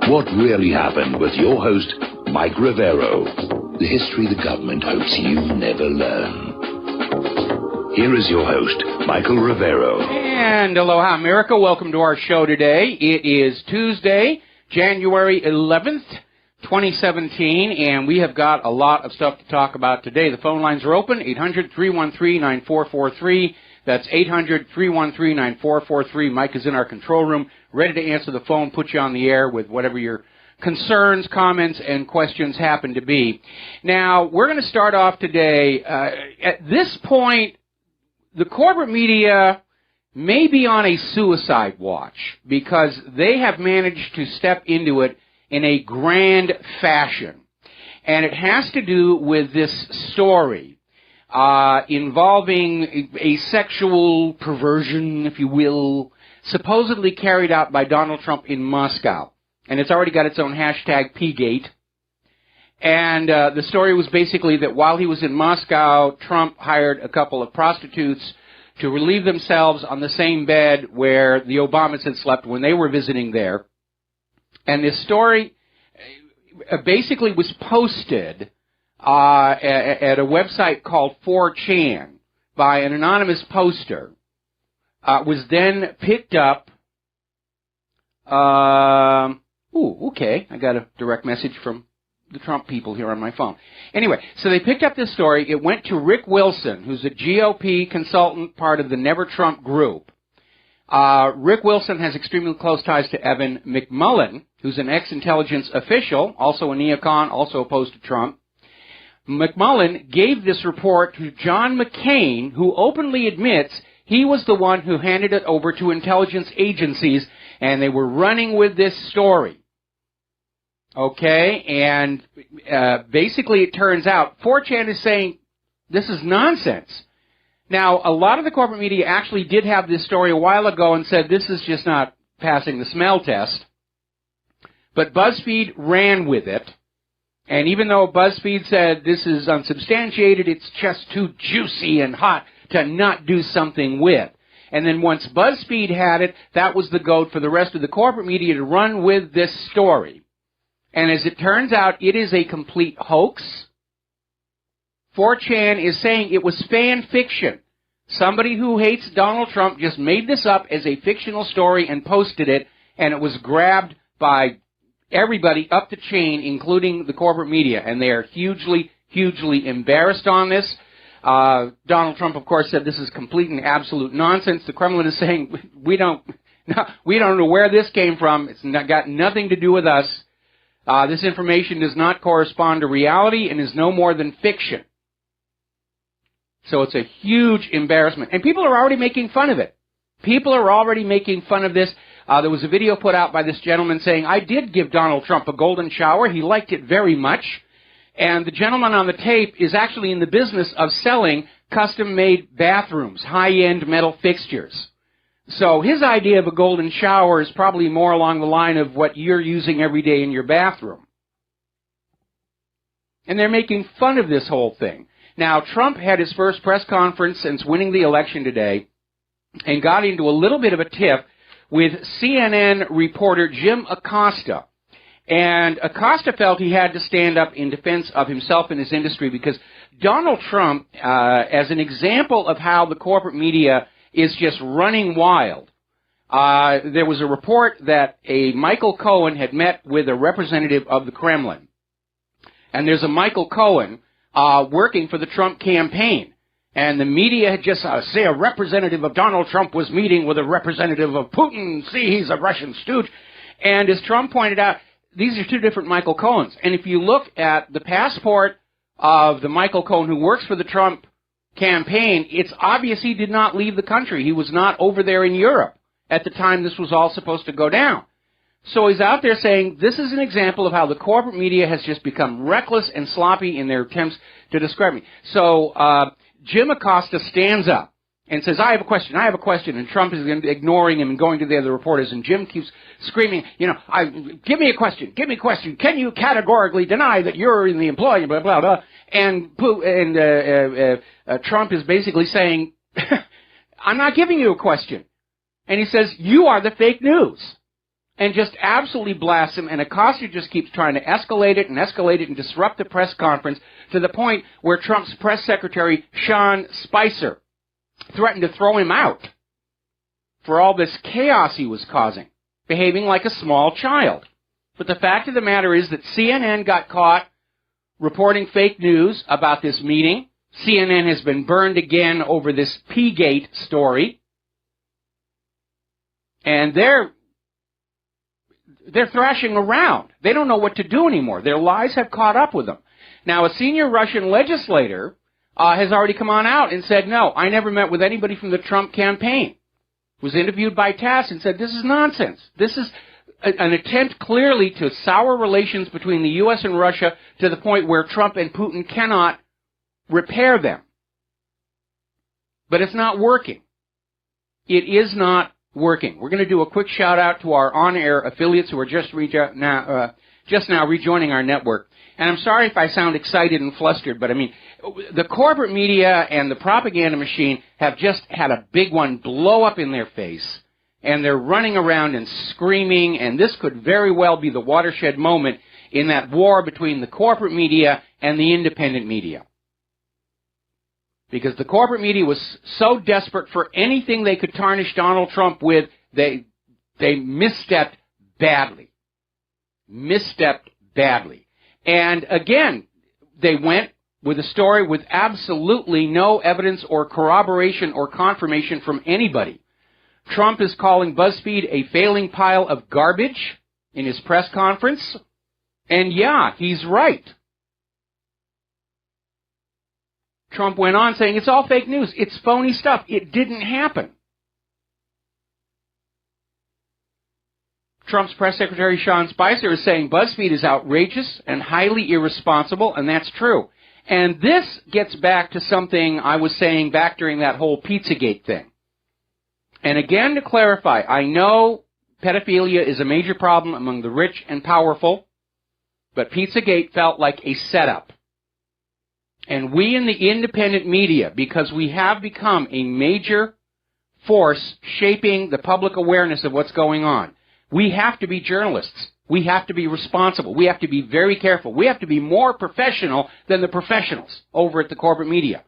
What Really Happened with your host, Mike Rivero. The history the government hopes you never learn. Here is your host, Michael Rivero. And aloha, America. Welcome to our show today. It is Tuesday, January 11th, 2017, and we have got a lot of stuff to talk about today. The phone lines are open, 800-313-9443. That's 800-313-9443. Mike is in our control room, ready to answer the phone, put you on the air with whatever your concerns, comments, and questions happen to be. Now, we're going to start off today. At this point, the corporate media may be on a suicide watch because they have managed to step into it in a grand fashion. And it has to do with this story involving a sexual perversion, if you will, supposedly carried out by Donald Trump in Moscow. And it's already got its own hashtag Pgate. And the story was basically that while he was in Moscow, Trump hired a couple of prostitutes to relieve themselves on the same bed where the Obamas had slept when they were visiting there. And this story basically was posted at a website called 4chan by an anonymous poster, was then picked up. Okay, I got a direct message from the Trump people here on my phone. Anyway, so they picked up this story. It went to Rick Wilson, who's a GOP consultant, part of the Never Trump group. Rick Wilson has extremely close ties to Evan McMullin, who's an ex-intelligence official, also a neocon, also opposed to Trump. McMullin gave this report to John McCain, who openly admits he was the one who handed it over to intelligence agencies, and they were running with this story. Okay, and basically it turns out 4chan is saying this is nonsense. Now, a lot of the corporate media actually did have this story a while ago and said this is just not passing the smell test. But BuzzFeed ran with it. And even though BuzzFeed said this is unsubstantiated, it's just too juicy and hot to not do something with. And then once BuzzFeed had it, that was the goat for the rest of the corporate media to run with this story. And as it turns out, it is a complete hoax. 4chan is saying it was fan fiction. Somebody who hates Donald Trump just made this up as a fictional story and posted it, and it was grabbed by everybody up the chain, including the corporate media, and they are hugely, hugely embarrassed on this. Donald Trump, of course, said this is complete and absolute nonsense. The Kremlin is saying we don't know where this came from. It's got nothing to do with us. This information does not correspond to reality and is no more than fiction. So it's a huge embarrassment. And people are already making fun of it. People are already making fun of this. There was a video put out by this gentleman saying, I did give Donald Trump a golden shower. He liked it very much. And the gentleman on the tape is actually in the business of selling custom-made bathrooms, high-end metal fixtures. So his idea of a golden shower is probably more along the line of what you're using every day in your bathroom. And they're making fun of this whole thing. Now, Trump had his first press conference since winning the election today and got into a little bit of a tiff with CNN reporter Jim Acosta. And Acosta felt he had to stand up in defense of himself and his industry because Donald Trump, as an example of how the corporate media is just running wild, there was a report that a Michael Cohen had met with a representative of the Kremlin. And there's a Michael Cohen working for the Trump campaign. And the media had just say a representative of Donald Trump was meeting with a representative of Putin. See, he's a Russian stooge. And as Trump pointed out, these are two different Michael Cohens. And if you look at the passport of the Michael Cohen who works for the Trump campaign, it's obvious he did not leave the country. He was not over there in Europe at the time this was all supposed to go down. So he's out there saying this is an example of how the corporate media has just become reckless and sloppy in their attempts to describe me. So Jim Acosta stands up and says, I have a question, and Trump is ignoring him and going to the other reporters, and Jim keeps screaming, give me a question, can you categorically deny that you're in the employ, blah, blah, blah, and Trump is basically saying, I'm not giving you a question, and he says, you are the fake news. and just absolutely blasts him, and Acosta just keeps trying to escalate it and disrupt the press conference to the point where Trump's press secretary, Sean Spicer, threatened to throw him out for all this chaos he was causing, behaving like a small child. But the fact of the matter is that CNN got caught reporting fake news about this meeting. CNN has been burned again over this P-Gate story. And they're thrashing around. They don't know what to do anymore. Their lies have caught up with them. Now, a senior Russian legislator has already come on out and said, no, I never met with anybody from the Trump campaign. Was interviewed by TASS and said, this is nonsense. This is an attempt clearly to sour relations between the U.S. and Russia to the point where Trump and Putin cannot repair them. But it's not working. It is not working. We're going to do a quick shout out to our on-air affiliates who are just now rejoining our network. And I'm sorry if I sound excited and flustered, but I mean, the corporate media and the propaganda machine have just had a big one blow up in their face, and they're running around and screaming, and this could very well be the watershed moment in that war between the corporate media and the independent media. Because the corporate media was so desperate for anything they could tarnish Donald Trump with, they misstepped badly. Misstepped badly. And again, they went with a story with absolutely no evidence or corroboration or confirmation from anybody. Trump is calling BuzzFeed a failing pile of garbage in his press conference. And yeah, he's right. Trump went on saying, it's all fake news. It's phony stuff. It didn't happen. Trump's press secretary, Sean Spicer, is saying BuzzFeed is outrageous and highly irresponsible, and that's true. And this gets back to something I was saying back during that whole Pizzagate thing. And again, to clarify, I know pedophilia is a major problem among the rich and powerful, but Pizzagate felt like a setup. And we in the independent media, because we have become a major force shaping the public awareness of what's going on, we have to be journalists. We have to be responsible. We have to be very careful. We have to be more professional than the professionals over at the corporate media.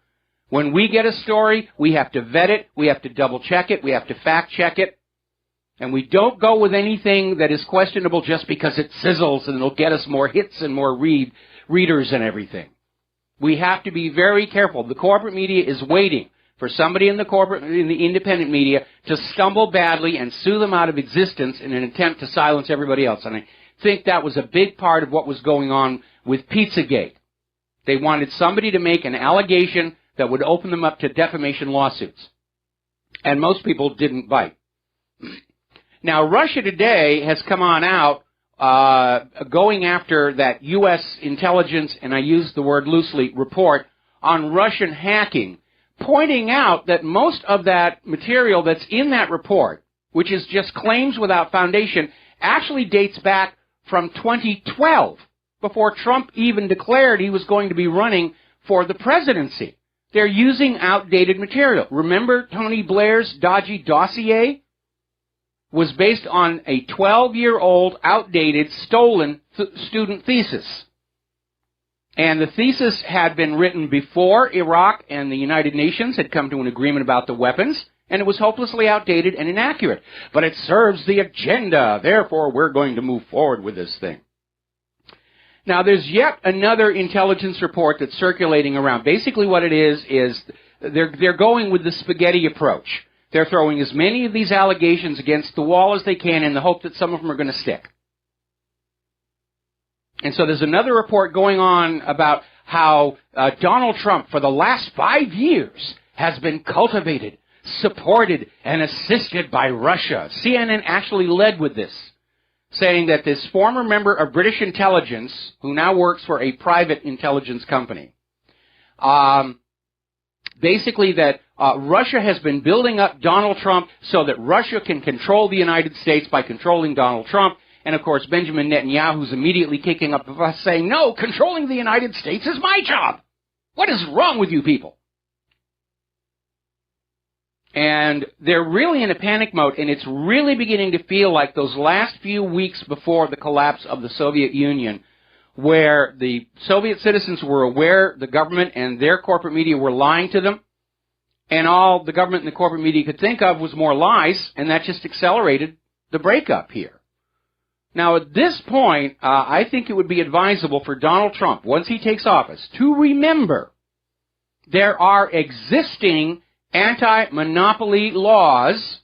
When we get a story, we have to vet it. We have to double check it. We have to fact check it. And we don't go with anything that is questionable just because it sizzles and it'll get us more hits and more readers and everything. We have to be very careful. The corporate media is waiting for somebody in the independent media to stumble badly and sue them out of existence in an attempt to silence everybody else. And I think that was a big part of what was going on with Pizzagate. They wanted somebody to make an allegation that would open them up to defamation lawsuits. And most people didn't bite. Now, Russia Today has come on out going after that U.S. intelligence, and I use the word loosely, report on Russian hacking, pointing out that most of that material that's in that report, which is just claims without foundation, actually dates back from 2012, before Trump even declared he was going to be running for the presidency. They're using outdated material. Remember Tony Blair's dodgy dossier? Was based on a 12-year-old, outdated, stolen student thesis. And the thesis had been written before Iraq and the United Nations had come to an agreement about the weapons, and it was hopelessly outdated and inaccurate. But it serves the agenda, therefore we're going to move forward with this thing. Now, there's yet another intelligence report that's circulating around. Basically what it is they're going with the spaghetti approach. They're throwing as many of these allegations against the wall as they can in the hope that some of them are going to stick. And so there's another report going on about how Donald Trump, for the last 5 years, has been cultivated, supported, and assisted by Russia. CNN actually led with this, saying that this former member of British intelligence, who now works for a private intelligence company, basically that Russia has been building up Donald Trump so that Russia can control the United States by controlling Donald Trump. And, of course, Benjamin Netanyahu's immediately kicking up a fuss saying, no, controlling the United States is my job. What is wrong with you people? And they're really in a panic mode, and it's really beginning to feel like those last few weeks before the collapse of the Soviet Union, where the Soviet citizens were aware the government and their corporate media were lying to them, and all the government and the corporate media could think of was more lies, and that just accelerated the breakup here. Now, at this point, I think it would be advisable for Donald Trump, once he takes office, to remember there are existing anti-monopoly laws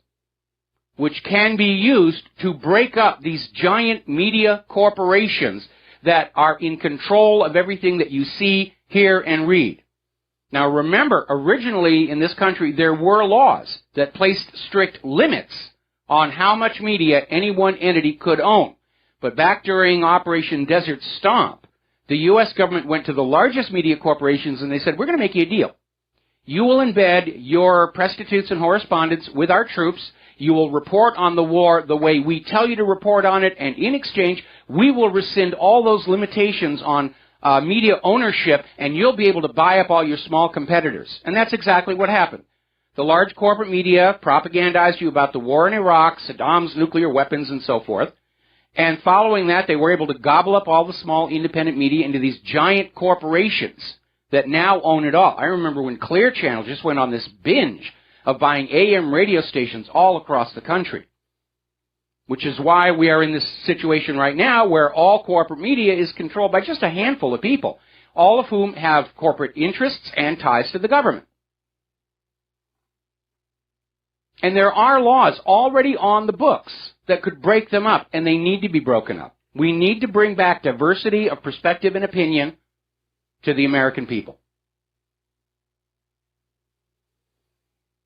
which can be used to break up these giant media corporations that are in control of everything that you see, hear, and read. Now remember, originally in this country there were laws that placed strict limits on how much media any one entity could own. But back during Operation Desert Stomp, the U.S. government went to the largest media corporations and they said, we're going to make you a deal. You will embed your prostitutes and correspondents with our troops. You will report on the war the way we tell you to report on it, and in exchange, we will rescind all those limitations on media ownership, and you'll be able to buy up all your small competitors. And that's exactly what happened. The large corporate media propagandized you about the war in Iraq, Saddam's nuclear weapons, and so forth. And following that, they were able to gobble up all the small independent media into these giant corporations that now own it all. I remember when Clear Channel just went on this binge of buying AM radio stations all across the country, which is why we are in this situation right now where all corporate media is controlled by just a handful of people, all of whom have corporate interests and ties to the government. And there are laws already on the books that could break them up, and they need to be broken up. We need to bring back diversity of perspective and opinion to the American people.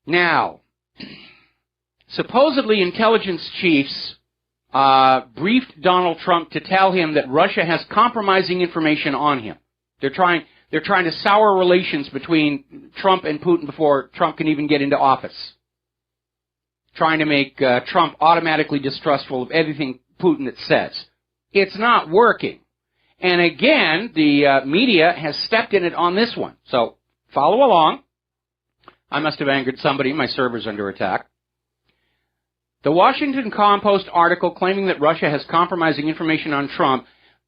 Now, supposedly intelligence chiefs briefed Donald Trump to tell him that Russia has compromising information on him. They're trying to sour relations between Trump and Putin before Trump can even get into office. Trying to make Trump automatically distrustful of everything Putin says. It's not working. And again, the media has stepped in it on this one. So follow along. I must have angered somebody. My server's under attack. The Washington Post article claiming that Russia has compromising information on Trump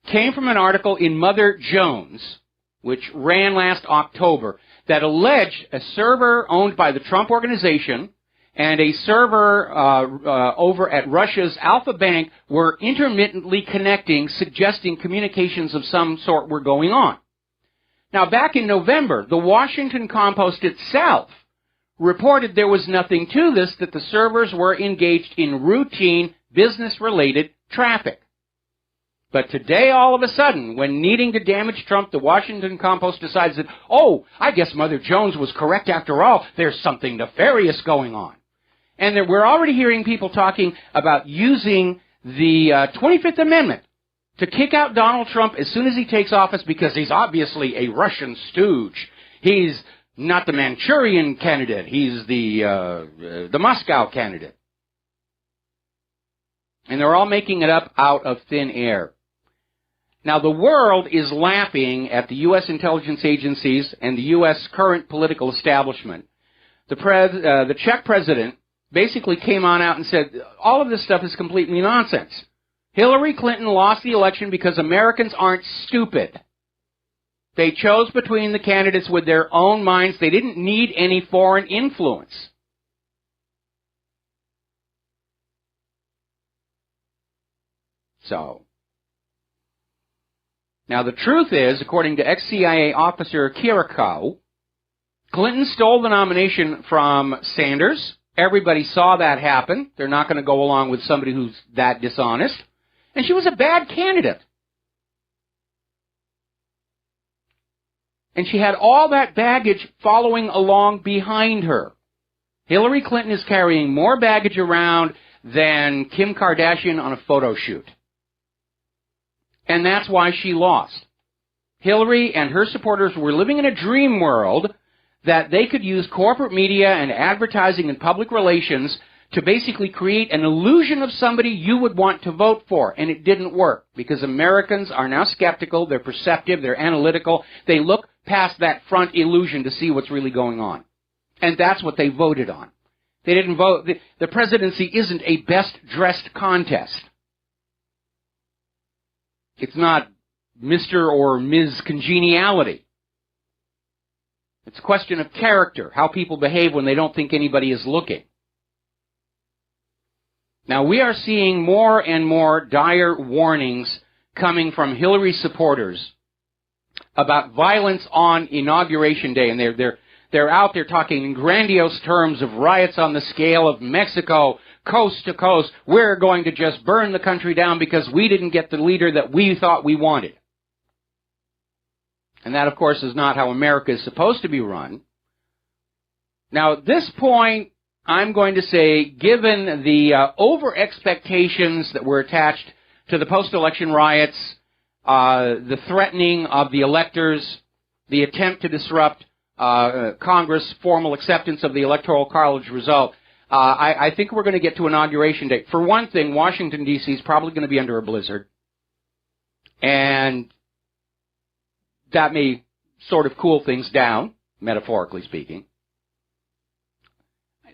came from an article in Mother Jones, which ran last October, that alleged a server owned by the Trump Organization and a server over at Russia's Alpha Bank were intermittently connecting, suggesting communications of some sort were going on. Now, back in November, the Washington Post itself reported there was nothing to this, that the servers were engaged in routine business-related traffic. But today, all of a sudden, when needing to damage Trump, the Washington Post decides that, oh, I guess Mother Jones was correct after all. There's something nefarious going on. And we're already hearing people talking about using the 25th Amendment to kick out Donald Trump as soon as he takes office because he's obviously a Russian stooge. He's not the Manchurian candidate. He's the Moscow candidate. And they're all making it up out of thin air. Now, the world is laughing at the U.S. intelligence agencies and the U.S. current political establishment. The Czech president basically came on out and said, all of this stuff is completely nonsense. Hillary Clinton lost the election because Americans aren't stupid. They chose between the candidates with their own minds. They didn't need any foreign influence. So, now the truth is, according to ex-CIA officer Kirikow, Clinton stole the nomination from Sanders. Everybody saw that happen. They're not going to go along with somebody who's that dishonest. And she was a bad candidate. And she had all that baggage following along behind her. Hillary Clinton is carrying more baggage around than Kim Kardashian on a photo shoot. And that's why she lost. Hillary and her supporters were living in a dream world that they could use corporate media and advertising and public relations to basically create an illusion of somebody you would want to vote for. And it didn't work because Americans are now skeptical, they're perceptive, they're analytical. They look past that front illusion to see what's really going on. And that's what they voted on. They didn't vote. The presidency isn't a best-dressed contest. It's not Mr. or Ms. Congeniality. It's a question of character, how people behave when they don't think anybody is looking. Now, we are seeing more and more dire warnings coming from Hillary supporters about violence on Inauguration Day, and they're out there talking in grandiose terms of riots on the scale of Mexico, coast to coast. We're going to just burn the country down because we didn't get the leader that we thought we wanted. And that, of course, is not how America is supposed to be run. Now, at this point, I'm going to say, given the over-expectations that were attached to the post-election riots, the threatening of the electors, the attempt to disrupt Congress' formal acceptance of the Electoral College result, I think we're going to get to Inauguration Day. For one thing, Washington, D.C. is probably going to be under a blizzard. And that may sort of cool things down, metaphorically speaking.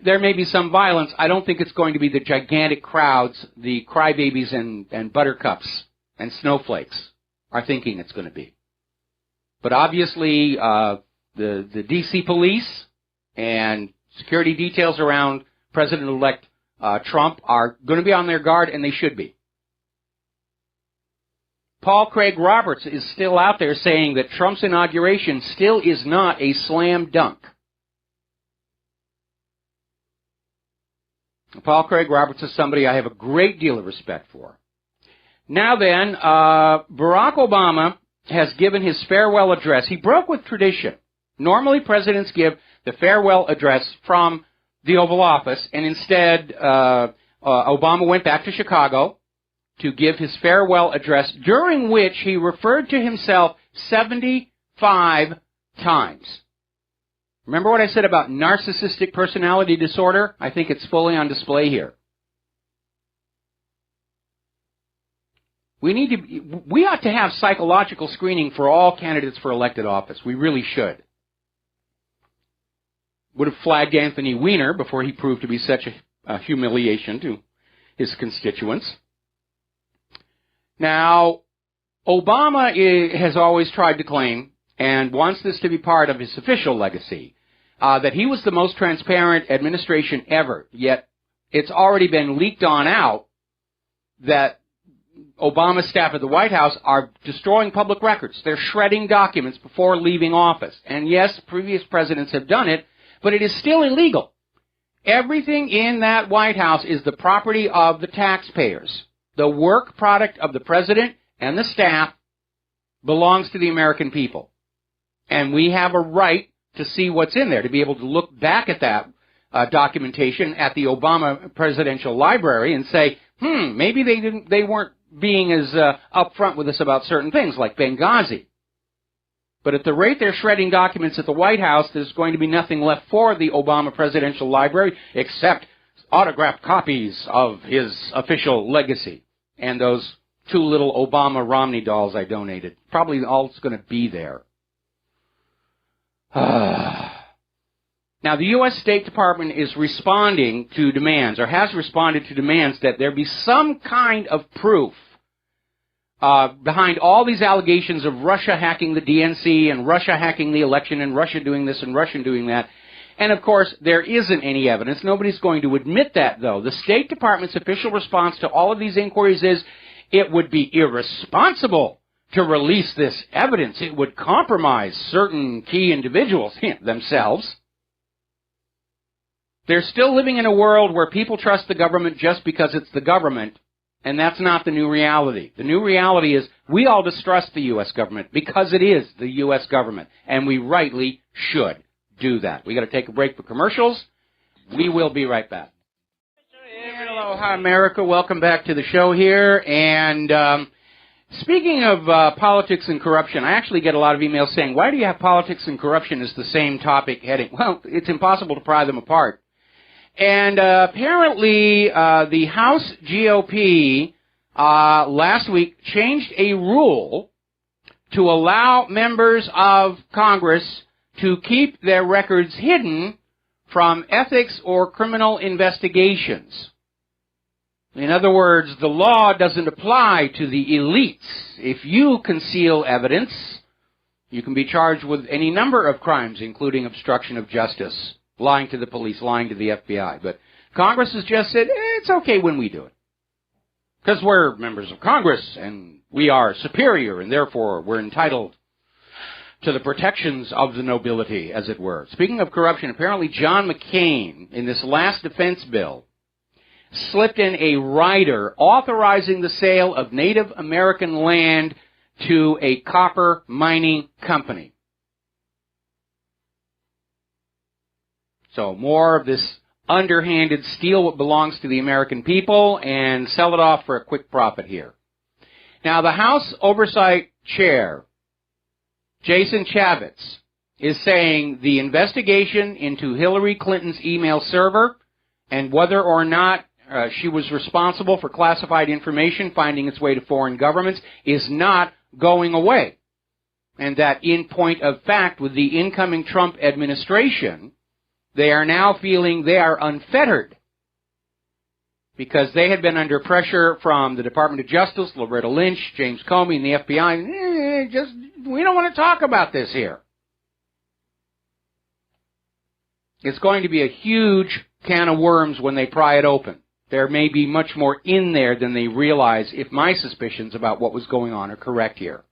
There may be some violence. I don't think it's going to be the gigantic crowds, the crybabies and buttercups and snowflakes are thinking it's going to be. But obviously, the D.C. police and security details around President-elect Trump are going to be on their guard, and they should be. Paul Craig Roberts is still out there saying that Trump's inauguration still is not a slam dunk. Paul Craig Roberts is somebody I have a great deal of respect for. Now then, Barack Obama has given his farewell address. He broke with tradition. Normally, presidents give the farewell address from the Oval Office, and instead, Obama went back to Chicago to give his farewell address, during which he referred to himself 75 times. Remember what I said about narcissistic personality disorder? I think it's fully on display here. We ought to have psychological screening for all candidates for elected office. We really should. Would have flagged Anthony Weiner before he proved to be such a humiliation to his constituents. Now, Obama has always tried to claim, and wants this to be part of his official legacy, that he was the most transparent administration ever, yet it's already been leaked on out that Obama's staff at the White House are destroying public records. They're shredding documents before leaving office. And yes, previous presidents have done it, but it is still illegal. Everything in that White House is the property of the taxpayers. The work product of the president and the staff belongs to the American people. And we have a right to see what's in there, to be able to look back at that documentation at the Obama Presidential Library and say, maybe they weren't being as upfront with us about certain things, like Benghazi. But at the rate they're shredding documents at the White House, there's going to be nothing left for the Obama Presidential Library except autographed copies of his official legacy and those 2 little Obama Romney dolls I donated. Probably all that's going to be there. Now, the U.S. State Department is responding to demands, or has responded to demands, that there be some kind of proof behind all these allegations of Russia hacking the DNC and Russia hacking the election and Russia doing this and Russia doing that. And, of course, there isn't any evidence. Nobody's going to admit that, though. The State Department's official response to all of these inquiries is it would be irresponsible to release this evidence. It would compromise certain key individuals themselves. They're still living in a world where people trust the government just because it's the government, and that's not the new reality. The new reality is we all distrust the U.S. government because it is the U.S. government, and we rightly should do that. We got to take a break for commercials. We will be right back. Aloha, America. Welcome back to the show here. And speaking of politics and corruption, I actually get a lot of emails saying, why do you have politics and corruption as the same topic heading? Well, it's impossible to pry them apart. And apparently the House GOP last week changed a rule to allow members of Congress to keep their records hidden from ethics or criminal investigations. In other words, the law doesn't apply to the elites. If you conceal evidence, you can be charged with any number of crimes, including obstruction of justice, lying to the police, lying to the FBI. But Congress has just said, it's okay when we do it. Because we're members of Congress, and we are superior, and therefore we're entitled to the protections of the nobility, as it were. Speaking of corruption, apparently John McCain, in this last defense bill, slipped in a rider authorizing the sale of Native American land to a copper mining company. So more of this underhanded steal what belongs to the American people and sell it off for a quick profit here. Now, the House Oversight Chair, Jason Chaffetz, is saying the investigation into Hillary Clinton's email server and whether or not she was responsible for classified information finding its way to foreign governments is not going away. And that in point of fact, with the incoming Trump administration, they are now feeling they are unfettered because they had been under pressure from the Department of Justice, Loretta Lynch, James Comey, and the FBI. We don't want to talk about this here. It's going to be a huge can of worms when they pry it open. There may be much more in there than they realize if my suspicions about what was going on are correct here.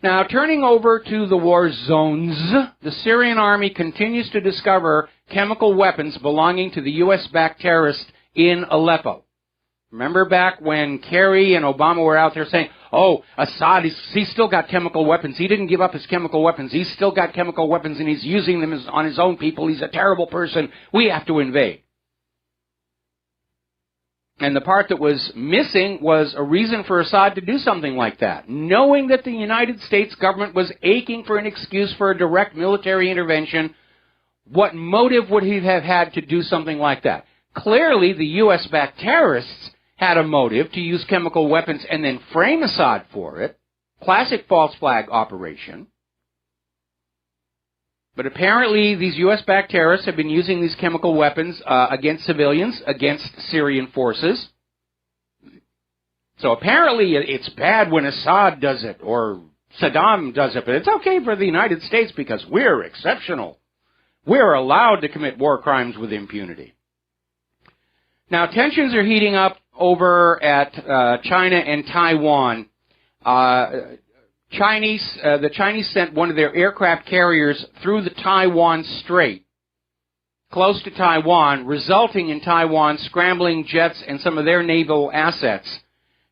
Now, turning over to the war zones, the Syrian army continues to discover chemical weapons belonging to the U.S.-backed terrorists in Aleppo. Remember back when Kerry and Obama were out there saying, oh, Assad, he's still got chemical weapons. He didn't give up his chemical weapons. He's still got chemical weapons, and he's using them on his own people. He's a terrible person. We have to invade. And the part that was missing was a reason for Assad to do something like that. Knowing that the United States government was aching for an excuse for a direct military intervention, what motive would he have had to do something like that? Clearly, the U.S.-backed terrorists had a motive to use chemical weapons and then frame Assad for it. Classic false flag operation. But apparently these U.S.-backed terrorists have been using these chemical weapons against civilians, against Syrian forces. So apparently it's bad when Assad does it or Saddam does it, but it's okay for the United States because we're exceptional. We're allowed to commit war crimes with impunity. Now, tensions are heating up over at China and Taiwan. The Chinese sent one of their aircraft carriers through the Taiwan Strait, close to Taiwan, resulting in Taiwan scrambling jets and some of their naval assets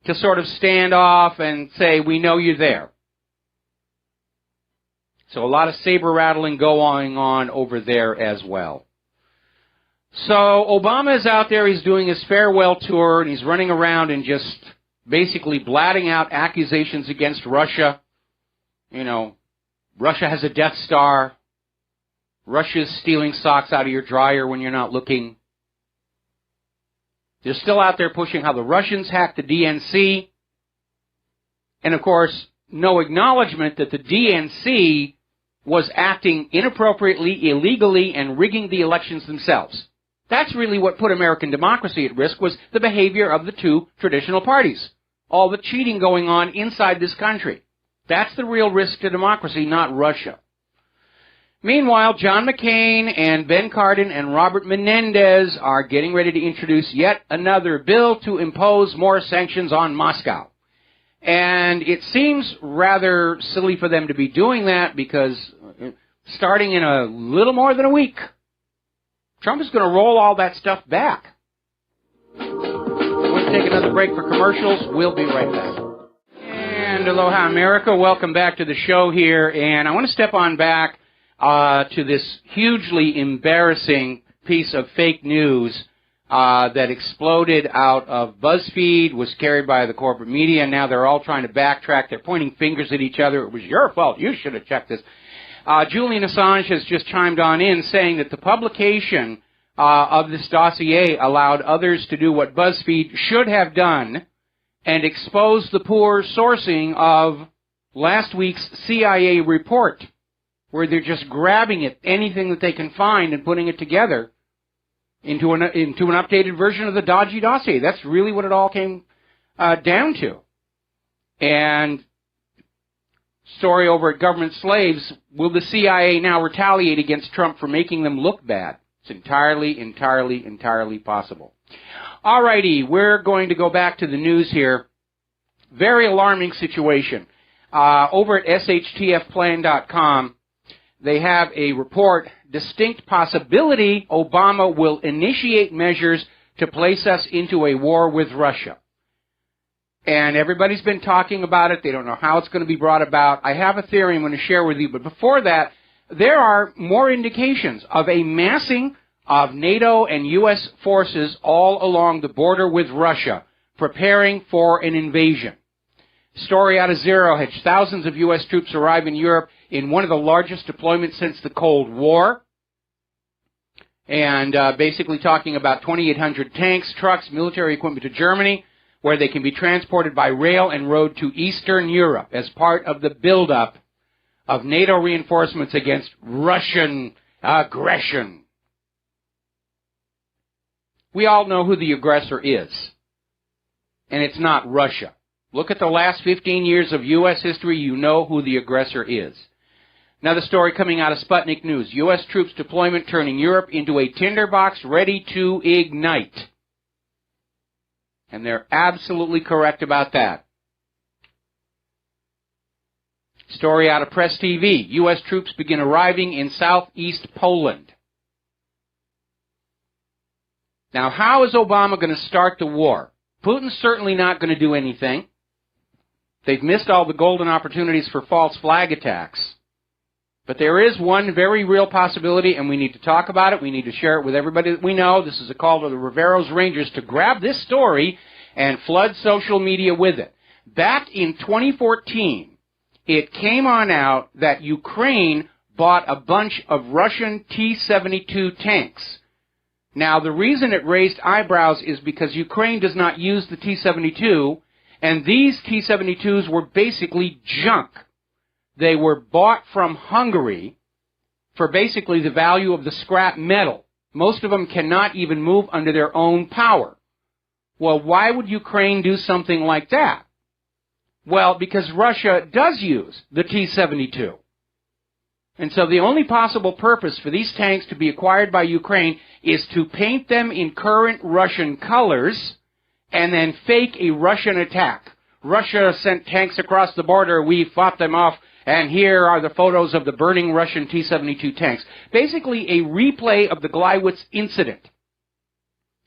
to sort of stand off and say, we know you're there. So a lot of saber rattling going on over there as well. So Obama is out there, he's doing his farewell tour, and he's running around and just basically blatting out accusations against Russia. You know, Russia has a Death Star. Russia's stealing socks out of your dryer when you're not looking. They're still out there pushing how the Russians hacked the DNC. And, of course, no acknowledgement that the DNC was acting inappropriately, illegally, and rigging the elections themselves. That's really what put American democracy at risk, was the behavior of the two traditional parties. All the cheating going on inside this country. That's the real risk to democracy, not Russia. Meanwhile, John McCain and Ben Cardin and Robert Menendez are getting ready to introduce yet another bill to impose more sanctions on Moscow. And it seems rather silly for them to be doing that because starting in a little more than a week, Trump is going to roll all that stuff back. We'll take another break for commercials. We'll be right back. And aloha, America. Welcome back to the show here. And I want to step on back to this hugely embarrassing piece of fake news that exploded out of BuzzFeed, was carried by the corporate media, and now they're all trying to backtrack. They're pointing fingers at each other. It was your fault. You should have checked this. Julian Assange has just chimed on in saying that the publication of this dossier allowed others to do what BuzzFeed should have done and expose the poor sourcing of last week's CIA report. where they're just grabbing at anything that they can find and putting it together into an updated version of the dodgy dossier. That's really what it all came down to. And story over at Government Slaves, will the CIA now retaliate against Trump for making them look bad? It's entirely possible. Alrighty, we're going to go back to the news here. Very alarming situation. Over at shtfplan.com, they have a report, distinct possibility Obama will initiate measures to place us into a war with Russia. And everybody's been talking about it. They don't know how it's going to be brought about. I have a theory I'm going to share with you. But before that, there are more indications of a massing of NATO and U.S. forces all along the border with Russia, preparing for an invasion. Story out of Zero Hedge. Thousands of U.S. troops arrive in Europe in one of the largest deployments since the Cold War. And basically talking about 2,800 tanks, trucks, military equipment to Germany, where they can be transported by rail and road to Eastern Europe as part of the buildup of NATO reinforcements against Russian aggression. We all know who the aggressor is, and it's not Russia. Look at the last 15 years of U.S. history, you know who the aggressor is. Another story coming out of Sputnik News. U.S. troops deployment turning Europe into a tinderbox ready to ignite. And they're absolutely correct about that. Story out of Press TV. U.S. troops begin arriving in southeast Poland. Now, how is Obama going to start the war? Putin's certainly not going to do anything. They've missed all the golden opportunities for false flag attacks. But there is one very real possibility, and we need to talk about it. We need to share it with everybody that we know. This is a call to the Rivero's Rangers to grab this story and flood social media with it. Back in 2014, it came on out that Ukraine bought a bunch of Russian T-72 tanks. Now, the reason it raised eyebrows is because Ukraine does not use the T-72, and these T-72s were basically junk. They were bought from Hungary for basically the value of the scrap metal. Most of them cannot even move under their own power. Well, why would Ukraine do something like that? Well, because Russia does use the T-72. And so the only possible purpose for these tanks to be acquired by Ukraine is to paint them in current Russian colors and then fake a Russian attack. Russia sent tanks across the border, we fought them off, and here are the photos of the burning Russian T-72 tanks. Basically a replay of the Gleiwitz incident.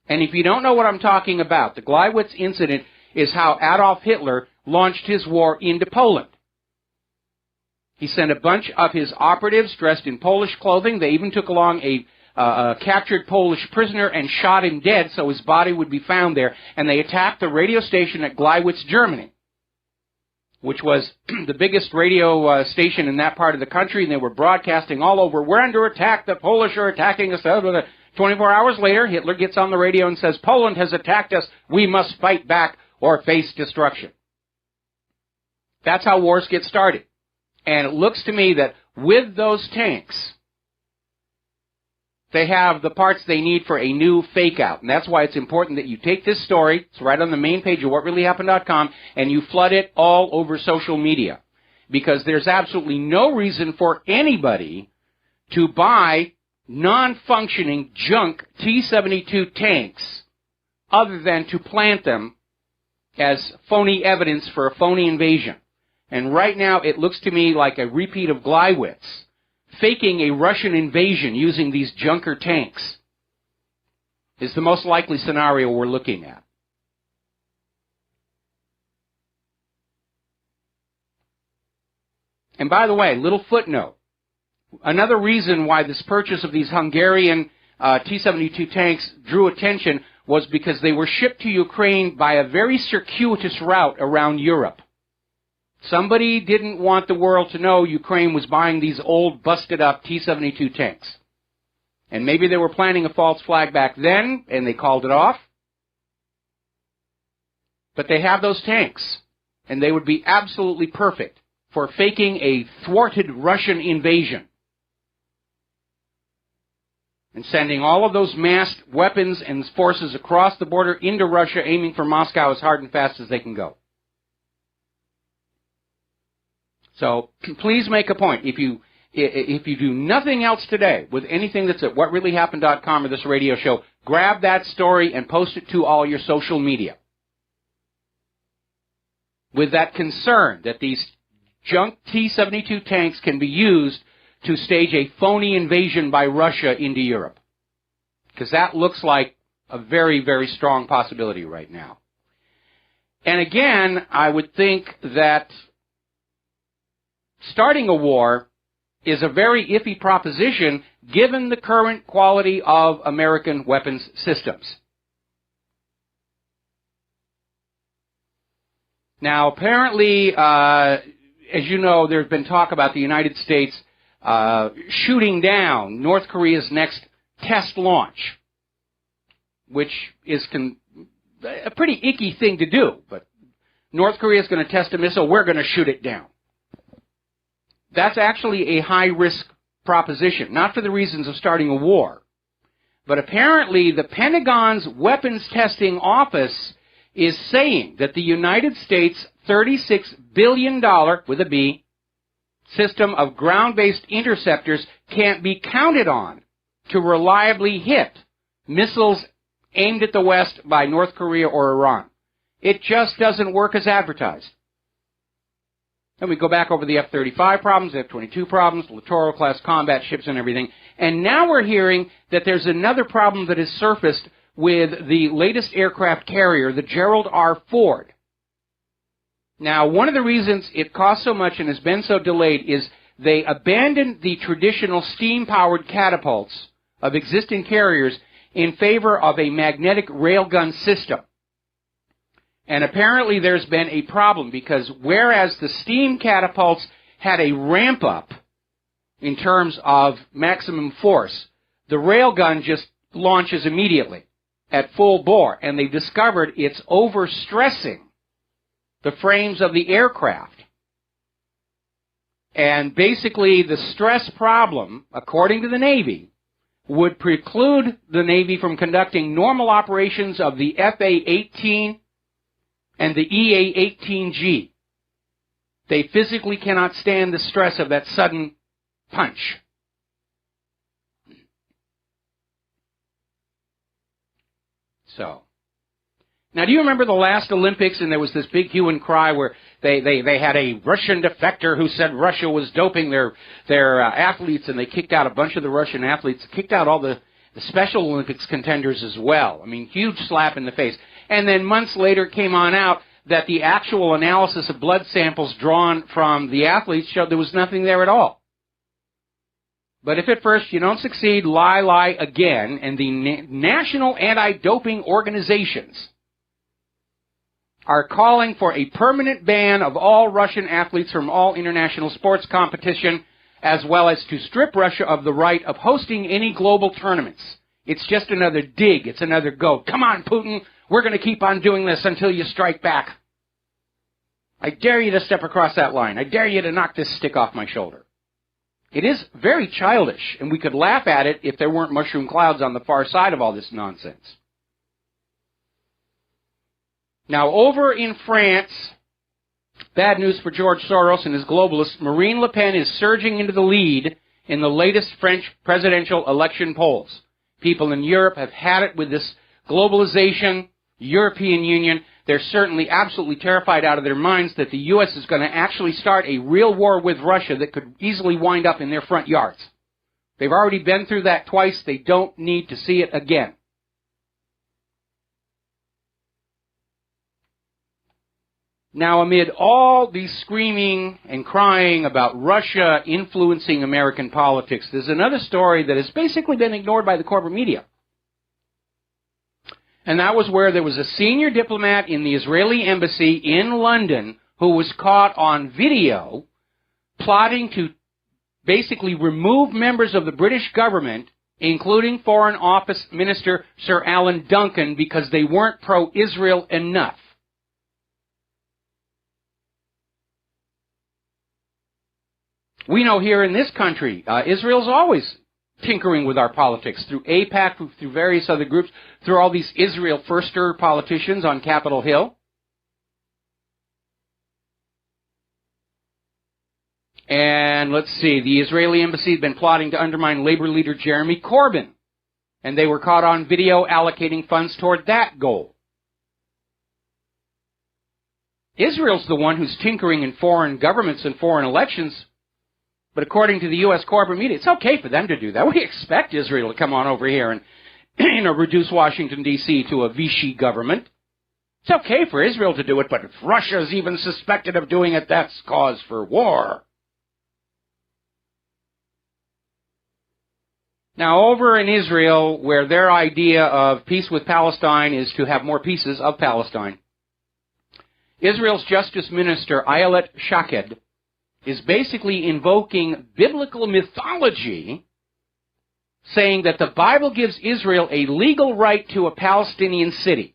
And if you don't know what I'm talking about, the Gleiwitz incident is how Adolf Hitler launched his war into Poland. He sent a bunch of his operatives dressed in Polish clothing. They even took along a captured Polish prisoner and shot him dead so his body would be found there. And they attacked the radio station at Gleiwitz, Germany, which was the biggest radio station in that part of the country. And they were broadcasting all over, we're under attack, the Polish are attacking us. 24 hours later, Hitler gets on the radio and says, Poland has attacked us, we must fight back or face destruction. That's how wars get started. And it looks to me that with those tanks, they have the parts they need for a new fake-out. And that's why it's important that you take this story, it's right on the main page of whatreallyhappened.com, and you flood it all over social media. Because there's absolutely no reason for anybody to buy non-functioning junk T-72 tanks other than to plant them as phony evidence for a phony invasion. And right now it looks to me like a repeat of Gleiwitz, faking a Russian invasion using these junker tanks is the most likely scenario we're looking at. And by the way, little footnote, another reason why this purchase of these Hungarian T-72 tanks drew attention was because they were shipped to Ukraine by a very circuitous route around Europe. Somebody didn't want the world to know Ukraine was buying these old, busted-up T-72 tanks. And maybe they were planting a false flag back then, and they called it off. But they have those tanks, and they would be absolutely perfect for faking a thwarted Russian invasion. and sending all of those massed weapons and forces across the border into Russia, aiming for Moscow as hard and fast as they can go. So please make a point. If you do nothing else today with anything that's at whatreallyhappened.com or this radio show, grab that story and post it to all your social media, with that concern that these junk T-72 tanks can be used to stage a phony invasion by Russia into Europe. Because that looks like a very, very strong possibility right now. And again, I would think that starting a war is a very iffy proposition given the current quality of American weapons systems. Now, apparently, as you know, there's been talk about the United States shooting down North Korea's next test launch, which is a pretty icky thing to do. But North Korea is going to test a missile, we're going to shoot it down. That's actually a high-risk proposition, not for the reasons of starting a war. But apparently, the Pentagon's weapons testing office is saying that the United States' $36 billion, with a B, system of ground-based interceptors can't be counted on to reliably hit missiles aimed at the West by North Korea or Iran. It just doesn't work as advertised. And we go back over the F-35 problems, the F-22 problems, the Littoral-class combat ships and everything. And now we're hearing that there's another problem that has surfaced with the latest aircraft carrier, the Gerald R. Ford. Now, one of the reasons it costs so much and has been so delayed is they abandoned the traditional steam-powered catapults of existing carriers in favor of a magnetic railgun system. And apparently there's been a problem because whereas the steam catapults had a ramp-up in terms of maximum force, the railgun just launches immediately at full bore, and they discovered it's overstressing the frames of the aircraft. And basically the stress problem, according to the Navy, would preclude the Navy from conducting normal operations of the FA-18 and the EA-18G. They physically cannot stand the stress of that sudden punch. So, now do you remember the last Olympics and there was this big hue and cry where they had a Russian defector who said Russia was doping their athletes, and they kicked out a bunch of the Russian athletes, kicked out all the Special Olympics contenders as well. I mean, huge slap in the face. And then months later it came on out that the actual analysis of blood samples drawn from the athletes showed there was nothing there at all. But if at first you don't succeed, lie again, and the national anti-doping organizations are calling for a permanent ban of all Russian athletes from all international sports competition, as well as to strip Russia of the right of hosting any global tournaments. It's just another dig. It's another go. Come on, Putin. We're going to keep on doing this until you strike back. I dare you to step across that line. I dare you to knock this stick off my shoulder. It is very childish, and we could laugh at it if there weren't mushroom clouds on the far side of all this nonsense. Now, over in France, bad news for George Soros and his globalists. Marine Le Pen is surging into the lead in the latest French presidential election polls. People in Europe have had it with this globalization, European Union. They're certainly absolutely terrified out of their minds that the U.S. is going to actually start a real war with Russia that could easily wind up in their front yards. They've already been through that twice. They don't need to see it again. Now, amid all the screaming and crying about Russia influencing American politics, there's another story that has basically been ignored by the corporate media. And that was where there was a senior diplomat in the Israeli embassy in London who was caught on video plotting to basically remove members of the British government, including Foreign Office Minister Sir Alan Duncan, because they weren't pro-Israel enough. We know here in this country, Israel's always tinkering with our politics through AIPAC, through various other groups, through all these Israel firster politicians on Capitol Hill. And let's see, the Israeli embassy had been plotting to undermine labor leader Jeremy Corbyn, and they were caught on video allocating funds toward that goal. Israel's the one who's tinkering in foreign governments and foreign elections, but according to the U.S. corporate media, it's okay for them to do that. We expect Israel to come on over here and reduce Washington, D.C. to a Vichy government. It's okay for Israel to do it, but if Russia's even suspected of doing it, that's cause for war. Now, over in Israel, where their idea of peace with Palestine is to have more pieces of Palestine, Israel's Justice Minister, Ayelet Shaked, is basically invoking biblical mythology, saying that the Bible gives Israel a legal right to a Palestinian city.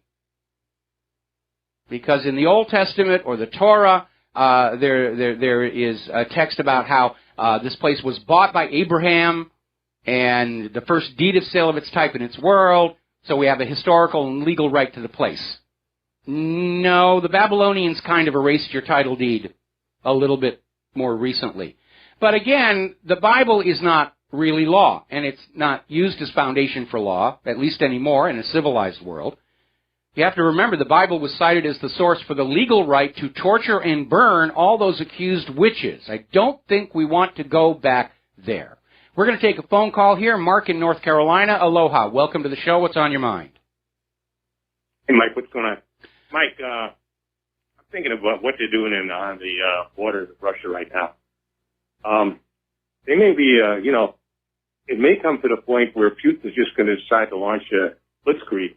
Because in the Old Testament or the Torah, there is a text about how this place was bought by Abraham and the first deed of sale of its type in its world, so we have a historical and legal right to the place. No, the Babylonians kind of erased your title deed a little bit more recently. But again, the Bible is not really law, and it's not used as foundation for law, at least anymore in a civilized world. You have to remember the Bible was cited as the source for the legal right to torture and burn all those accused witches. I don't think we want to go back there. We're going to take a phone call here. Mark in North Carolina. Aloha. Welcome to the show. What's on your mind? Hey, Mike, what's going on? Mike, I'm thinking about what they're doing on the border with Russia right now. They may be, it may come to the point where Putin's just going to decide to launch a blitzkrieg.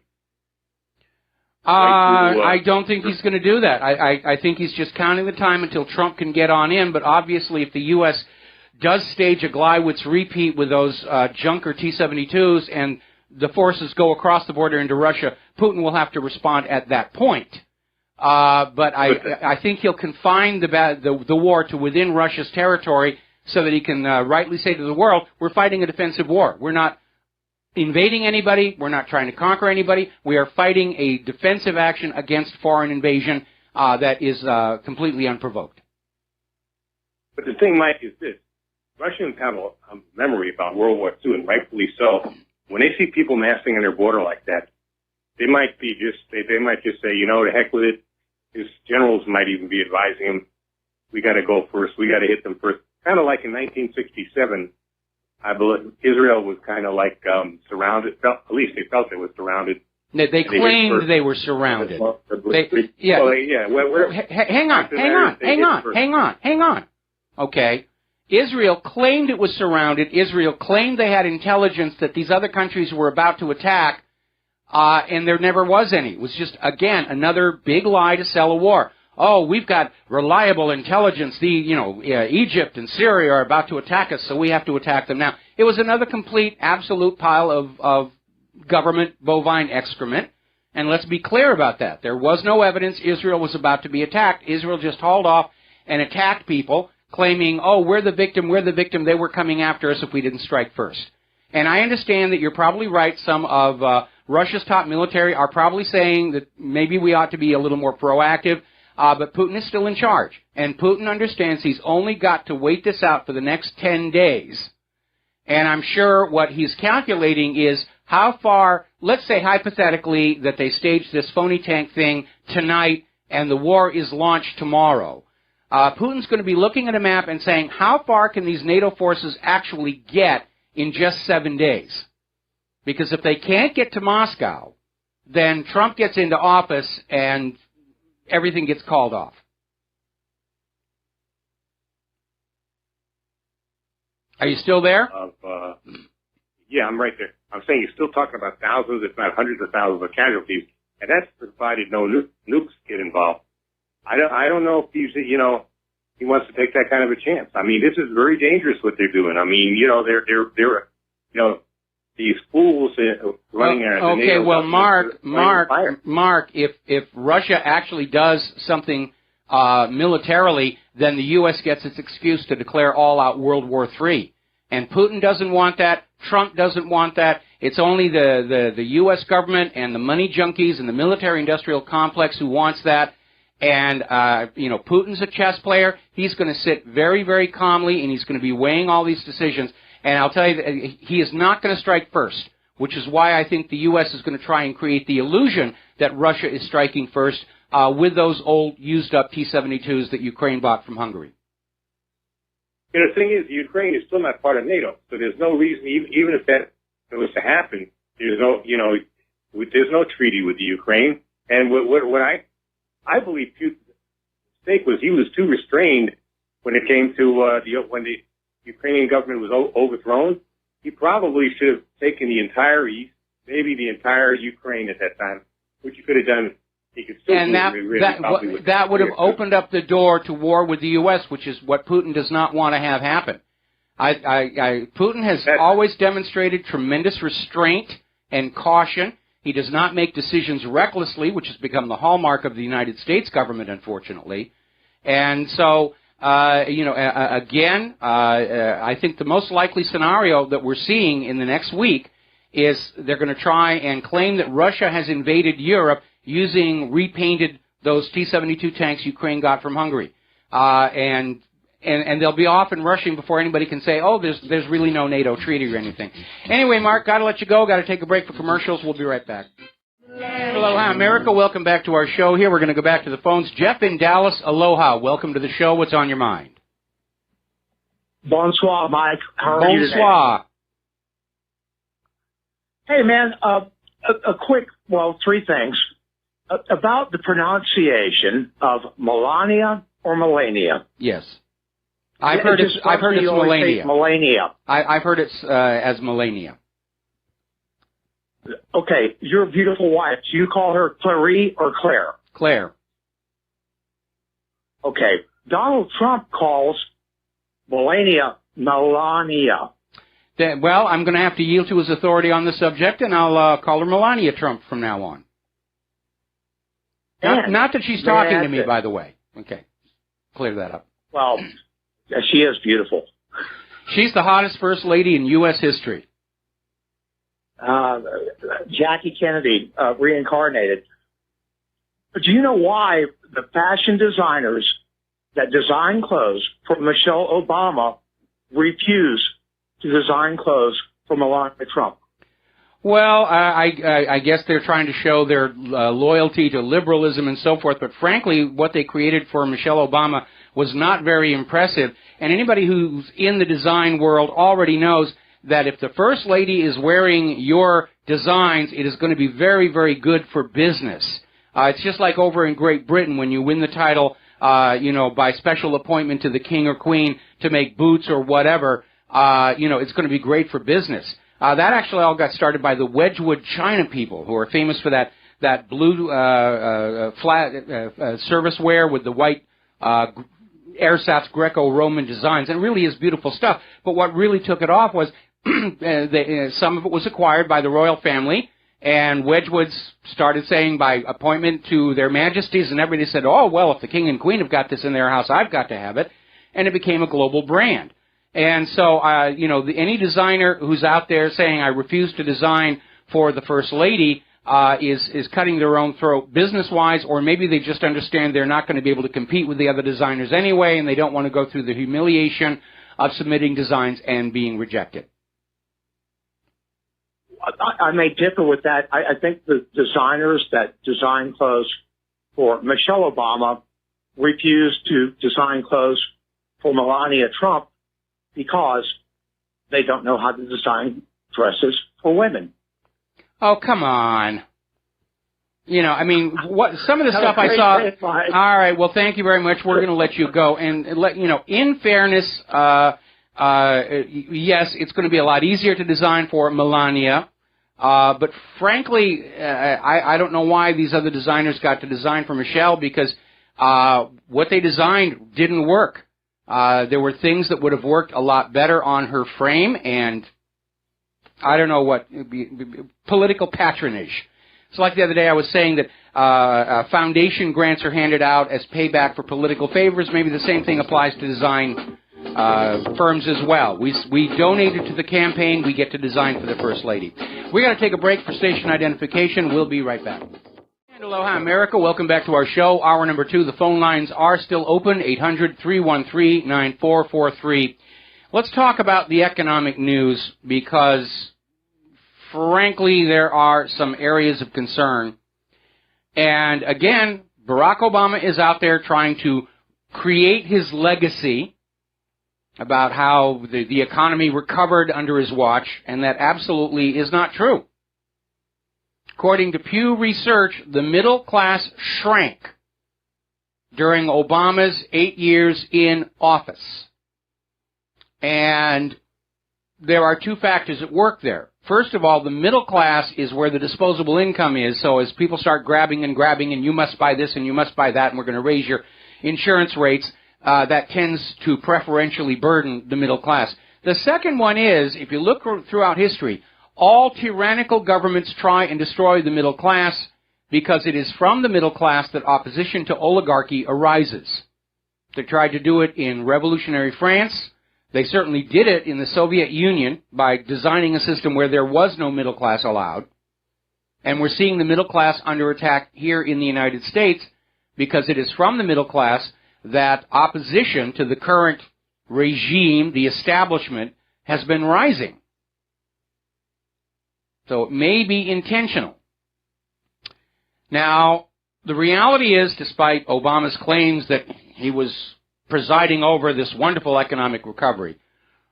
I don't think he's going to do that. I think he's just counting the time until Trump can get on in, but obviously if the U.S. does stage a Gleiwitz repeat with those Junker T-72s and the forces go across the border into Russia, Putin will have to respond at that point. But I think he'll confine the war to within Russia's territory so that he can rightly say to the world, we're fighting a defensive war. We're not invading anybody. We're not trying to conquer anybody. We are fighting a defensive action against foreign invasion that is completely unprovoked. But the thing, Mike, is this. Russians have a memory about World War II, and rightfully so. When they see people massing on their border like that, they might just say, to heck with it. His generals might even be advising him, we got to go first. We got to hit them first. Kind of like in 1967, I believe Israel was kind of like surrounded. At least they felt it was surrounded. They claimed they were surrounded. Hang on. Okay. Israel claimed it was surrounded. Israel claimed they had intelligence that these other countries were about to attack, and there never was any. It was just, again, another big lie to sell a war. Oh, we've got reliable intelligence. Egypt and Syria are about to attack us, so we have to attack them now. It was another complete, absolute pile of government bovine excrement. And let's be clear about that. There was no evidence Israel was about to be attacked. Israel just hauled off and attacked people, claiming, oh, we're the victim, they were coming after us if we didn't strike first. And I understand that you're probably right. Some of Russia's top military are probably saying that maybe we ought to be a little more proactive, but Putin is still in charge. And Putin understands he's only got to wait this out for the next 10 days. And I'm sure what he's calculating is how far, let's say hypothetically that they stage this phony tank thing tonight and the war is launched tomorrow. Putin's going to be looking at a map and saying, how far can these NATO forces actually get in just 7 days? Because if they can't get to Moscow, then Trump gets into office and everything gets called off. Are you still there? Yeah, I'm right there. I'm saying you're still talking about thousands, if not hundreds of thousands of casualties, and that's provided no nukes get involved. I don't know if he wants to take that kind of a chance. I mean, this is very dangerous what they're doing. I mean, they're these fools running out. Okay, well, Mark, if Russia actually does something militarily, then the U.S. gets its excuse to declare all-out World War III. And Putin doesn't want that. Trump doesn't want that. It's only the U.S. government and the money junkies and the military-industrial complex who wants that. And, Putin's a chess player. He's going to sit very, very calmly, and he's going to be weighing all these decisions. And I'll tell you, that he is not going to strike first, which is why I think the U.S. is going to try and create the illusion that Russia is striking first with those old, used-up T-72s that Ukraine bought from Hungary. The thing is, Ukraine is still not part of NATO, so there's no reason, even if that was to happen, there's no treaty with the Ukraine. And what I believe Putin's mistake was he was too restrained when it came to when the Ukrainian government was overthrown. He probably should have taken the entire East, maybe the entire Ukraine at that time, which he could have done. He could still and that would have opened up the door to war with the U.S., which is what Putin does not want to have happen. Putin has always demonstrated tremendous restraint and caution. He does not make decisions recklessly, which has become the hallmark of the United States government, unfortunately. And so, I think the most likely scenario that we're seeing in the next week is they're going to try and claim that Russia has invaded Europe using repainted those T-72 tanks Ukraine got from Hungary. And they'll be off and rushing before anybody can say, oh, there's really no NATO treaty or anything. Anyway, Mark, got to let you go. Got to take a break for commercials. We'll be right back. Aloha, America. Welcome back to our show here. We're going to go back to the phones. Jeff in Dallas, aloha. Welcome to the show. What's on your mind? Bonsoir, Mike. How are you today? Bonsoir. Hey, man, a quick, three things. About the pronunciation of Melania or Melania. Yes. I've heard it's Melania. Melania. I've heard it's as Melania. Okay, your beautiful wife, do you call her Clary or Claire? Claire. Okay, Donald Trump calls Melania Melania. Well, I'm going to have to yield to his authority on the subject, and I'll call her Melania Trump from now on. Not that she's talking to me, by the way. Okay, clear that up. Well, she is beautiful. She's the hottest first lady in U.S. history. Jackie Kennedy, reincarnated. But do you know why the fashion designers that design clothes for Michelle Obama refuse to design clothes for Melania Trump? Well, I guess they're trying to show their loyalty to liberalism and so forth, but frankly, what they created for Michelle Obama was not very impressive. And anybody who's in the design world already knows that if the First Lady is wearing your designs, it is going to be very, very good for business. It's just like over in Great Britain when you win the title, by special appointment to the King or Queen to make boots or whatever, it's going to be great for business. That actually all got started by the Wedgwood China people, who are famous for that blue flat service wear with the white ersatz Greco-Roman designs, and it really is beautiful stuff. But what really took it off was some of it was acquired by the royal family, and Wedgwoods started saying by appointment to their majesties, and everybody said, oh, well, if the king and queen have got this in their house, I've got to have it. And it became a global brand. And so, any designer who's out there saying, I refuse to design for the First Lady, is cutting their own throat business-wise, or maybe they just understand they're not going to be able to compete with the other designers anyway, and they don't want to go through the humiliation of submitting designs and being rejected. I may differ with that. I think the designers that design clothes for Michelle Obama refuse to design clothes for Melania Trump because they don't know how to design dresses for women. Oh, come on. What some of the stuff I saw. All right, well, thank you very much. We're going to let you go. And in fairness, yes, it's going to be a lot easier to design for Melania. But frankly, I don't know why these other designers got to design for Michelle, because what they designed didn't work. There were things that would have worked a lot better on her frame, and I don't know what, political patronage. It's like the other day I was saying that foundation grants are handed out as payback for political favors. Maybe the same thing applies to design firms as well. We donated to the campaign. We get to design for the First Lady. We're going to take a break for station identification. We'll be right back. And aloha, America. Welcome back to our show. Hour number 2. The phone lines are still open, 800-313-9443. Let's talk about the economic news because, frankly, there are some areas of concern. And, again, Barack Obama is out there trying to create his legacy about how the economy recovered under his watch, and that absolutely is not true. According to Pew Research, the middle class shrank during Obama's 8 years in office. And there are two factors at work there. First of all, the middle class is where the disposable income is, so as people start grabbing, and you must buy this and you must buy that, and we're going to raise your insurance rates, that tends to preferentially burden the middle class. The second one is, if you look throughout history, all tyrannical governments try and destroy the middle class because it is from the middle class that opposition to oligarchy arises. They tried to do it in revolutionary France. They certainly did it in the Soviet Union by designing a system where there was no middle class allowed. And we're seeing the middle class under attack here in the United States because it is from the middle class that opposition to the current regime, the establishment, has been rising. So it may be intentional. Now, the reality is, despite Obama's claims that he was presiding over this wonderful economic recovery,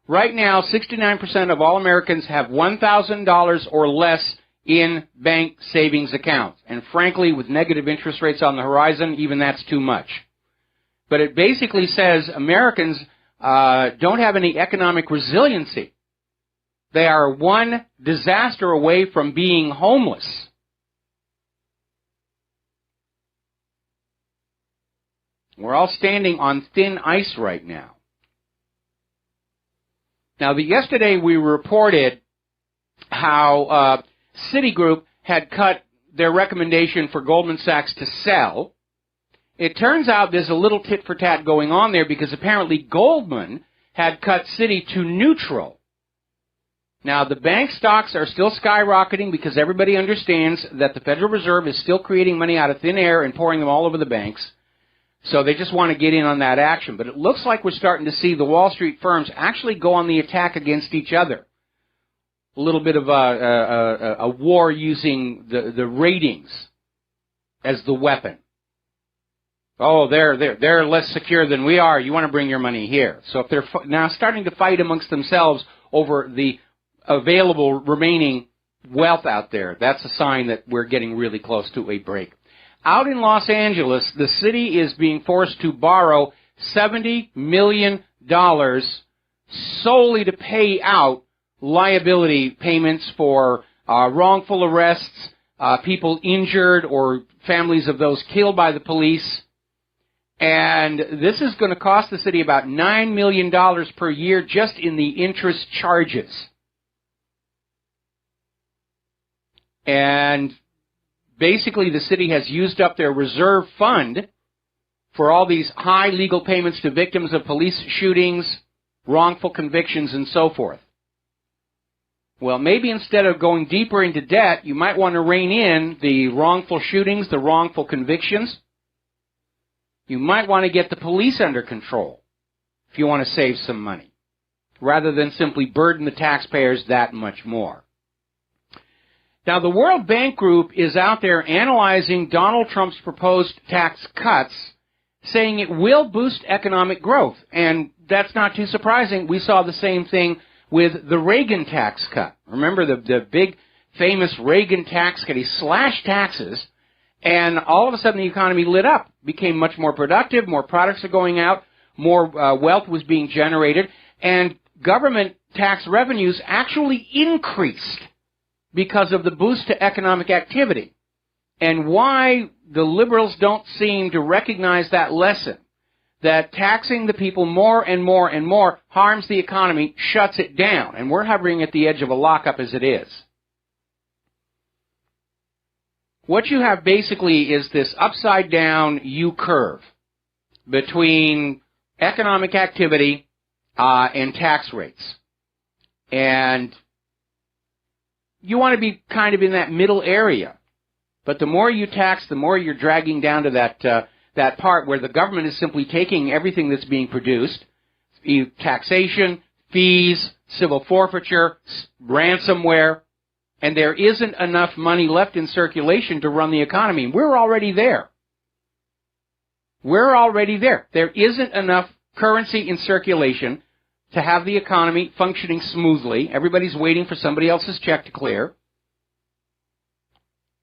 right now 69% of all Americans have $1,000 or less in bank savings accounts. And frankly, with negative interest rates on the horizon, even that's too much. But it basically says Americans don't have any economic resiliency. They are one disaster away from being homeless. We're all standing on thin ice right now. Now, yesterday we reported how Citigroup had cut their recommendation for Goldman Sachs to sell. It turns out there's a little tit-for-tat going on there because apparently Goldman had cut Citi to neutral. Now, the bank stocks are still skyrocketing because everybody understands that the Federal Reserve is still creating money out of thin air and pouring them all over the banks. So they just want to get in on that action. But it looks like we're starting to see the Wall Street firms actually go on the attack against each other. A little bit of a war using the ratings as the weapon. Oh, they're less secure than we are. You want to bring your money here. So if they're now starting to fight amongst themselves over the available remaining wealth out there, that's a sign that we're getting really close to a break. Out in Los Angeles, the city is being forced to borrow $70 million solely to pay out liability payments for wrongful arrests, people injured, or families of those killed by the police. And this is going to cost the city about $9 million per year just in the interest charges. And basically, the city has used up their reserve fund for all these high legal payments to victims of police shootings, wrongful convictions, and so forth. Well, maybe instead of going deeper into debt, you might want to rein in the wrongful shootings, the wrongful convictions. You might want to get the police under control if you want to save some money, rather than simply burden the taxpayers that much more. Now, the World Bank Group is out there analyzing Donald Trump's proposed tax cuts, saying it will boost economic growth. And that's not too surprising. We saw the same thing with the Reagan tax cut. Remember the big, famous Reagan tax cut? He slashed taxes, and all of a sudden the economy lit up, became much more productive, more products are going out, more wealth was being generated, and government tax revenues actually increased because of the boost to economic activity. And why the liberals don't seem to recognize that lesson, that taxing the people more and more and more harms the economy, shuts it down. And we're hovering at the edge of a lockup as it is. What you have basically is this upside-down U curve between economic activity and tax rates. And you want to be kind of in that middle area. But the more you tax, the more you're dragging down to that part where the government is simply taking everything that's being produced, taxation, fees, civil forfeiture, ransomware, and there isn't enough money left in circulation to run the economy. We're already there. We're already there. There isn't enough currency in circulation to have the economy functioning smoothly. Everybody's waiting for somebody else's check to clear.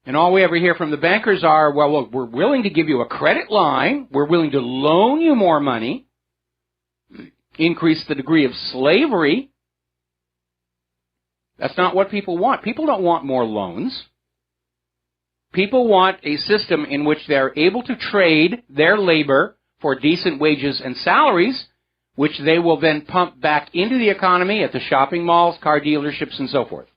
And all we ever hear from the bankers are, well, look, we're willing to give you a credit line. We're willing to loan you more money. Increase the degree of slavery. That's not what people want. People don't want more loans. People want a system in which they're able to trade their labor for decent wages and salaries, which they will then pump back into the economy at the shopping malls, car dealerships, and so forth.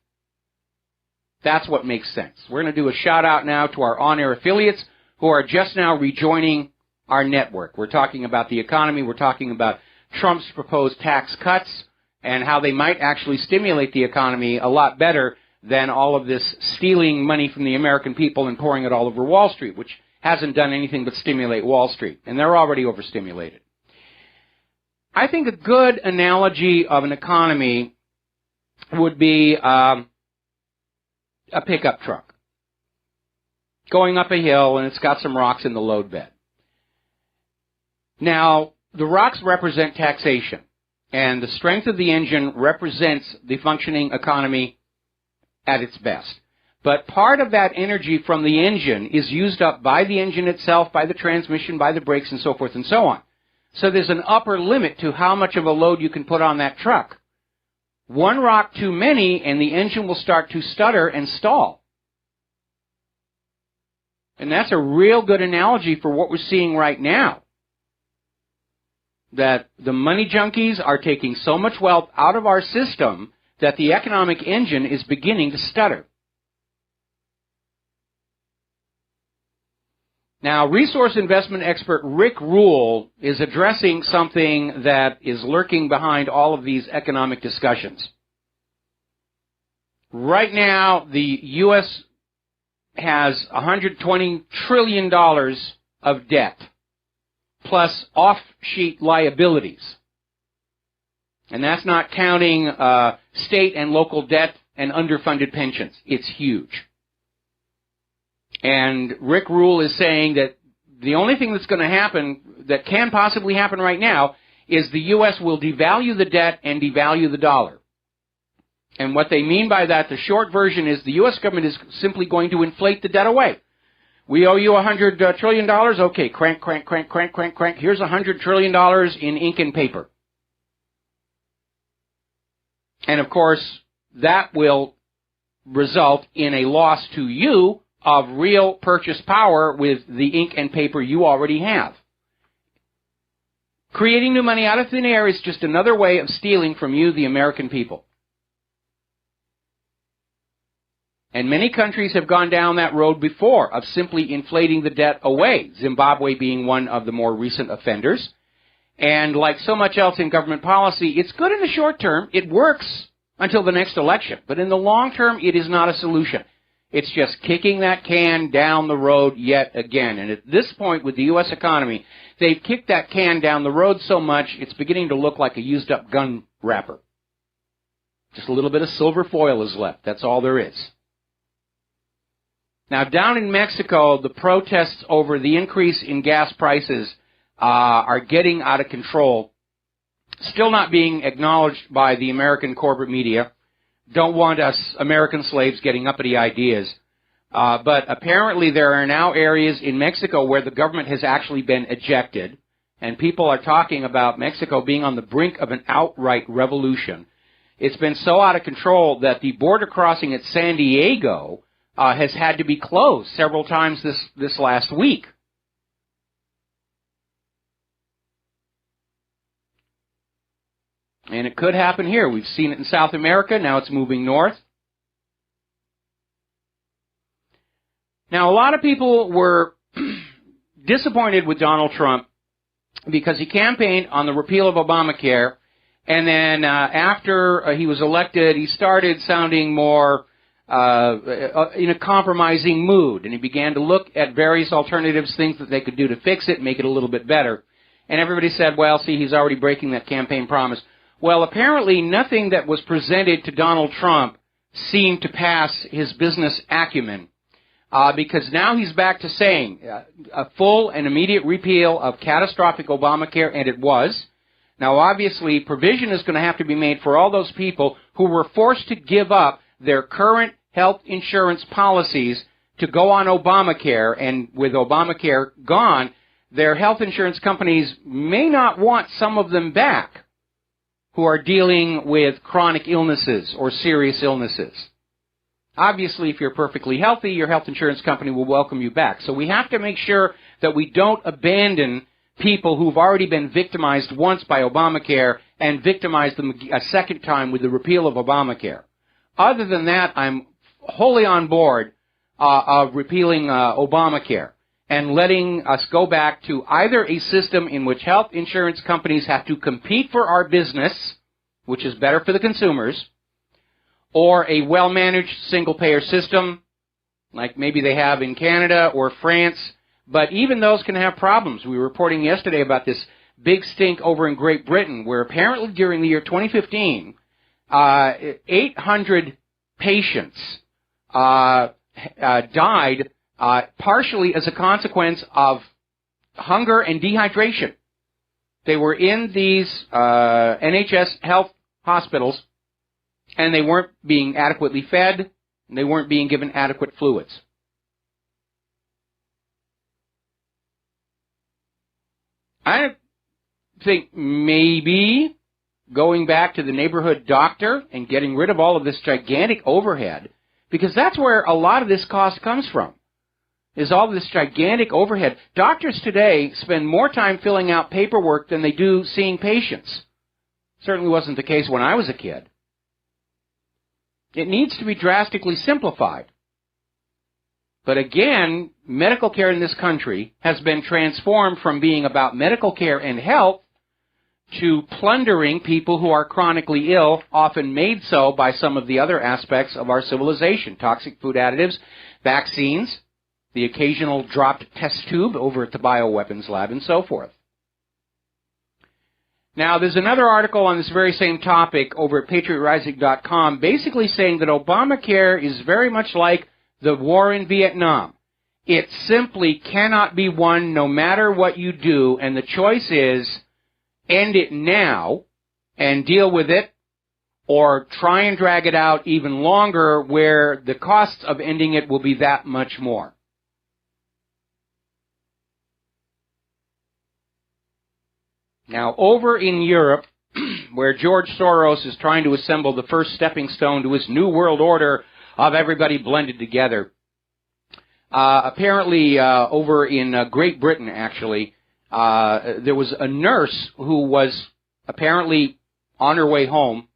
That's what makes sense. We're going to do a shout-out now to our on-air affiliates who are just now rejoining our network. We're talking about the economy. We're talking about Trump's proposed tax cuts and how they might actually stimulate the economy a lot better than all of this stealing money from the American people and pouring it all over Wall Street, which hasn't done anything but stimulate Wall Street. And they're already overstimulated. I think a good analogy of an economy would be a pickup truck going up a hill, and it's got some rocks in the load bed. Now, the rocks represent taxation, and the strength of the engine represents the functioning economy at its best. But part of that energy from the engine is used up by the engine itself, by the transmission, by the brakes, and so forth and so on. So there's an upper limit to how much of a load you can put on that truck. One rock too many, and the engine will start to stutter and stall. And that's a real good analogy for what we're seeing right now. That the money junkies are taking so much wealth out of our system that the economic engine is beginning to stutter. Now, resource investment expert Rick Rule is addressing something that is lurking behind all of these economic discussions. Right now, the U.S. has $120 trillion of debt, plus off-sheet liabilities. And that's not counting state and local debt and underfunded pensions. It's huge. And Rick Rule is saying that the only thing that's going to happen, that can possibly happen right now, is the U.S. will devalue the debt and devalue the dollar. And what they mean by that, the short version is the U.S. government is simply going to inflate the debt away. We owe you $100 trillion. Okay, crank, crank, crank, crank, crank, crank. Here's $100 trillion in ink and paper. And, of course, that will result in a loss to you of real purchase power with the ink and paper you already have. Creating new money out of thin air is just another way of stealing from you, the American people. And many countries have gone down that road before of simply inflating the debt away, Zimbabwe being one of the more recent offenders. And like so much else in government policy, it's good in the short term. It works until the next election. But in the long term, it is not a solution. It's just kicking that can down the road yet again. And at this point with the U.S. economy, they've kicked that can down the road so much, it's beginning to look like a used-up gun wrapper. Just a little bit of silver foil is left. That's all there is. Now, down in Mexico, the protests over the increase in gas prices are getting out of control. Still not being acknowledged by the American corporate media. Don't want us American slaves getting uppity ideas. But apparently there are now areas in Mexico where the government has actually been ejected, and people are talking about Mexico being on the brink of an outright revolution. It's been so out of control that the border crossing at San Diego has had to be closed several times this last week. And it could happen here. We've seen it in South America. Now it's moving north. Now, a lot of people were disappointed with Donald Trump because he campaigned on the repeal of Obamacare, And then after he was elected, he started sounding more in a compromising mood, and he began to look at various alternatives, things that they could do to fix it, make it a little bit better. And everybody said, well, see, he's already breaking that campaign promise. Well, apparently nothing that was presented to Donald Trump seemed to pass his business acumen, because now he's back to saying a full and immediate repeal of catastrophic Obamacare, and it was. Now, obviously, provision is going to have to be made for all those people who were forced to give up their current health insurance policies to go on Obamacare, and with Obamacare gone, their health insurance companies may not want some of them back who are dealing with chronic illnesses or serious illnesses. Obviously, if you're perfectly healthy, your health insurance company will welcome you back. So we have to make sure that we don't abandon people who've already been victimized once by Obamacare and victimize them a second time with the repeal of Obamacare. Other than that, I'm wholly on board of repealing Obamacare and letting us go back to either a system in which health insurance companies have to compete for our business, which is better for the consumers, or a well-managed single-payer system, like maybe they have in Canada or France. But even those can have problems. We were reporting yesterday about this big stink over in Great Britain, where apparently during the year 2015, 800 patients died partially as a consequence of hunger and dehydration. They were in these NHS health hospitals, and they weren't being adequately fed, and they weren't being given adequate fluids. I think maybe going back to the neighborhood doctor and getting rid of all of this gigantic overhead, because that's where a lot of this cost comes from, is all this gigantic overhead. Doctors today spend more time filling out paperwork than they do seeing patients. Certainly wasn't the case when I was a kid. It needs to be drastically simplified. But again, medical care in this country has been transformed from being about medical care and health to plundering people who are chronically ill, often made so by some of the other aspects of our civilization. Toxic food additives, vaccines, the occasional dropped test tube over at the bioweapons lab, and so forth. Now, there's another article on this very same topic over at PatriotRising.com basically saying that Obamacare is very much like the war in Vietnam. It simply cannot be won no matter what you do, and the choice is end it now and deal with it, or try and drag it out even longer where the costs of ending it will be that much more. Now, over in Europe, where George Soros is trying to assemble the first stepping stone to his new world order of everybody blended together. Apparently, over in Great Britain, actually, there was a nurse who was apparently on her way home,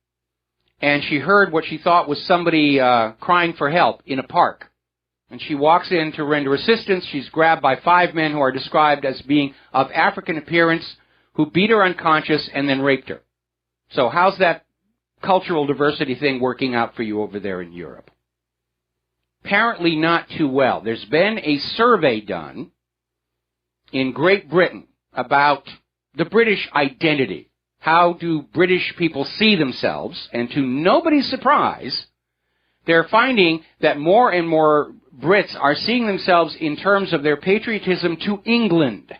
and she heard what she thought was somebody crying for help in a park. And she walks in to render assistance. She's grabbed by 5 men who are described as being of African appearance, who beat her unconscious and then raped her. So how's that cultural diversity thing working out for you over there in Europe? Apparently not too well. There's been a survey done in Great Britain about the British identity. How do British people see themselves? And to nobody's surprise, they're finding that more and more Brits are seeing themselves in terms of their patriotism to England.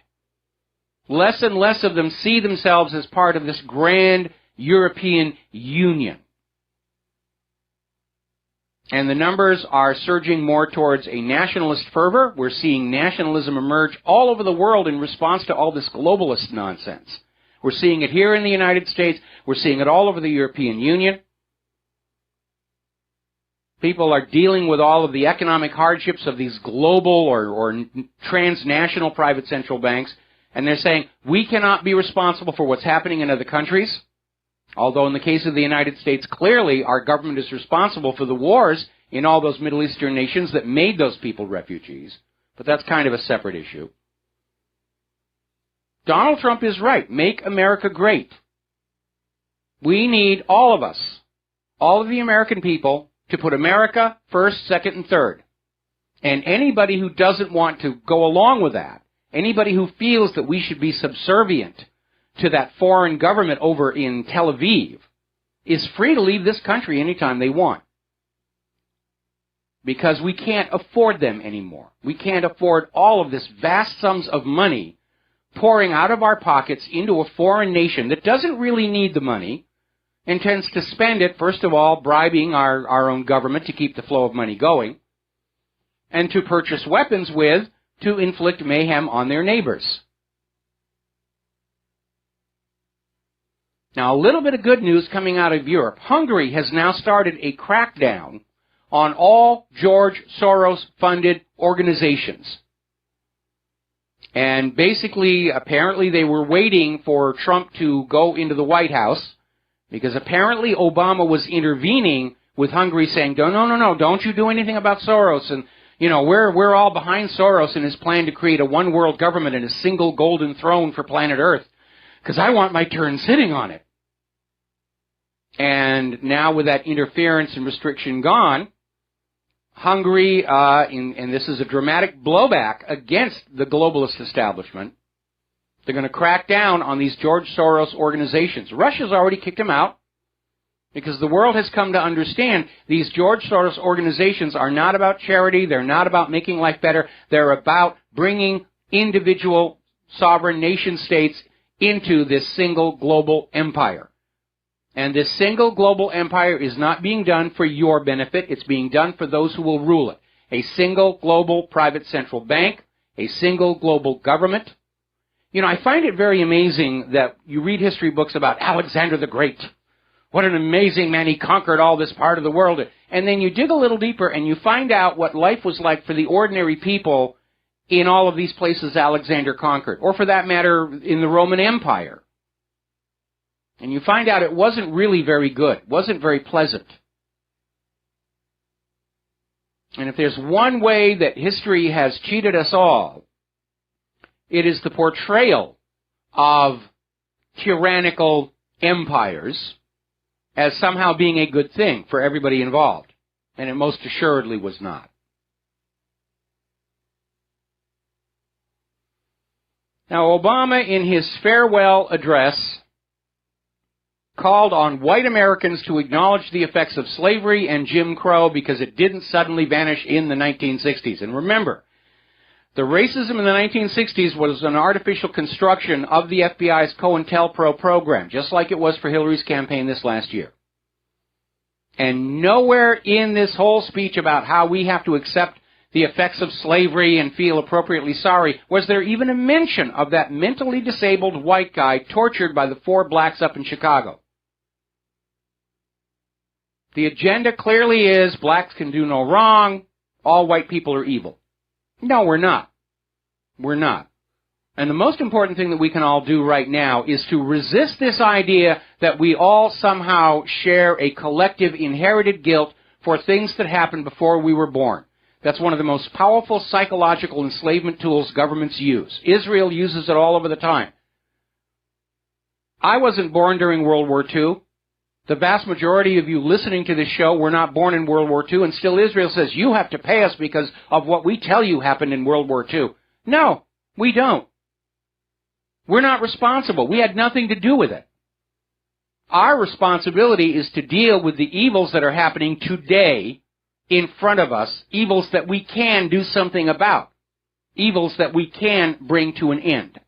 Less and less of them see themselves as part of this grand European Union. And the numbers are surging more towards a nationalist fervor. We're seeing nationalism emerge all over the world in response to all this globalist nonsense. We're seeing it here in the United States. We're seeing it all over the European Union. People are dealing with all of the economic hardships of these global or transnational private central banks. And they're saying, we cannot be responsible for what's happening in other countries. Although in the case of the United States, clearly our government is responsible for the wars in all those Middle Eastern nations that made those people refugees. But that's kind of a separate issue. Donald Trump is right. Make America great. We need all of us, all of the American people, to put America first, second, and third. And anybody who doesn't want to go along with that, anybody who feels that we should be subservient to that foreign government over in Tel Aviv, is free to leave this country anytime they want. Because we can't afford them anymore. We can't afford all of this vast sums of money pouring out of our pockets into a foreign nation that doesn't really need the money and tends to spend it, first of all, bribing our own government to keep the flow of money going, and to purchase weapons with to inflict mayhem on their neighbors. Now, a little bit of good news coming out of Europe. Hungary has now started a crackdown on all George Soros-funded organizations. And basically, apparently they were waiting for Trump to go into the White House, because apparently Obama was intervening with Hungary saying, no, don't you do anything about Soros. And, you know, we're all behind Soros and his plan to create a one world government and a single golden throne for planet Earth, because I want my turn sitting on it. And now with that interference and restriction gone, Hungary, and this is a dramatic blowback against the globalist establishment, they're going to crack down on these George Soros organizations. Russia's already kicked them out because the world has come to understand these George Soros organizations are not about charity. They're not about making life better. They're about bringing individual sovereign nation states into this single global empire. And this single global empire is not being done for your benefit. It's being done for those who will rule it. A single global private central bank, a single global government. You know, I find it very amazing that you read history books about Alexander the Great. What an amazing man. He conquered all this part of the world. And then you dig a little deeper and you find out what life was like for the ordinary people in all of these places Alexander conquered. Or for that matter, in the Roman Empire. And you find out it wasn't really very good. It wasn't very pleasant. And if there's one way that history has cheated us all, it is the portrayal of tyrannical empires as somehow being a good thing for everybody involved. And it most assuredly was not. Now, Obama, in his farewell address, called on white Americans to acknowledge the effects of slavery and Jim Crow because it didn't suddenly vanish in the 1960s. And remember, the racism in the 1960s was an artificial construction of the FBI's COINTELPRO program, just like it was for Hillary's campaign this last year. And nowhere in this whole speech about how we have to accept the effects of slavery and feel appropriately sorry was there even a mention of that mentally disabled white guy tortured by the 4 blacks up in Chicago. The agenda clearly is blacks can do no wrong, all white people are evil. No, we're not. We're not. And the most important thing that we can all do right now is to resist this idea that we all somehow share a collective inherited guilt for things that happened before we were born. That's one of the most powerful psychological enslavement tools governments use. Israel uses it all over the time. I wasn't born during World War II. The vast majority of you listening to this show were not born in World War II, and still Israel says, you have to pay us because of what we tell you happened in World War II. No, we don't. We're not responsible. We had nothing to do with it. Our responsibility is to deal with the evils that are happening today in front of us, evils that we can do something about, evils that we can bring to an end.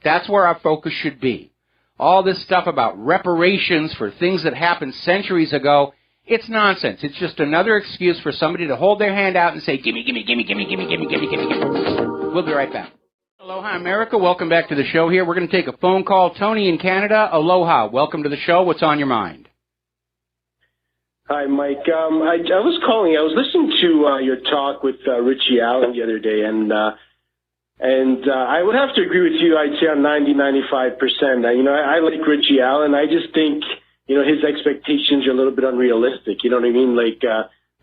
That's where our focus should be. All this stuff about reparations for things that happened centuries ago, it's nonsense. It's just another excuse for somebody to hold their hand out and say, gimme, gimme, gimme, gimme, gimme, gimme, gimme, gimme, gimme. We'll be right back. Aloha, America. Welcome back to the show here. We're going to take a phone call. Tony in Canada. Aloha. Welcome to the show. What's on your mind? Hi, Mike. I was calling. I was listening to your talk with Richie Allen the other day, and I would have to agree with you. I'd say on 95%. I like Richie Allen. I just think, his expectations are a little bit unrealistic. You know what I mean? Like,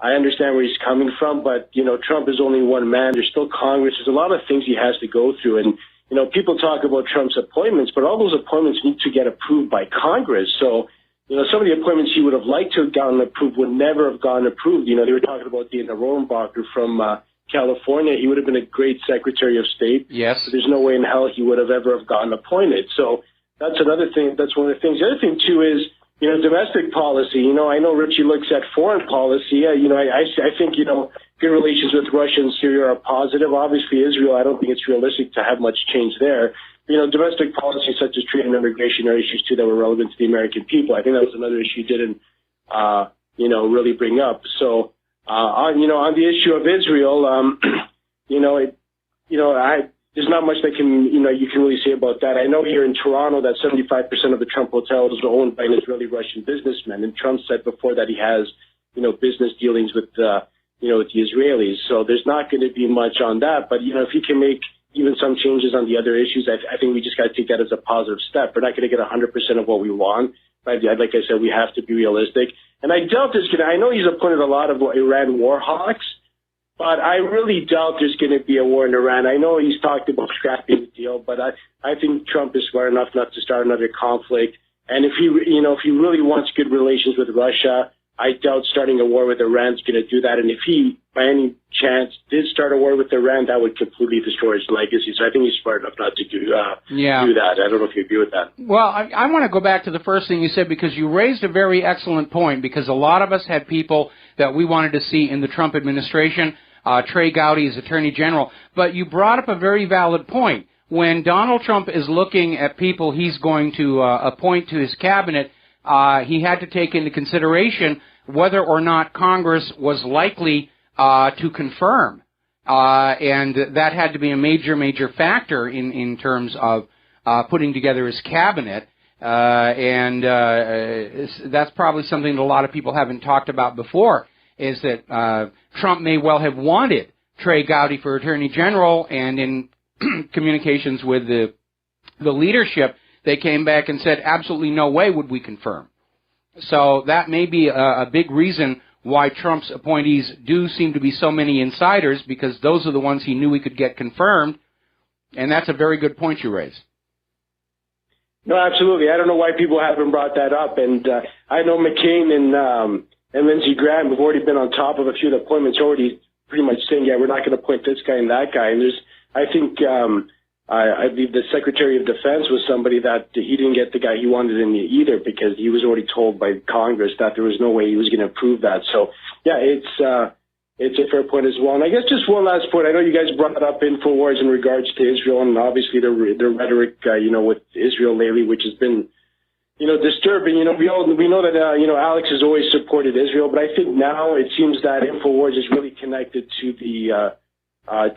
I understand where he's coming from, but, Trump is only one man. There's still Congress. There's a lot of things he has to go through. And, people talk about Trump's appointments, but all those appointments need to get approved by Congress. So, some of the appointments he would have liked to have gotten approved would never have gotten approved. They were talking about the Rohrabacher from California. He would have been a great Secretary of State. Yes. But there's no way in hell he would have ever have gotten appointed. So that's another thing. That's one of the things. The other thing, too, is, domestic policy. I know Richie looks at foreign policy. I think, good relations with Russia and Syria are positive. Obviously, Israel, I don't think it's realistic to have much change there. Domestic policy such as trade and immigration are issues, too, that were relevant to the American people. I think that was another issue you didn't, really bring up. So, on the issue of Israel, there's not much that you can really say about that. I know here in Toronto that 75% of the Trump hotels are owned by an Israeli-Russian businessman, and Trump said before that he has, business dealings with the Israelis. So there's not going to be much on that. But, if he can make even some changes on the other issues, I think we just got to take that as a positive step. We're not going to get 100% of what we want. But like I said, we have to be realistic. And I doubt there's going to, I know he's appointed a lot of Iran war hawks, but I really doubt there's going to be a war in Iran. I know he's talked about scrapping the deal, but I think Trump is smart enough not to start another conflict. And if he really wants good relations with Russia, I doubt starting a war with Iran is going to do that. And if he, by any chance, did start a war with Iran, that would completely destroy his legacy. So I think he's smart enough not to do that. I don't know if you agree with that. Well, I want to go back to the first thing you said, because you raised a very excellent point, because a lot of us had people that we wanted to see in the Trump administration, Trey Gowdy as Attorney General. But you brought up a very valid point. When Donald Trump is looking at people he's going to appoint to his cabinet, he had to take into consideration whether or not Congress was likely to confirm. And that had to be a major factor in terms of putting together his cabinet. And that's probably something that a lot of people haven't talked about before, is that Trump may well have wanted Trey Gowdy for Attorney General, and in communications with the leadership, they came back and said, absolutely no way would we confirm. So that may be a big reason why Trump's appointees do seem to be so many insiders, because those are the ones he knew he could get confirmed, and that's a very good point you raised. No, absolutely. I don't know why people haven't brought that up, and I know McCain and Lindsey Graham have already been on top of a few of the appointments, already pretty much saying, yeah, we're not going to appoint this guy and that guy. And I think I believe the Secretary of Defense was somebody that he didn't get the guy he wanted in either, because he was already told by Congress that there was no way he was going to approve that. So, yeah, it's a fair point as well. And I guess just one last point. I know you guys brought up InfoWars in regards to Israel, and obviously the rhetoric, with Israel lately, which has been, disturbing. We know that, Alex has always supported Israel, but I think now it seems that InfoWars is really connected to the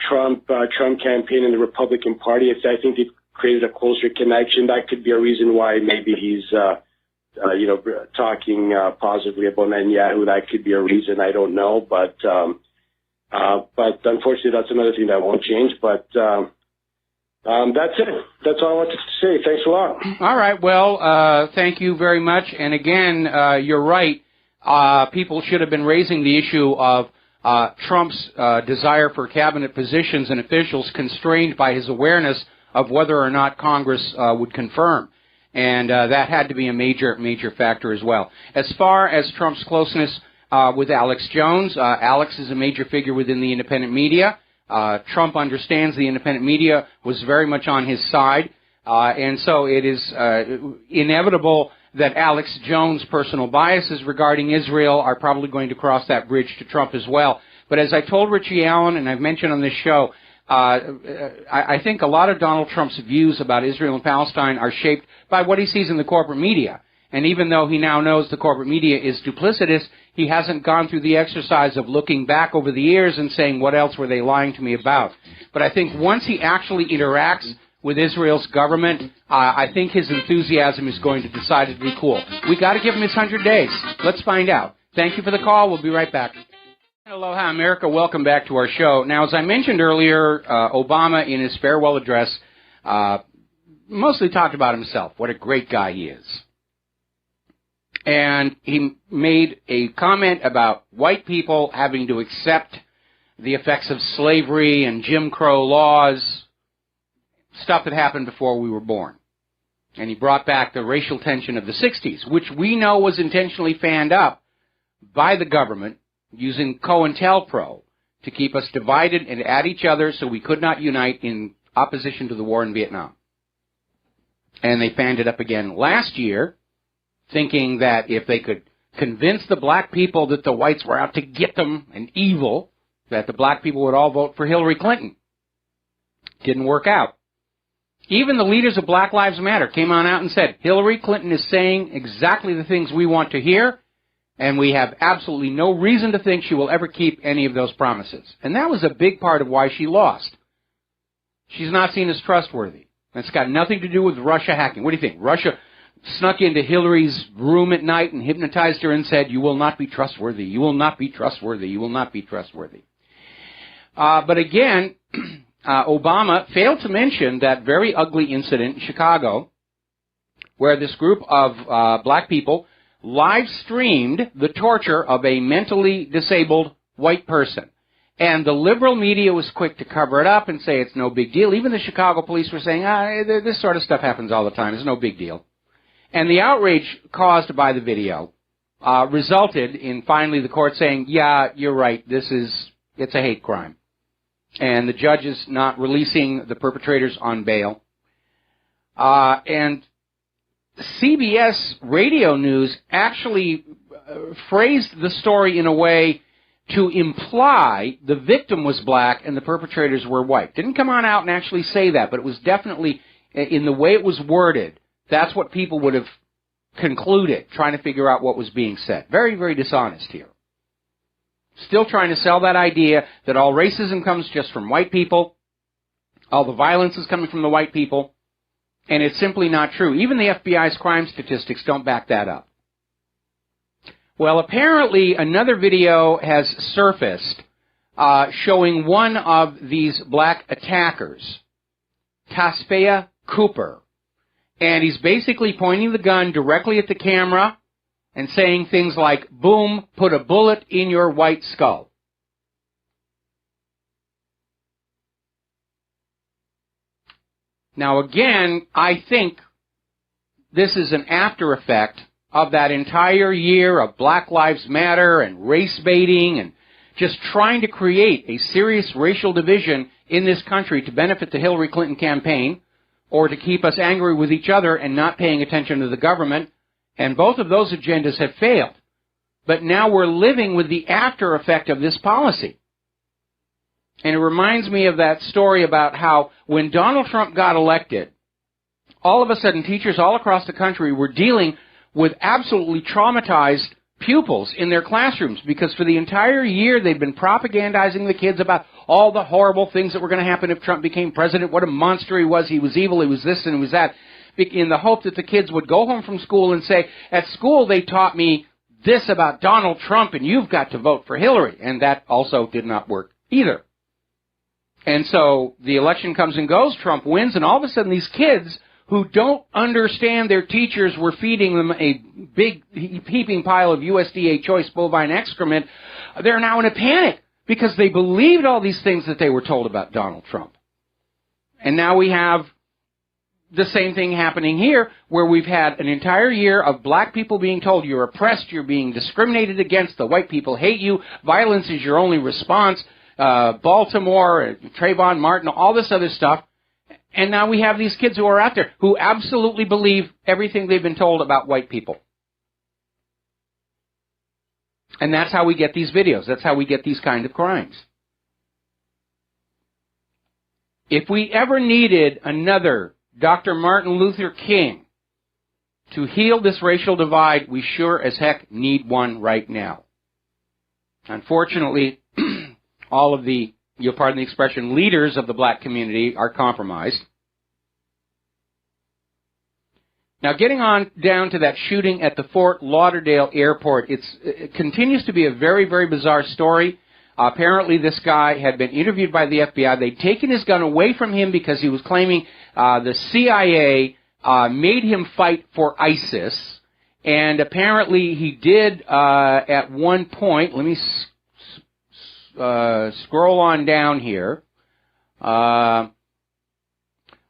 Trump campaign and the Republican Party. I think they've created a closer connection. That could be a reason why maybe he's, talking positively about Netanyahu. That could be a reason. I don't know, but unfortunately, that's another thing that won't change. But that's it. That's all I wanted to say. Thanks a lot. All right. Well, thank you very much. And again, you're right. People should have been raising the issue of Trump's desire for cabinet positions and officials constrained by his awareness of whether or not Congress would confirm. And that had to be a major factor as well. As far as Trump's closeness with Alex Jones, Alex is a major figure within the independent media. Trump understands the independent media was very much on his side. And so it is inevitable that Alex Jones' personal biases regarding Israel are probably going to cross that bridge to Trump as well. But as I told Richie Allen, and I've mentioned on this show, I think a lot of Donald Trump's views about Israel and Palestine are shaped by what he sees in the corporate media. And even though he now knows the corporate media is duplicitous, he hasn't gone through the exercise of looking back over the years and saying, what else were they lying to me about? But I think once he actually interacts with Israel's government, I think his enthusiasm is going to decidedly cool. We got to give him his 100 days. Let's find out. Thank you for the call. We'll be right back. Aloha, America. Welcome back to our show. Now, as I mentioned earlier, Obama, in his farewell address, mostly talked about himself, what a great guy he is. And he made a comment about white people having to accept the effects of slavery and Jim Crow laws. stuff that happened before we were born. And he brought back the racial tension of the 60s, which we know was intentionally fanned up by the government using COINTELPRO to keep us divided and at each other so we could not unite in opposition to the war in Vietnam. And they fanned it up again last year, thinking that if they could convince the black people that the whites were out to get them and evil, that the black people would all vote for Hillary Clinton. Didn't work out. Even the leaders of Black Lives Matter came on out and said, Hillary Clinton is saying exactly the things we want to hear, and we have absolutely no reason to think she will ever keep any of those promises. And that was a big part of why she lost. She's not seen as trustworthy. It's got nothing to do with Russia hacking. What do you think? Russia snuck into Hillary's room at night and hypnotized her and said, you will not be trustworthy, you will not be trustworthy, you will not be trustworthy. But again, Obama failed to mention that very ugly incident in Chicago where this group of black people live-streamed the torture of a mentally disabled white person. And the liberal media was quick to cover it up and say it's no big deal. Even the Chicago police were saying, this sort of stuff happens all the time. It's no big deal. And the outrage caused by the video resulted in finally the court saying, yeah, you're right, it's a hate crime. And the judge is not releasing the perpetrators on bail. And CBS radio news actually phrased the story in a way to imply the victim was black and the perpetrators were white. Didn't come on out and actually say that, but it was definitely, in the way it was worded, that's what people would have concluded, trying to figure out what was being said. Very, very dishonest here. Still trying to sell that idea that all racism comes just from white people, all the violence is coming from the white people, and it's simply not true. Even the FBI's crime statistics don't back that up. Well, apparently another video has surfaced showing one of these black attackers, Taspeya Cooper, and he's basically pointing the gun directly at the camera and saying things like, boom, put a bullet in your white skull. Now again, I think this is an after effect of that entire year of Black Lives Matter and race baiting and just trying to create a serious racial division in this country to benefit the Hillary Clinton campaign or to keep us angry with each other and not paying attention to the government. And both of those agendas have failed. But now we're living with the after effect of this policy. And it reminds me of that story about how when Donald Trump got elected, all of a sudden teachers all across the country were dealing with absolutely traumatized pupils in their classrooms because for the entire year they'd been propagandizing the kids about all the horrible things that were going to happen if Trump became president, what a monster he was evil, he was this and he was that, in the hope that the kids would go home from school and say, at school they taught me this about Donald Trump and you've got to vote for Hillary. And that also did not work either. And so the election comes and goes, Trump wins, and all of a sudden these kids who don't understand their teachers were feeding them a big heaping pile of USDA choice bovine excrement, they're now in a panic because they believed all these things that they were told about Donald Trump. And now we have the same thing happening here, where we've had an entire year of black people being told you're oppressed, you're being discriminated against, the white people hate you, violence is your only response, Baltimore, Trayvon Martin, all this other stuff. And now we have these kids who are out there who absolutely believe everything they've been told about white people. And that's how we get these videos. That's how we get these kind of crimes. If we ever needed another Dr. Martin Luther King to heal this racial divide, we sure as heck need one right now. Unfortunately, all of the, you'll pardon the expression, leaders of the black community are compromised. Now, getting on down to that shooting at the Fort Lauderdale airport, it continues to be a very, very bizarre story. Apparently, this guy had been interviewed by the FBI. They'd taken his gun away from him because he was claiming the CIA made him fight for ISIS. And apparently, he did at one point. Let me scroll on down here.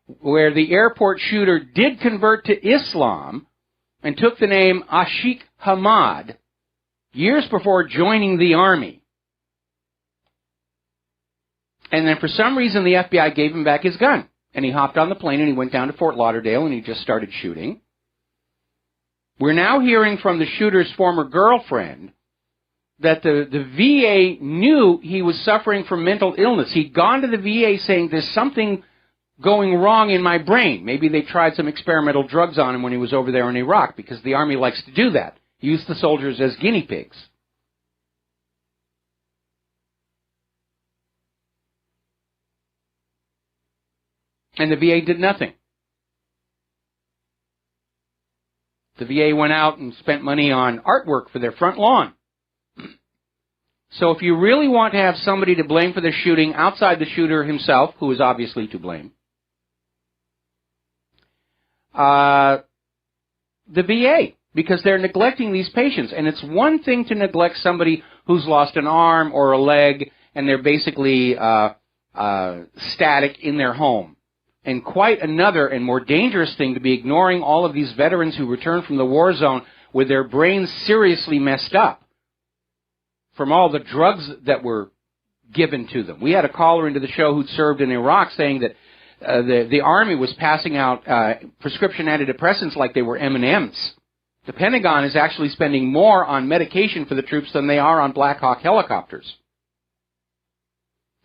where the airport shooter did convert to Islam and took the name Ashik Hamad years before joining the Army. And then for some reason the FBI gave him back his gun. And he hopped on the plane and he went down to Fort Lauderdale and he just started shooting. We're now hearing from the shooter's former girlfriend that the VA knew he was suffering from mental illness. He'd gone to the VA saying, there's something going wrong in my brain. Maybe they tried some experimental drugs on him when he was over there in Iraq, because the Army likes to do that. Use the soldiers as guinea pigs. And the VA did nothing. The VA went out and spent money on artwork for their front lawn. So if you really want to have somebody to blame for the shooting outside the shooter himself, who is obviously to blame, the VA, because they're neglecting these patients. And it's one thing to neglect somebody who's lost an arm or a leg and they're basically static in their home. And quite another and more dangerous thing to be ignoring all of these veterans who return from the war zone with their brains seriously messed up from all the drugs that were given to them. We had a caller into the show who'd served in Iraq saying that the Army was passing out prescription antidepressants like they were M&Ms. The Pentagon is actually spending more on medication for the troops than they are on Black Hawk helicopters.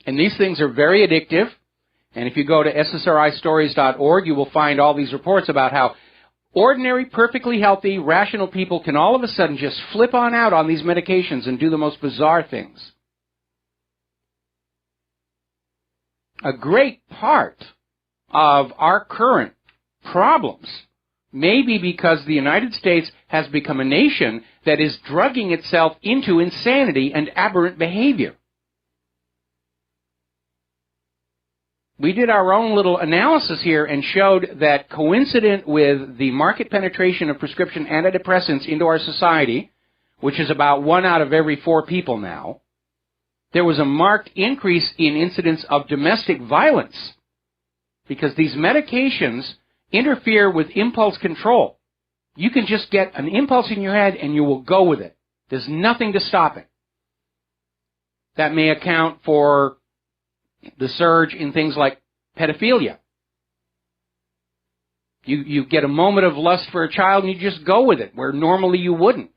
And these things are very addictive. And if you go to ssristories.org, you will find all these reports about how ordinary, perfectly healthy, rational people can all of a sudden just flip on out on these medications and do the most bizarre things. A great part of our current problems may be because the United States has become a nation that is drugging itself into insanity and aberrant behavior. We did our own little analysis here and showed that coincident with the market penetration of prescription antidepressants into our society, which is about 1 out of every 4 people now, there was a marked increase in incidence of domestic violence because these medications interfere with impulse control. You can just get an impulse in your head and you will go with it. There's nothing to stop it. That may account for the surge in things like pedophilia. You get a moment of lust for a child and you just go with it, where normally you wouldn't.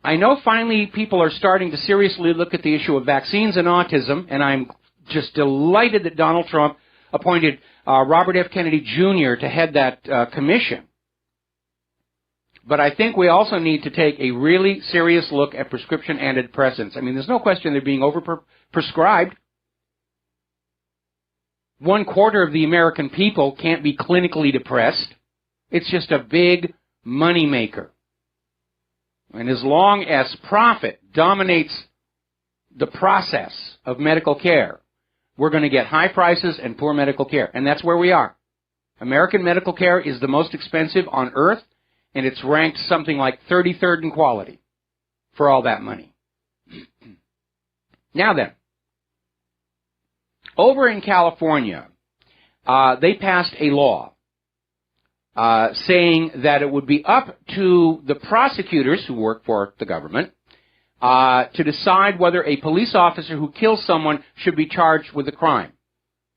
I know finally people are starting to seriously look at the issue of vaccines and autism, and I'm just delighted that Donald Trump appointed Robert F. Kennedy Jr. to head that commission. But I think we also need to take a really serious look at prescription antidepressants. I mean, there's no question they're being overprescribed. 1/4 of the American people can't be clinically depressed. It's just a big money maker. And as long as profit dominates the process of medical care, we're going to get high prices and poor medical care. And that's where we are. American medical care is the most expensive on earth, and it's ranked something like 33rd in quality for all that money. Now then, over in California, they passed a law saying that it would be up to the prosecutors who work for the government to decide whether a police officer who kills someone should be charged with a crime.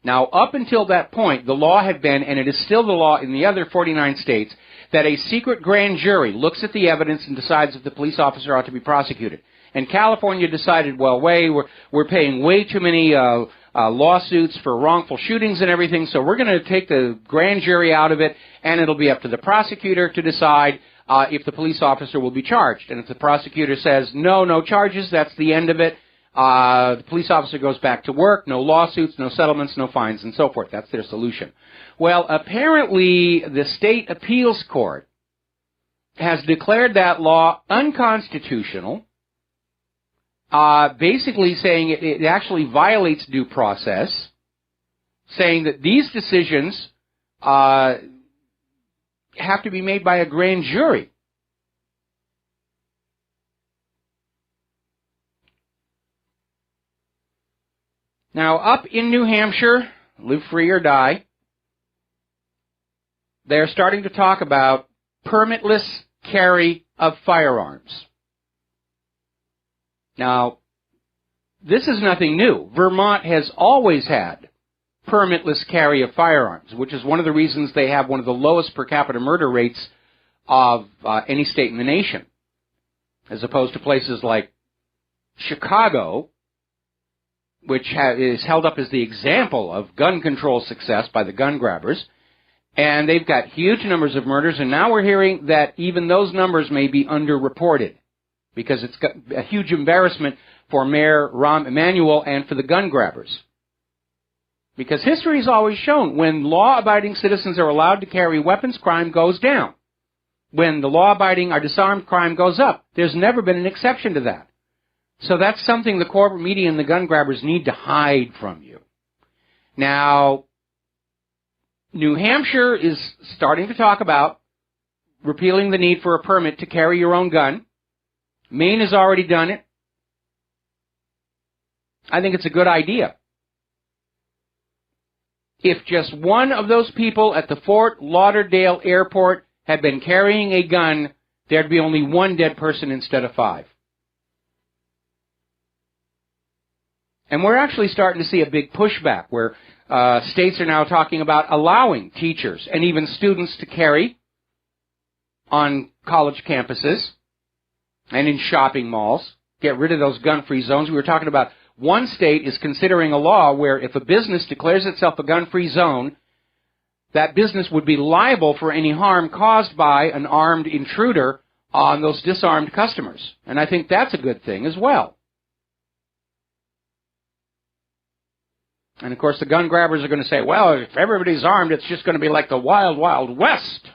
Now, up until that point, the law had been, and it is still the law in the other 49 states, that a secret grand jury looks at the evidence and decides if the police officer ought to be prosecuted. And California decided, well, we're paying way too many lawsuits for wrongful shootings and everything, so we're going to take the grand jury out of it, and it'll be up to the prosecutor to decide if the police officer will be charged. And if the prosecutor says, no charges, that's the end of it, the police officer goes back to work, no lawsuits, no settlements, no fines, and so forth. That's their solution. Well, apparently the state appeals court has declared that law unconstitutional, basically saying it actually violates due process, saying that these decisions have to be made by a grand jury. Now, up in New Hampshire, live free or die, they're starting to talk about permitless carry of firearms. Now, this is nothing new. Vermont has always had permitless carry of firearms, which is one of the reasons they have one of the lowest per capita murder rates of any state in the nation, as opposed to places like Chicago, which is held up as the example of gun control success by the gun grabbers. And they've got huge numbers of murders, and now we're hearing that even those numbers may be underreported because it's got a huge embarrassment for Mayor Rahm Emanuel and for the gun grabbers. Because history has always shown when law-abiding citizens are allowed to carry weapons, crime goes down. When the law-abiding or disarmed crime goes up, there's never been an exception to that. So that's something the corporate media and the gun grabbers need to hide from you. Now, New Hampshire is starting to talk about repealing the need for a permit to carry your own gun. Maine has already done it. I think it's a good idea. If just one of those people at the Fort Lauderdale airport had been carrying a gun, there'd be only one dead person instead of 5. And we're actually starting to see a big pushback where states are now talking about allowing teachers and even students to carry on college campuses and in shopping malls. Get rid of those gun-free zones. We were talking about one state is considering a law where if a business declares itself a gun-free zone, that business would be liable for any harm caused by an armed intruder on those disarmed customers. And I think that's a good thing as well. And, of course, the gun grabbers are going to say, well, if everybody's armed, it's just going to be like the Wild, Wild West.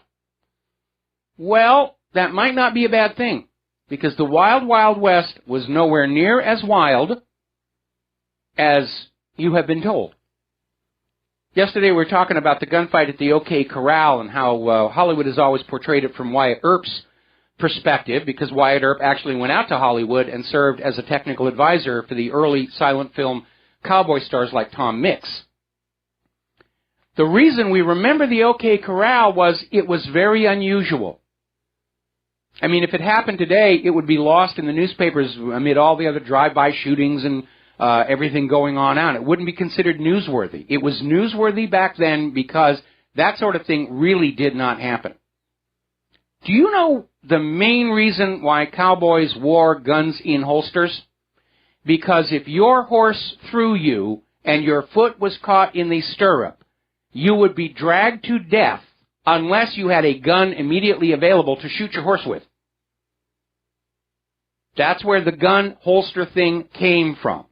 Well, that might not be a bad thing, because the Wild, Wild West was nowhere near as wild as you have been told. Yesterday we were talking about the gunfight at the OK Corral and how Hollywood has always portrayed it from Wyatt Earp's perspective, because Wyatt Earp actually went out to Hollywood and served as a technical advisor for the early silent film cowboy stars like Tom Mix. The reason we remember the OK Corral was it was very unusual. I mean, if it happened today, it would be lost in the newspapers amid all the other drive-by shootings and everything going on out. It wouldn't be considered newsworthy. It was newsworthy back then because that sort of thing really did not happen. Do you know the main reason why cowboys wore guns in holsters? Because if your horse threw you and your foot was caught in the stirrup, you would be dragged to death unless you had a gun immediately available to shoot your horse with. That's where the gun holster thing came from,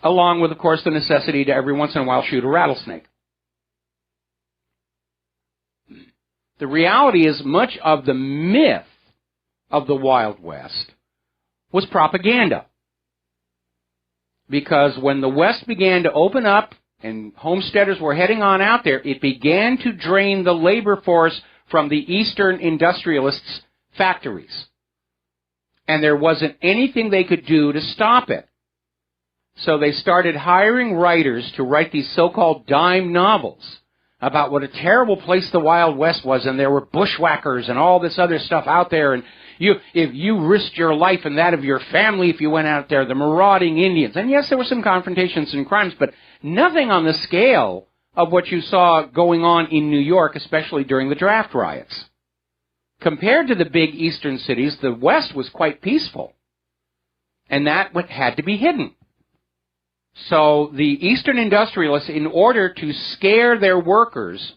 along with, of course, the necessity to every once in a while shoot a rattlesnake. The reality is much of the myth of the Wild West was propaganda. Because when the West began to open up and homesteaders were heading on out there, it began to drain the labor force from the Eastern industrialists' factories. And there wasn't anything they could do to stop it. So they started hiring writers to write these so-called dime novels about what a terrible place the Wild West was, and there were bushwhackers and all this other stuff out there, and if you risked your life and that of your family if you went out there, the marauding Indians. And yes, there were some confrontations and crimes, but nothing on the scale of what you saw going on in New York, especially during the draft riots. Compared to the big eastern cities, the West was quite peaceful, and that had to be hidden. So the Eastern industrialists, in order to scare their workers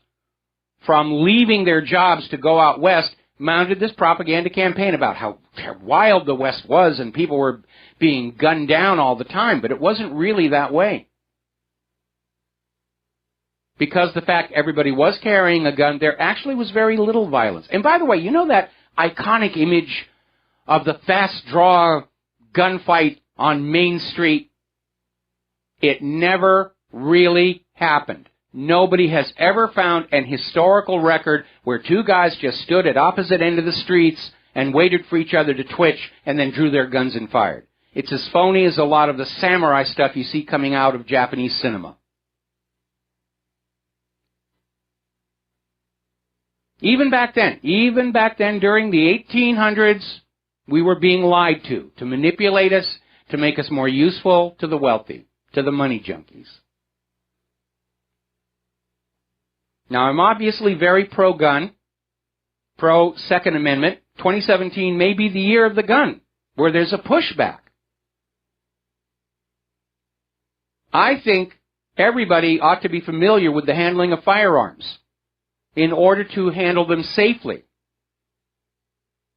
from leaving their jobs to go out west, mounted this propaganda campaign about how wild the West was and people were being gunned down all the time, but it wasn't really that way. Because the fact everybody was carrying a gun, there actually was very little violence. And by the way, you know that iconic image of the fast draw gunfight on Main Street? It never really happened. Nobody has ever found an historical record where two guys just stood at opposite ends of the streets and waited for each other to twitch and then drew their guns and fired. It's as phony as a lot of the samurai stuff you see coming out of Japanese cinema. Even back then during the 1800s, we were being lied to manipulate us, to make us more useful to the wealthy, to the money junkies. Now, I'm obviously very pro-gun, pro-Second Amendment. 2017 may be the year of the gun, where there's a pushback. I think everybody ought to be familiar with the handling of firearms in order to handle them safely.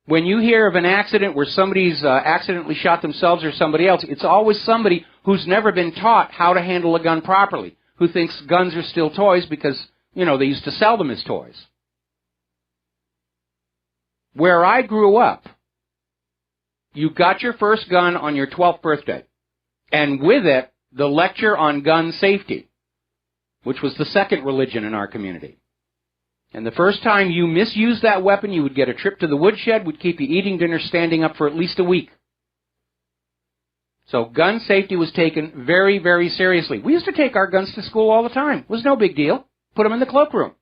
When you hear of an accident where somebody's accidentally shot themselves or somebody else, it's always somebody who's never been taught how to handle a gun properly, who thinks guns are still toys because, they used to sell them as toys. Where I grew up, you got your first gun on your 12th birthday, and with it, the lecture on gun safety, which was the second religion in our community. And the first time you misused that weapon, you would get a trip to the woodshed, would keep you eating dinner standing up for at least a week. So gun safety was taken very, very seriously. We used to take our guns to school all the time. It was no big deal. Put them in the cloakroom.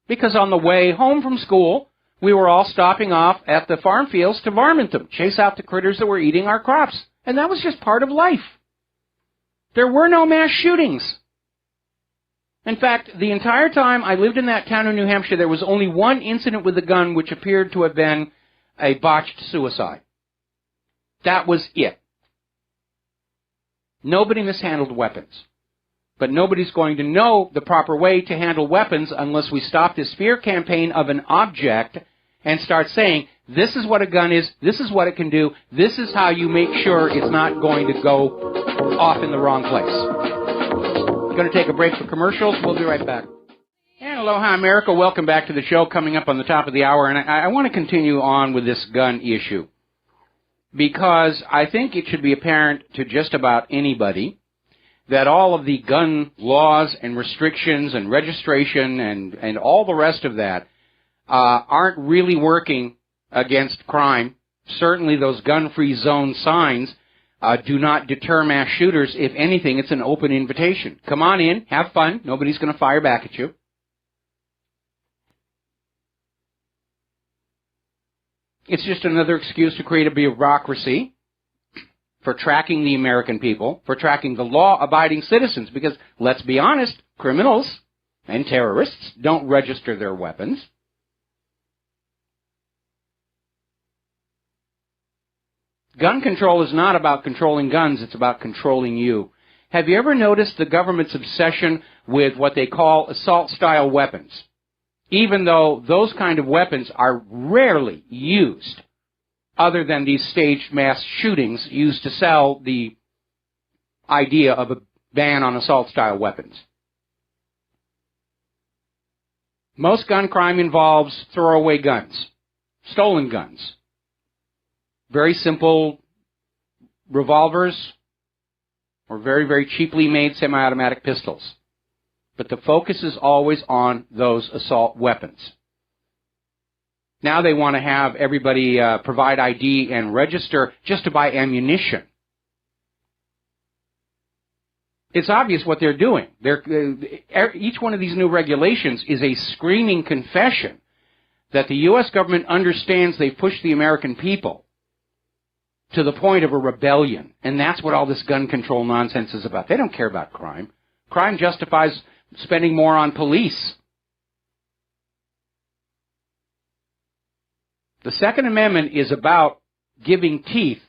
Because on the way home from school, we were all stopping off at the farm fields to varmint them, chase out the critters that were eating our crops. And that was just part of life. There were no mass shootings. In fact, the entire time I lived in that town in New Hampshire, there was only one incident with a gun which appeared to have been a botched suicide. That was it. Nobody mishandled weapons. But nobody's going to know the proper way to handle weapons unless we stop this fear campaign of an object and start saying, this is what a gun is, this is what it can do, this is how you make sure it's not going to go off in the wrong place. We're going to take a break for commercials. We'll be right back. And aloha, America. Welcome back to the show, coming up on the top of the hour. And I want to continue on with this gun issue, because I think it should be apparent to just about anybody that all of the gun laws and restrictions and registration and all the rest of that aren't really working against crime. Certainly those gun-free zone signs do not deter mass shooters. If anything, it's an open invitation. Come on in, have fun. Nobody's going to fire back at you. It's just another excuse to create a bureaucracy for tracking the American people, for tracking the law-abiding citizens, because, let's be honest, criminals and terrorists don't register their weapons. Gun control is not about controlling guns, it's about controlling you. Have you ever noticed the government's obsession with what they call assault-style weapons? Even though those kind of weapons are rarely used, other than these staged mass shootings used to sell the idea of a ban on assault-style weapons. Most gun crime involves throwaway guns, stolen guns. Very simple revolvers or very, very cheaply made semi-automatic pistols. But the focus is always on those assault weapons. Now they want to have everybody provide ID and register just to buy ammunition. It's obvious what they're doing. Each one of these new regulations is a screaming confession that the U.S. government understands they've pushed the American people to the point of a rebellion. And that's what all this gun control nonsense is about. They don't care about crime. Crime justifies spending more on police. The Second Amendment is about giving teeth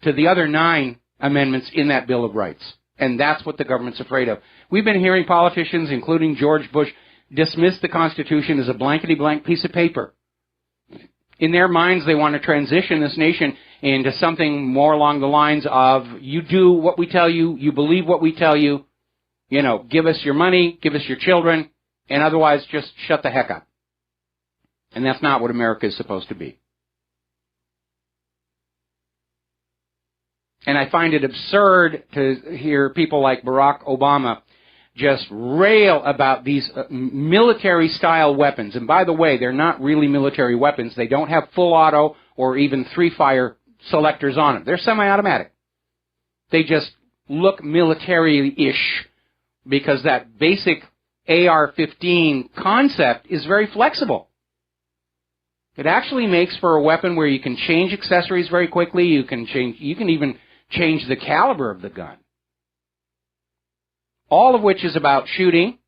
to the other 9 amendments in that Bill of Rights. And that's what the government's afraid of. We've been hearing politicians, including George Bush, dismiss the Constitution as a blankety-blank piece of paper. In their minds, they want to transition this nation into something more along the lines of, you do what we tell you, you believe what we tell you, give us your money, give us your children, and otherwise just shut the heck up. And that's not what America is supposed to be. And I find it absurd to hear people like Barack Obama just rail about these military-style weapons. And by the way, they're not really military weapons. They don't have full auto or even 3-fire selectors on them. They're semi-automatic. They just look military-ish because that basic AR-15 concept is very flexible. It actually makes for a weapon where you can change accessories very quickly. You can even change the caliber of the gun. All of which is about shooting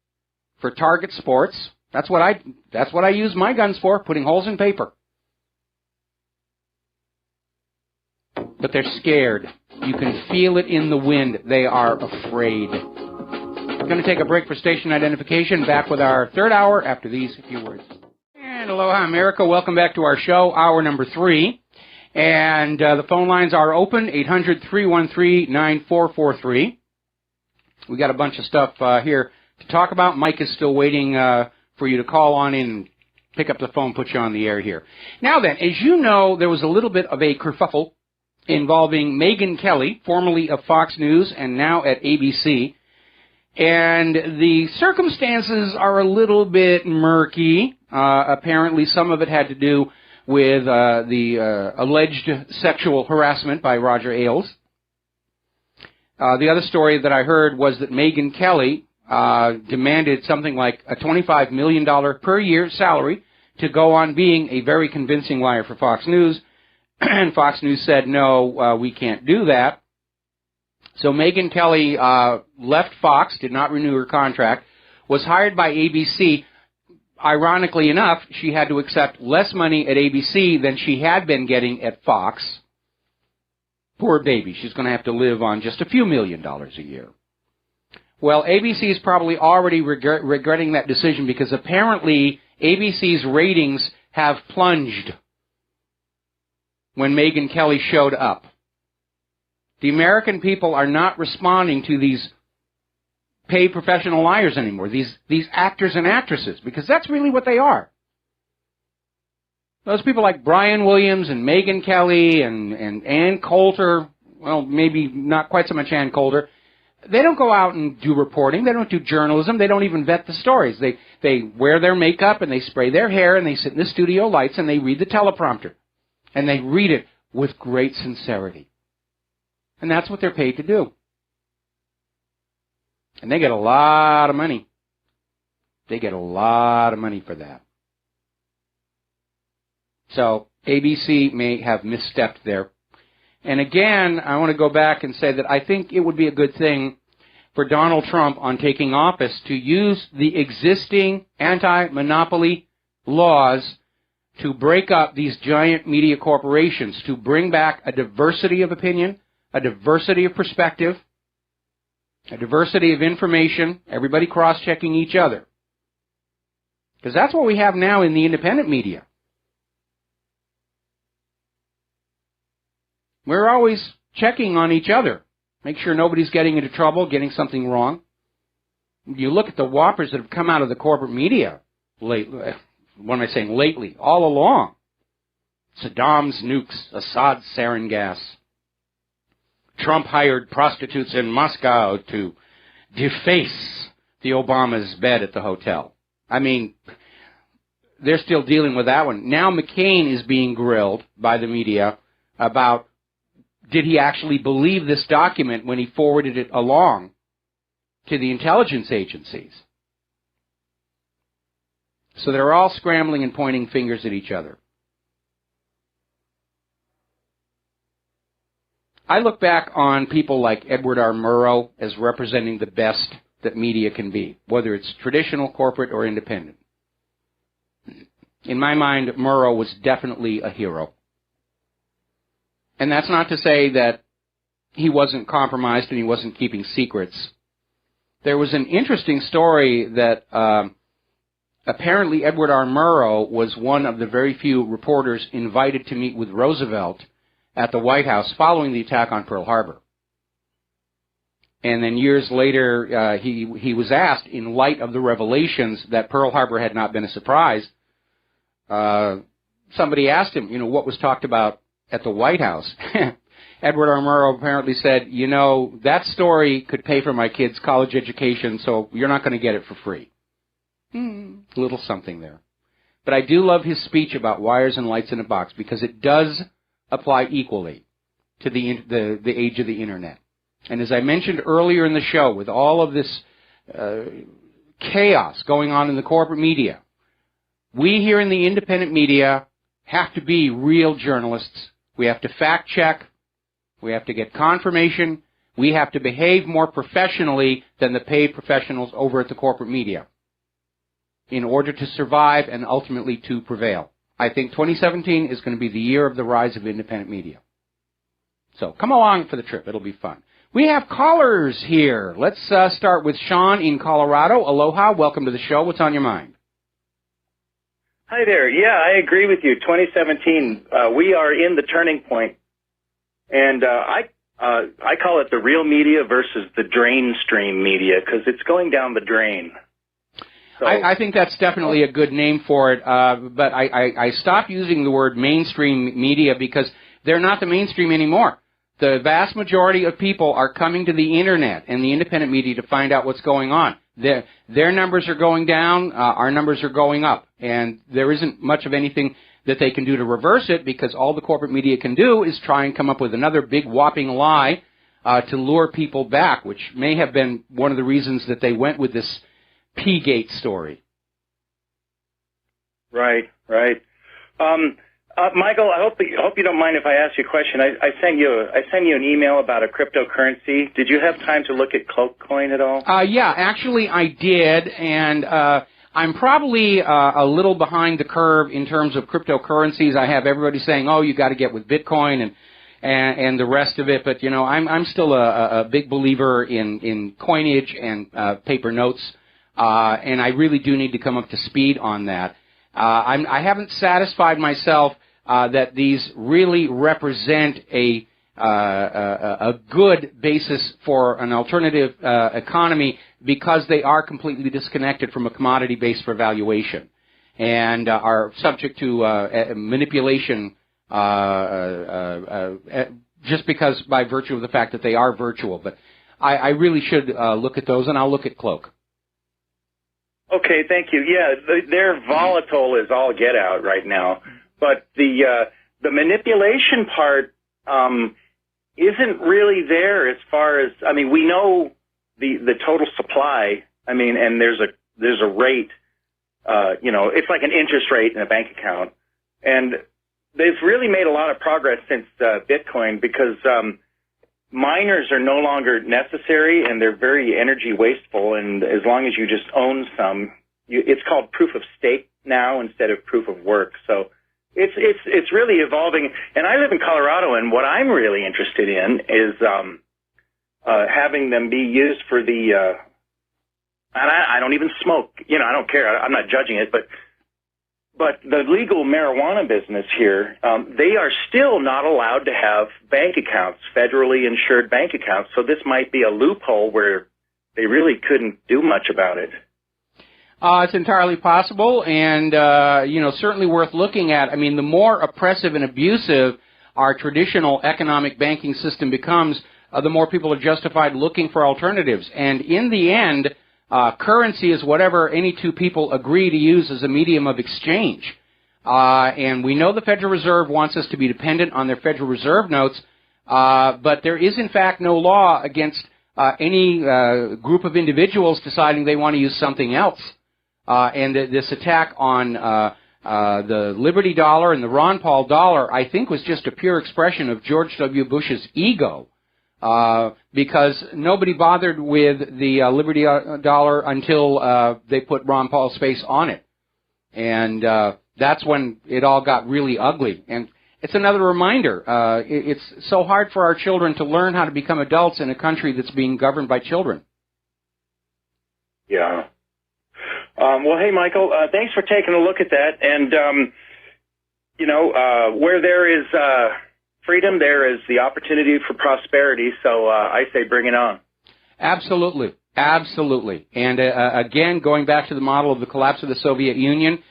for target sports. That's what I use my guns for, putting holes in paper. But they're scared. You can feel it in the wind. They are afraid. We're going to take a break for station identification. Back with our third hour after these few words. And aloha, America. Welcome back to our show, hour number 3. And the phone lines are open, 800-313-9443. We got a bunch of stuff here to talk about. Mike is still waiting for you to call on in and pick up the phone, put you on the air here. Now then, as you know, there was a little bit of a kerfuffle involving Megyn Kelly, formerly of Fox News and now at ABC. And the circumstances are a little bit murky. Apparently some of it had to do with the alleged sexual harassment by Roger Ailes. The other story that I heard was that Megyn Kelly demanded something like a $25 million per year salary to go on being a very convincing liar for Fox News. And Fox News said, no, we can't do that. So Megyn Kelly left Fox, did not renew her contract, was hired by ABC. Ironically enough, she had to accept less money at ABC than she had been getting at Fox. Poor baby. She's going to have to live on just a few $1 million a year. Well, ABC is probably already regretting that decision because apparently ABC's ratings have plunged when Megyn Kelly showed up. The American people are not responding to these paid professional liars anymore, these actors and actresses, because that's really what they are. Those people like Brian Williams and Megyn Kelly and Ann Coulter, well, maybe not quite so much Ann Coulter, they don't go out and do reporting. They don't do journalism. They don't even vet the stories. They wear their makeup and they spray their hair and they sit in the studio lights and they read the teleprompter. And they read it with great sincerity. And that's what they're paid to do. And they get a lot of money. They get a lot of money for that. So ABC may have misstepped there. And again, I want to go back and say that I think it would be a good thing for Donald Trump on taking office to use the existing anti-monopoly laws to break up these giant media corporations, to bring back a diversity of opinion, a diversity of perspective, a diversity of information, everybody cross-checking each other. Because that's what we have now in the independent media. We're always checking on each other. Make sure nobody's getting into trouble, getting something wrong. You look at the whoppers that have come out of the corporate media lately, what am I saying, lately, all along. Saddam's nukes, Assad's sarin gas. Trump hired prostitutes in Moscow to deface the Obama's bed at the hotel. I mean, they're still dealing with that one. Now McCain is being grilled by the media about did he actually believe this document when he forwarded it along to the intelligence agencies. So they're all scrambling and pointing fingers at each other. I look back on people like Edward R. Murrow as representing the best that media can be, whether it's traditional, corporate, or independent. In my mind, Murrow was definitely a hero. And that's not to say that he wasn't compromised and he wasn't keeping secrets. There was an interesting story that apparently Edward R. Murrow was one of the very few reporters invited to meet with Roosevelt at the White House following the attack on Pearl Harbor. And then years later, he was asked, in light of the revelations that Pearl Harbor had not been a surprise, somebody asked him, what was talked about at the White House. Edward R. Murrow apparently said, that story could pay for my kid's college education, so you're not going to get it for free. Little something there. But I do love his speech about wires and lights in a box because it does apply equally to the age of the Internet. And as I mentioned earlier in the show, with all of this chaos going on in the corporate media, we here in the independent media have to be real journalists. We have to fact check. We have to get confirmation. We have to behave more professionally than the paid professionals over at the corporate media in order to survive and ultimately to prevail. I think 2017 is going to be the year of the rise of independent media. So come along for the trip. It'll be fun. We have callers here. Let's start with Sean in Colorado. Aloha. Welcome to the show. What's on your mind? Hi there. Yeah, I agree with you. 2017, we are in the turning point. And I call it the real media versus the drain stream media because it's going down the drain. So, I think that's definitely a good name for it, but I stopped using the word mainstream media because they're not the mainstream anymore. The vast majority of people are coming to the Internet and the independent media to find out what's going on. Their numbers are going down, our numbers are going up, and there isn't much of anything that they can do to reverse it because all the corporate media can do is try and come up with another big whopping lie to lure people back, which may have been one of the reasons that they went with this P-Gate story. Right. Michael, I hope you don't mind if I ask you a question. I sent you an email about a cryptocurrency. Did you have time to look at Cloakcoin at all? Yeah, actually I did, and I'm probably a little behind the curve in terms of cryptocurrencies. I have everybody saying, "Oh, you got to get with Bitcoin and the rest of it," but you know, I'm still a big believer in coinage and paper notes. And I really do need to come up to speed on that. I haven't satisfied myself that these really represent a good basis for an alternative economy because they are completely disconnected from a commodity base for valuation and are subject to manipulation just because by virtue of the fact that they are virtual. But I really should look at those, and I'll look at Cloak. Okay, thank you. Yeah, they're volatile as all get out right now, but the manipulation part isn't really there as far as, I mean, we know the total supply. I mean, and there's a rate. It's like an interest rate in a bank account, and they've really made a lot of progress since Bitcoin because miners are no longer necessary, and they're very energy wasteful, and as long as you just own some, it's called proof of stake now instead of proof of work. So it's really evolving. And I live in Colorado, and what I'm really interested in is having them be used for the and I don't even smoke. I don't care. I'm not judging it, but the legal marijuana business here, they are still not allowed to have bank accounts, federally insured bank accounts. So this might be a loophole where they really couldn't do much about it. It's entirely possible, and certainly worth looking at. I mean, the more oppressive and abusive our traditional economic banking system becomes, the more people are justified looking for alternatives. And in the end, currency is whatever any two people agree to use as a medium of exchange. And we know the Federal Reserve wants us to be dependent on their Federal Reserve notes, but there is, in fact, no law against any group of individuals deciding they want to use something else. And this attack on the Liberty dollar and the Ron Paul dollar, I think, was just a pure expression of George W. Bush's ego. Because nobody bothered with the Liberty dollar until they put Ron Paul's face on it. And that's when it all got really ugly. And it's another reminder. It's so hard for our children to learn how to become adults in a country that's being governed by children. Yeah. Well, hey, Michael, thanks for taking a look at that. And, where there is freedom, there is the opportunity for prosperity. So I say bring it on. Absolutely. And again, going back to the model of the collapse of the Soviet Union,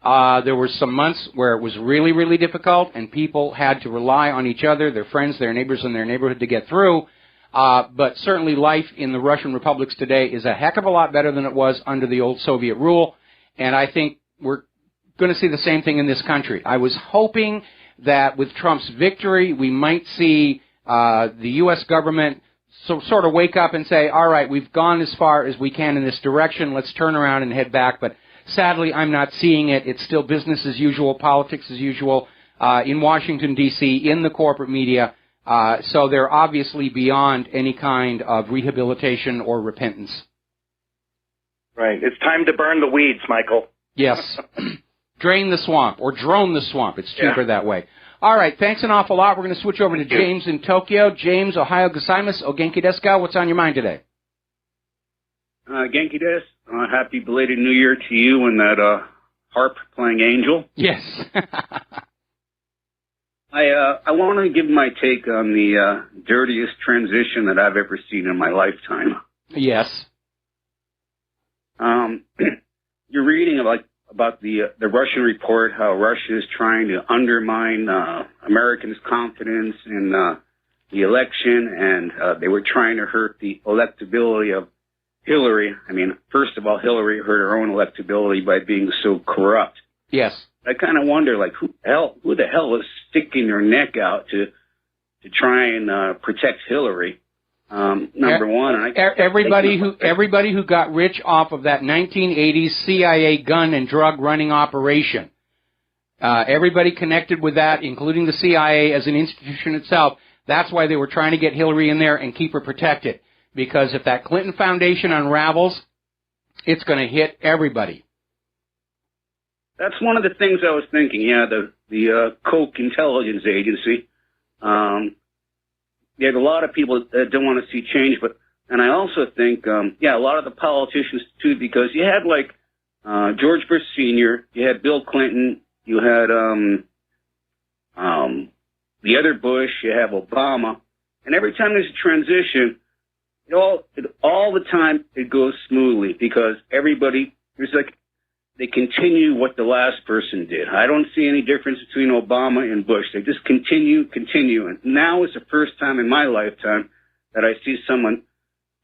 there were some months where it was really, really difficult, and people had to rely on each other, their friends, their neighbors in their neighborhood to get through. But certainly life in the Russian republics today is a heck of a lot better than it was under the old Soviet rule. And I think we're going to see the same thing in this country. I was hoping that with Trump's victory, we might see the U.S. government sort of wake up and say, all right, we've gone as far as we can in this direction. Let's turn around and head back. But Sadly, I'm not seeing it. It's still business as usual, politics as usual, in Washington, D.C., in the corporate media. So they're obviously beyond any kind of rehabilitation or repentance. Right. It's time to burn the weeds, Michael. Yes. Drain the swamp, or drone the swamp. It's cheaper that way. All right, thanks an awful lot. We're going to switch over to James in Tokyo. James, Ohio gozaimasu, o genki desu ka? What's on your mind today? Genki desu. Happy belated New Year to you and that harp playing angel. Yes. I want to give my take on the dirtiest transition that I've ever seen in my lifetime. Yes. You're reading about the Russian report, how Russia is trying to undermine Americans' confidence in the election, and they were trying to hurt the electability of Hillary. I mean, first of all, Hillary hurt her own electability by being so corrupt. Yes. I kind of wonder, like, who the hell is sticking their neck out to try and protect Hillary? Number one, and everybody who got rich off of that 1980s CIA gun and drug running operation, everybody connected with that, including the CIA as an institution itself. That's why they were trying to get Hillary in there and keep her protected. Because if that Clinton Foundation unravels, it's going to hit everybody. That's one of the things I was thinking. Yeah, the Koch intelligence agency. You have a lot of people that don't want to see change, and I also think, a lot of the politicians too, because you had like George Bush Sr., you had Bill Clinton, you had the other Bush, you have Obama, and every time there's a transition, all the time it goes smoothly because they continue what the last person did. I don't see any difference between Obama and Bush. They just continue. And now is the first time in my lifetime that I see someone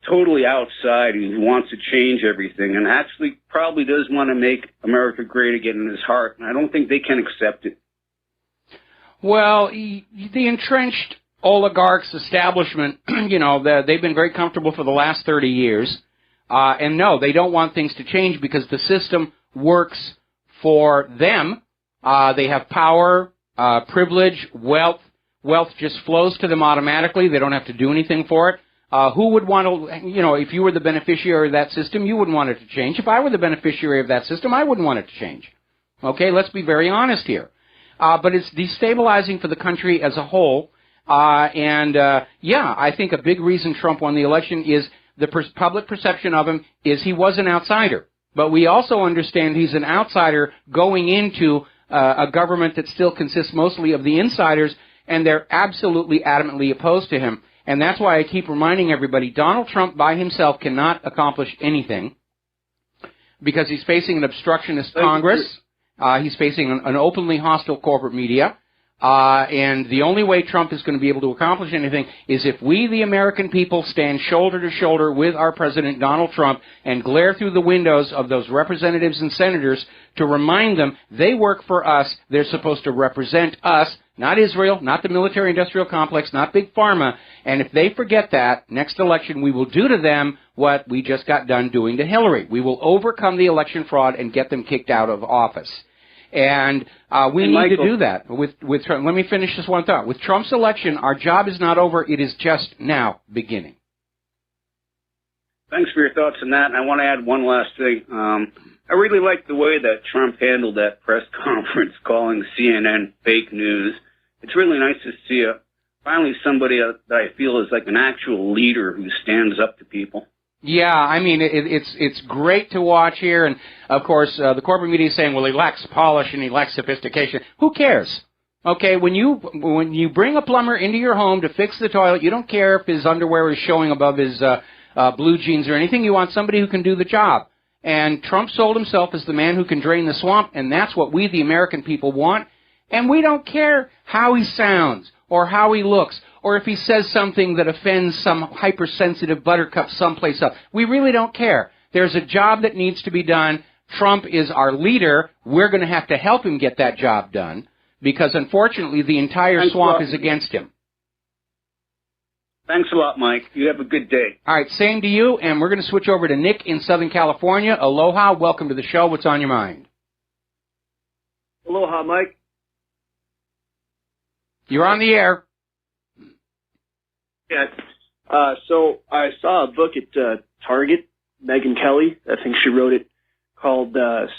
totally outside who wants to change everything and actually probably does want to make America great again in his heart. And I don't think they can accept it. Well, the entrenched oligarchs establishment, they've been very comfortable for the last 30 years. And no, they don't want things to change because the system works for them. They have power, privilege, wealth. Wealth just flows to them automatically. They don't have to do anything for it. Who would want to, if you were the beneficiary of that system, you wouldn't want it to change. If I were the beneficiary of that system, I wouldn't want it to change. Okay, let's be very honest here. But it's destabilizing for the country as a whole. I think a big reason Trump won the election is the public perception of him is he was an outsider. But we also understand he's an outsider going into a government that still consists mostly of the insiders, and they're absolutely adamantly opposed to him. And that's why I keep reminding everybody, Donald Trump by himself cannot accomplish anything because he's facing an obstructionist Congress. He's facing an openly hostile corporate media. And the only way Trump is going to be able to accomplish anything is if we, the American people, stand shoulder to shoulder with our President Donald Trump and glare through the windows of those representatives and senators to remind them they work for us, they're supposed to represent us, not Israel, not the military-industrial complex, not Big Pharma. And if they forget that, next election we will do to them what we just got done doing to Hillary. We will overcome the election fraud and get them kicked out of office. And we need to do that with Trump. Let me finish this one thought. With Trump's election, our job is not over. It is just now beginning. Thanks for your thoughts on that. And I want to add one last thing. I really like the way that Trump handled that press conference calling CNN fake news. It's really nice to see finally somebody that I feel is like an actual leader who stands up to people. Yeah, I mean, it's great to watch here, and of course, the corporate media is saying, well, he lacks polish and he lacks sophistication. Who cares? Okay, when you bring a plumber into your home to fix the toilet, you don't care if his underwear is showing above his blue jeans or anything. You want somebody who can do the job. And Trump sold himself as the man who can drain the swamp, and that's what we, the American people, want. And we don't care how he sounds or how he looks, or if he says something that offends some hypersensitive buttercup someplace else. We really don't care. There's a job that needs to be done. Trump is our leader. We're going to have to help him get that job done because, unfortunately, the entire swamp is against him. Thanks a lot, Mike. You have a good day. All right, same to you, and we're going to switch over to Nick in Southern California. Aloha, welcome to the show. What's on your mind? Aloha, Mike. You're on the air. Yeah. So I saw a book at Target, Megyn Kelly, I think she wrote it, called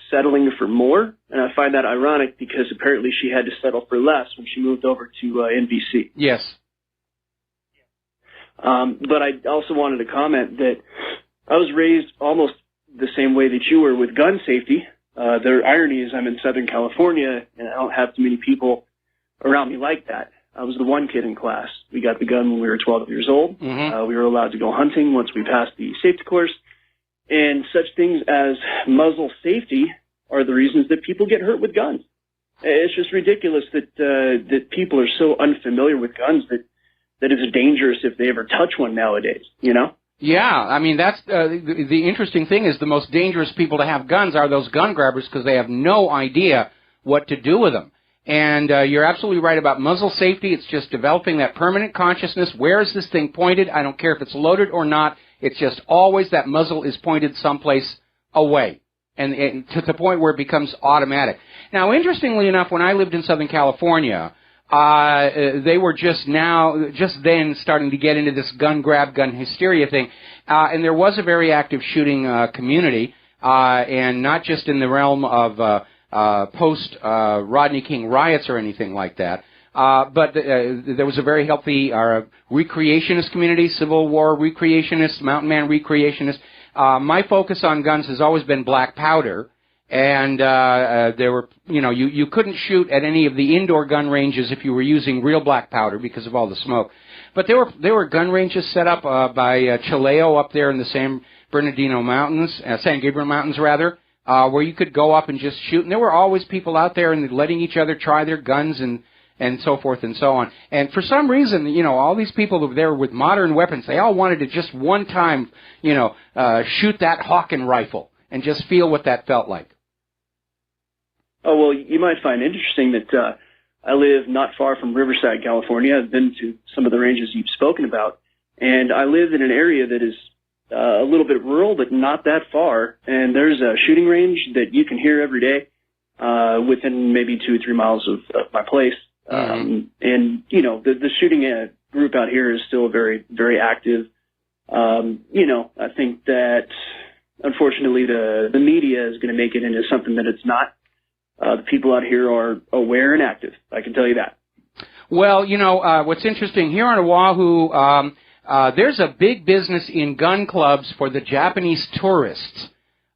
Settling for More. And I find that ironic because apparently she had to settle for less when she moved over to NBC. Yes. But I also wanted to comment that I was raised almost the same way that you were with gun safety. The irony is I'm in Southern California, and I don't have too many people around me like that. I was the one kid in class. We got the gun when we were 12 years old. Mm-hmm. We were allowed to go hunting once we passed the safety course. And such things as muzzle safety are the reasons that people get hurt with guns. It's just ridiculous that people are so unfamiliar with guns that it's dangerous if they ever touch one nowadays, you know? Yeah, I mean, that's the interesting thing is the most dangerous people to have guns are those gun grabbers because they have no idea what to do with them. And you're absolutely right about muzzle safety. It's just developing that permanent consciousness. Where is this thing pointed? I don't care if it's loaded or not. It's just always that muzzle is pointed someplace away, and to the point where it becomes automatic. Now, interestingly enough, when I lived in Southern California, they were just then starting to get into this gun grab, gun hysteria thing. And there was a very active shooting community, and not just in the realm of post-Rodney King riots or anything like that. But there was a very healthy recreationist community, Civil War recreationists, mountain man recreationists. My focus on guns has always been black powder. And there were, you couldn't shoot at any of the indoor gun ranges if you were using real black powder because of all the smoke. But there were gun ranges set up by Chileo up there in the San Gabriel Mountains, rather, where you could go up and just shoot. And there were always people out there and letting each other try their guns and so forth and so on. And for some reason, all these people over there with modern weapons, they all wanted to just one time, shoot that Hawken rifle and just feel what that felt like. Oh, well, you might find interesting that I live not far from Riverside, California. I've been to some of the ranges you've spoken about, and I live in an area that is a little bit rural, but not that far, and there's a shooting range that you can hear every day within maybe 2 or 3 miles of my place. Mm-hmm. And, the shooting group out here is still very, very active. I think that, unfortunately, the media is going to make it into something that it's not. The people out here are aware and active. I can tell you that. Well, what's interesting, here on Oahu, there's a big business in gun clubs for the Japanese tourists.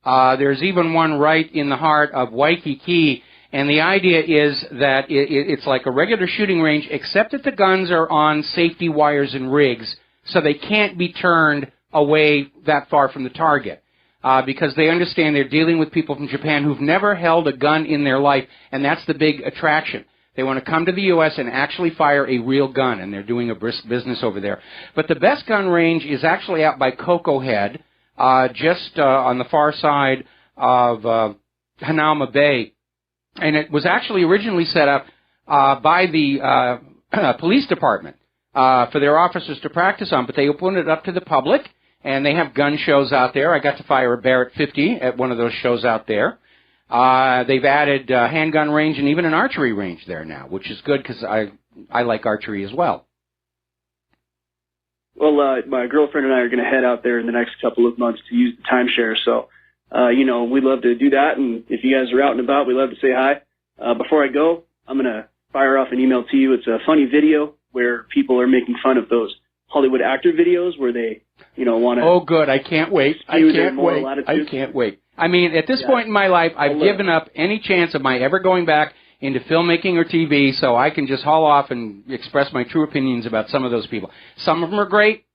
There's even one right in the heart of Waikiki, and the idea is that it's like a regular shooting range, except that the guns are on safety wires and rigs, so they can't be turned away that far from the target. Because they understand they're dealing with people from Japan who've never held a gun in their life, and that's the big attraction. They want to come to the U.S. and actually fire a real gun, and they're doing a brisk business over there. But the best gun range is actually out by Cocoa Head, just on the far side of Hanauma Bay. And it was actually originally set up by the police department for their officers to practice on, but they opened it up to the public. And they have gun shows out there. I got to fire a Barrett 50 at one of those shows out there. They've added a handgun range and even an archery range there now, which is good because I like archery as well. Well, my girlfriend and I are going to head out there in the next couple of months to use the timeshare. So, we'd love to do that. And if you guys are out and about, we'd love to say hi. Before I go, I'm going to fire off an email to you. It's a funny video where people are making fun of those Hollywood actor videos where they, want to... Oh, good. I can't wait. I can't wait. I mean, at this point in my life, I've given up any chance of my ever going back into filmmaking or TV, so I can just haul off and express my true opinions about some of those people. Some of them are great.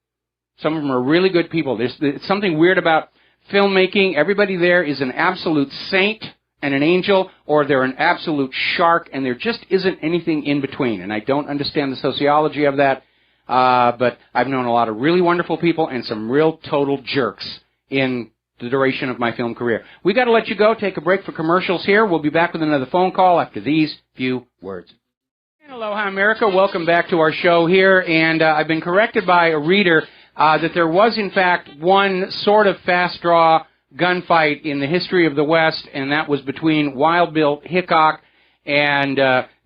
Some of them are really good people. There's something weird about filmmaking. Everybody there is an absolute saint and an angel, or they're an absolute shark, and there just isn't anything in between. And I don't understand the sociology of that. But I've known a lot of really wonderful people and some real total jerks in the duration of my film career. We got to let you go. Take a break for commercials here. We'll be back with another phone call after these few words. Aloha, America. Welcome back to our show here. And I've been corrected by a reader that there was, in fact, one sort of fast-draw gunfight in the history of the West, and that was between Wild Bill Hickok and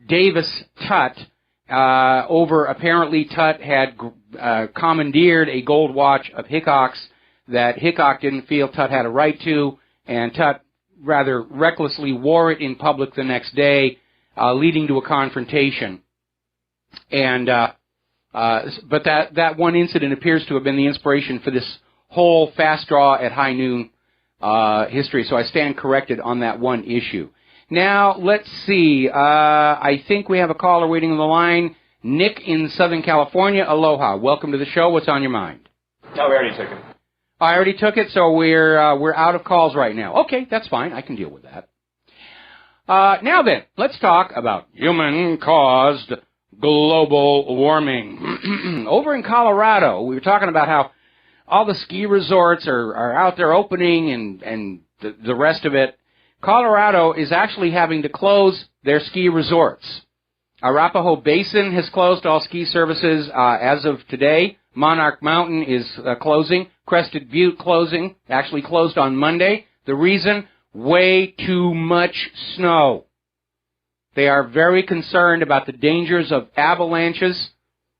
Davis Tutt. Apparently Tutt had commandeered a gold watch of Hickok's that Hickok didn't feel Tutt had a right to, and Tutt rather recklessly wore it in public the next day, leading to a confrontation. And but that one incident appears to have been the inspiration for this whole fast draw at high noon history. So I stand corrected on that one issue. Now let's see. I think we have a caller waiting on the line. Nick in Southern California. Aloha. Welcome to the show. What's on your mind? No, we already took it. I already took it, so we're out of calls right now. Okay, that's fine. I can deal with that. Now then, let's talk about human-caused global warming. Over in Colorado, we were talking about how all the ski resorts are out there opening and the rest of it. Colorado is actually having to close their ski resorts. Arapahoe Basin has closed all ski services as of today. Monarch Mountain is closing. Crested Butte actually closed on Monday. The reason? Way too much snow. They are very concerned about the dangers of avalanches,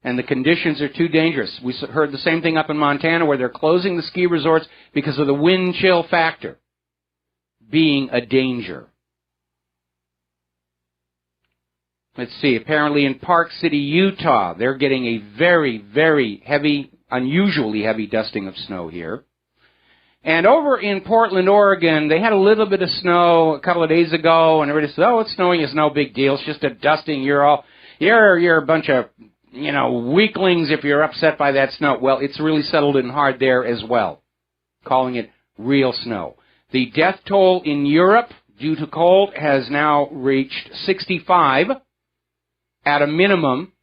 and the conditions are too dangerous. We heard the same thing up in Montana, where they're closing the ski resorts because of the wind chill factor being a danger. Let's see, apparently in Park City, Utah, they're getting a very, very heavy, unusually heavy dusting of snow here. And over in Portland, Oregon, they had a little bit of snow a couple of days ago, and everybody said, oh, it's snowing, it's no big deal, it's just a dusting, you're a bunch of, weaklings if you're upset by that snow. Well, it's really settled in hard there as well, calling it real snow. The death toll in Europe due to cold has now reached 65. At a minimum,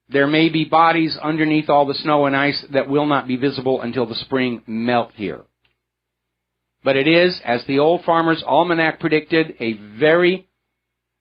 there may be bodies underneath all the snow and ice that will not be visible until the spring melt here. But it is, as the Old Farmer's Almanac predicted, a very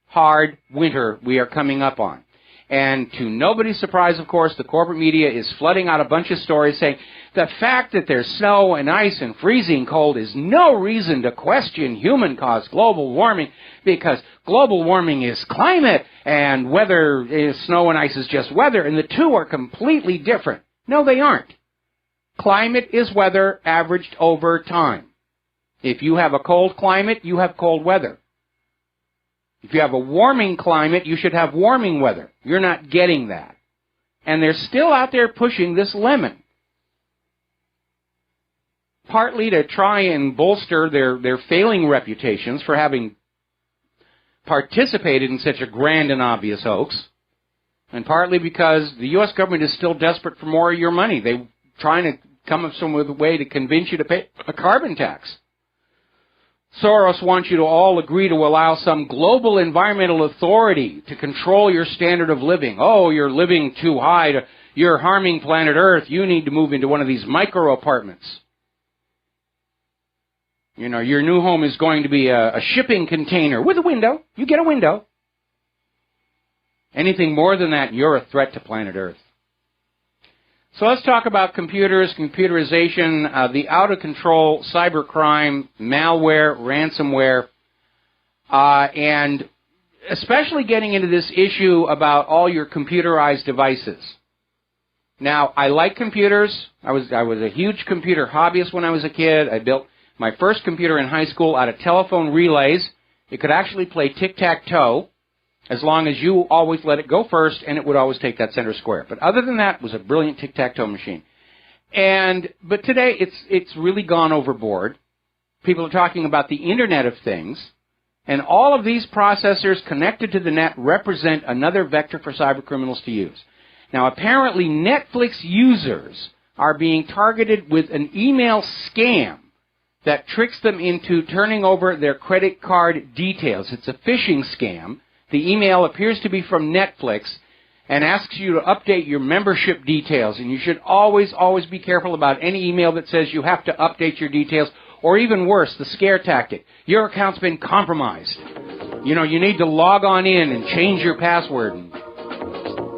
hard winter we are coming up on. And to nobody's surprise, of course, the corporate media is flooding out a bunch of stories saying the fact that there's snow and ice and freezing cold is no reason to question human-caused global warming, because global warming is climate and weather is snow and ice is just weather, and the two are completely different. No, they aren't. Climate is weather averaged over time. If you have a cold climate, you have cold weather. If you have a warming climate, you should have warming weather. You're not getting that. And they're still out there pushing this lemon, partly to try and bolster their failing reputations for having participated in such a grand and obvious hoax, and partly because the U.S. government is still desperate for more of your money. They're trying to come up with a way to convince you to pay a carbon tax. Soros wants you to all agree to allow some global environmental authority to control your standard of living. Oh, you're living too high. You're harming planet Earth. You need to move into one of these micro apartments. Your new home is going to be a shipping container with a window. You get a window. Anything more than that, you're a threat to planet Earth. So let's talk about computers, computerization, the out-of-control cybercrime, malware, ransomware, and especially getting into this issue about all your computerized devices. Now, I like computers. I was a huge computer hobbyist when I was a kid. I built my first computer in high school out of telephone relays. It could actually play tic-tac-toe, as long as you always let it go first, and it would always take that center square. But other than that, it was a brilliant tic-tac-toe machine. But today, it's really gone overboard. People are talking about the Internet of Things, and all of these processors connected to the net represent another vector for cybercriminals to use. Now, apparently, Netflix users are being targeted with an email scam that tricks them into turning over their credit card details. It's a phishing scam. The email appears to be from Netflix and asks you to update your membership details. And you should always, always be careful about any email that says you have to update your details. Or even worse, the scare tactic. Your account's been compromised. You need to log on in and change your password.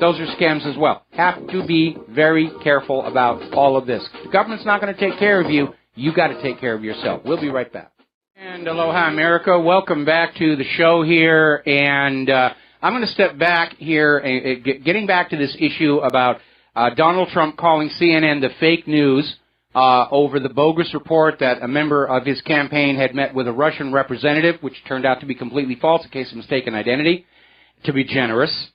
Those are scams as well. Have to be very careful about all of this. The government's not going to take care of you. You got to take care of yourself. We'll be right back. And aloha, America. Welcome back to the show here. And I'm going to step back here, getting back to this issue about Donald Trump calling CNN the fake news over the bogus report that a member of his campaign had met with a Russian representative, which turned out to be completely false, a case of mistaken identity, to be generous.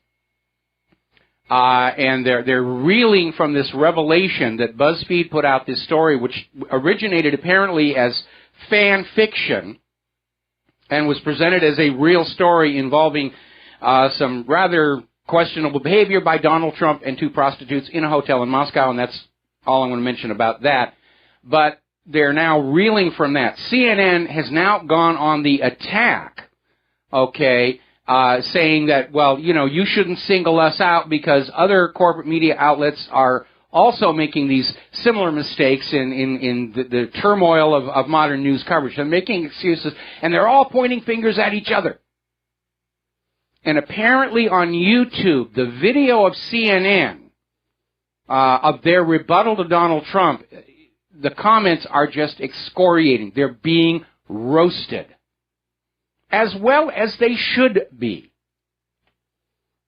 And they're reeling from this revelation that BuzzFeed put out this story, which originated apparently as fan fiction and was presented as a real story involving some rather questionable behavior by Donald Trump and two prostitutes in a hotel in Moscow, and that's all I'm going to mention about that. But they're now reeling from that. CNN has now gone on the attack, okay, saying that, well, you know, you shouldn't single us out because other corporate media outlets are also making these similar mistakes in the turmoil of modern news coverage. They're making excuses, and they're all pointing fingers at each other. And apparently on YouTube, the video of CNN, of their rebuttal to Donald Trump, the comments are just excoriating. They're being roasted, as well as they should be.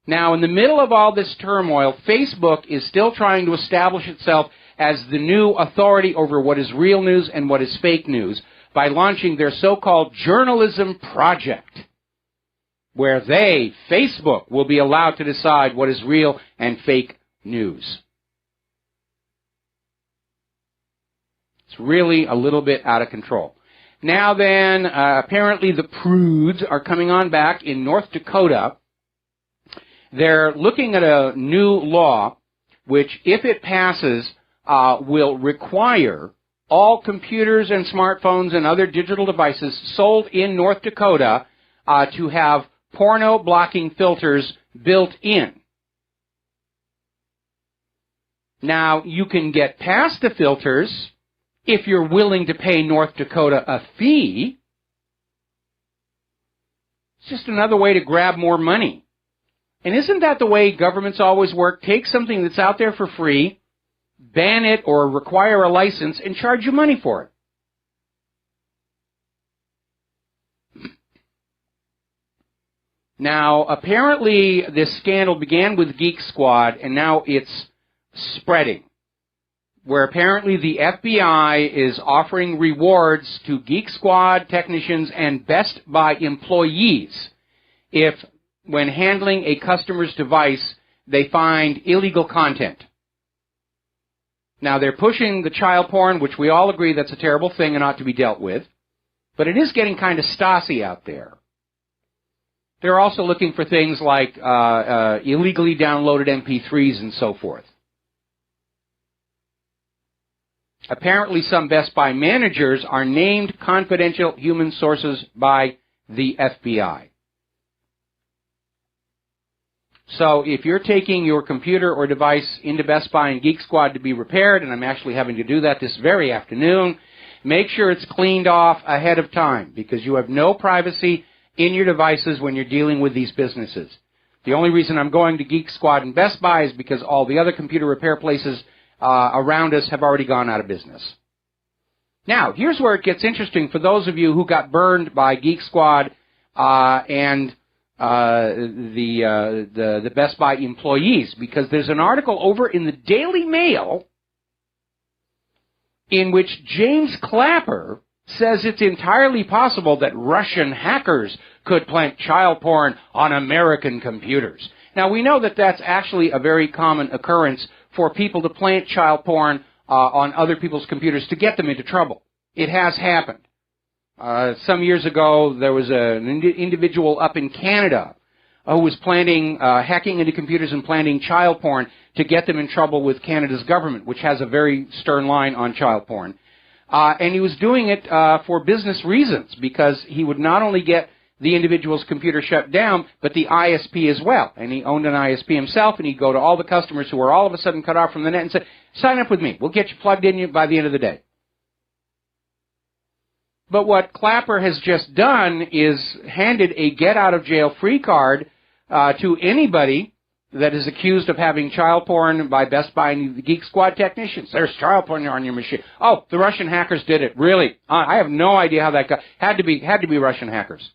Now, in the middle of all this turmoil, Facebook is still trying to establish itself as the new authority over what is real news and what is fake news by launching their so-called journalism project, where they, Facebook, will be allowed to decide what is real and fake news. It's really a little bit out of control. Now then, apparently the prudes are coming on back in North Dakota. They're looking at a new law which, if it passes, will require all computers and smartphones and other digital devices sold in North Dakota to have porno blocking filters built in. Now, you can get past the filters if you're willing to pay North Dakota a fee. It's just another way to grab more money. And isn't that the way governments always work? Take something that's out there for free, ban it or require a license, and charge you money for it. Now, apparently this scandal began with Geek Squad, and now it's spreading, where apparently the FBI is offering rewards to Geek Squad technicians and Best Buy employees if, when handling a customer's device, they find illegal content. Now, they're pushing the child porn, which we all agree that's a terrible thing and ought to be dealt with, but it is getting kind of Stasi out there. They're also looking for things like illegally downloaded MP3s and so forth. Apparently, some Best Buy managers are named confidential human sources by the FBI. So if you're taking your computer or device into Best Buy and Geek Squad to be repaired, and I'm actually having to do that this very afternoon, make sure it's cleaned off ahead of time, because you have no privacy in your devices when you're dealing with these businesses. The only reason I'm going to Geek Squad and Best Buy is because all the other computer repair places around us have already gone out of business. Now, here's where it gets interesting for those of you who got burned by Geek Squad and the Best Buy employees, because there's an article over in the Daily Mail in which James Clapper says it's entirely possible that Russian hackers could plant child porn on American computers. Now, we know that that's actually a very common occurrence for people to plant child porn on other people's computers to get them into trouble. It has happened. Some years ago, there was an individual up in Canada who was hacking into computers and planting child porn to get them in trouble with Canada's government, which has a very stern line on child porn. And he was doing it for business reasons, because he would not only get the individual's computer shut down, but the ISP as well. And he owned an ISP himself, and he'd go to all the customers who were all of a sudden cut off from the net and say, sign up with me. We'll get you plugged in by the end of the day. But what Clapper has just done is handed a get-out-of-jail-free card to anybody that is accused of having child porn by Best Buy and the Geek Squad technicians. There's child porn on your machine. Oh, the Russian hackers did it. Really? I have no idea how that got. Had to be Russian hackers.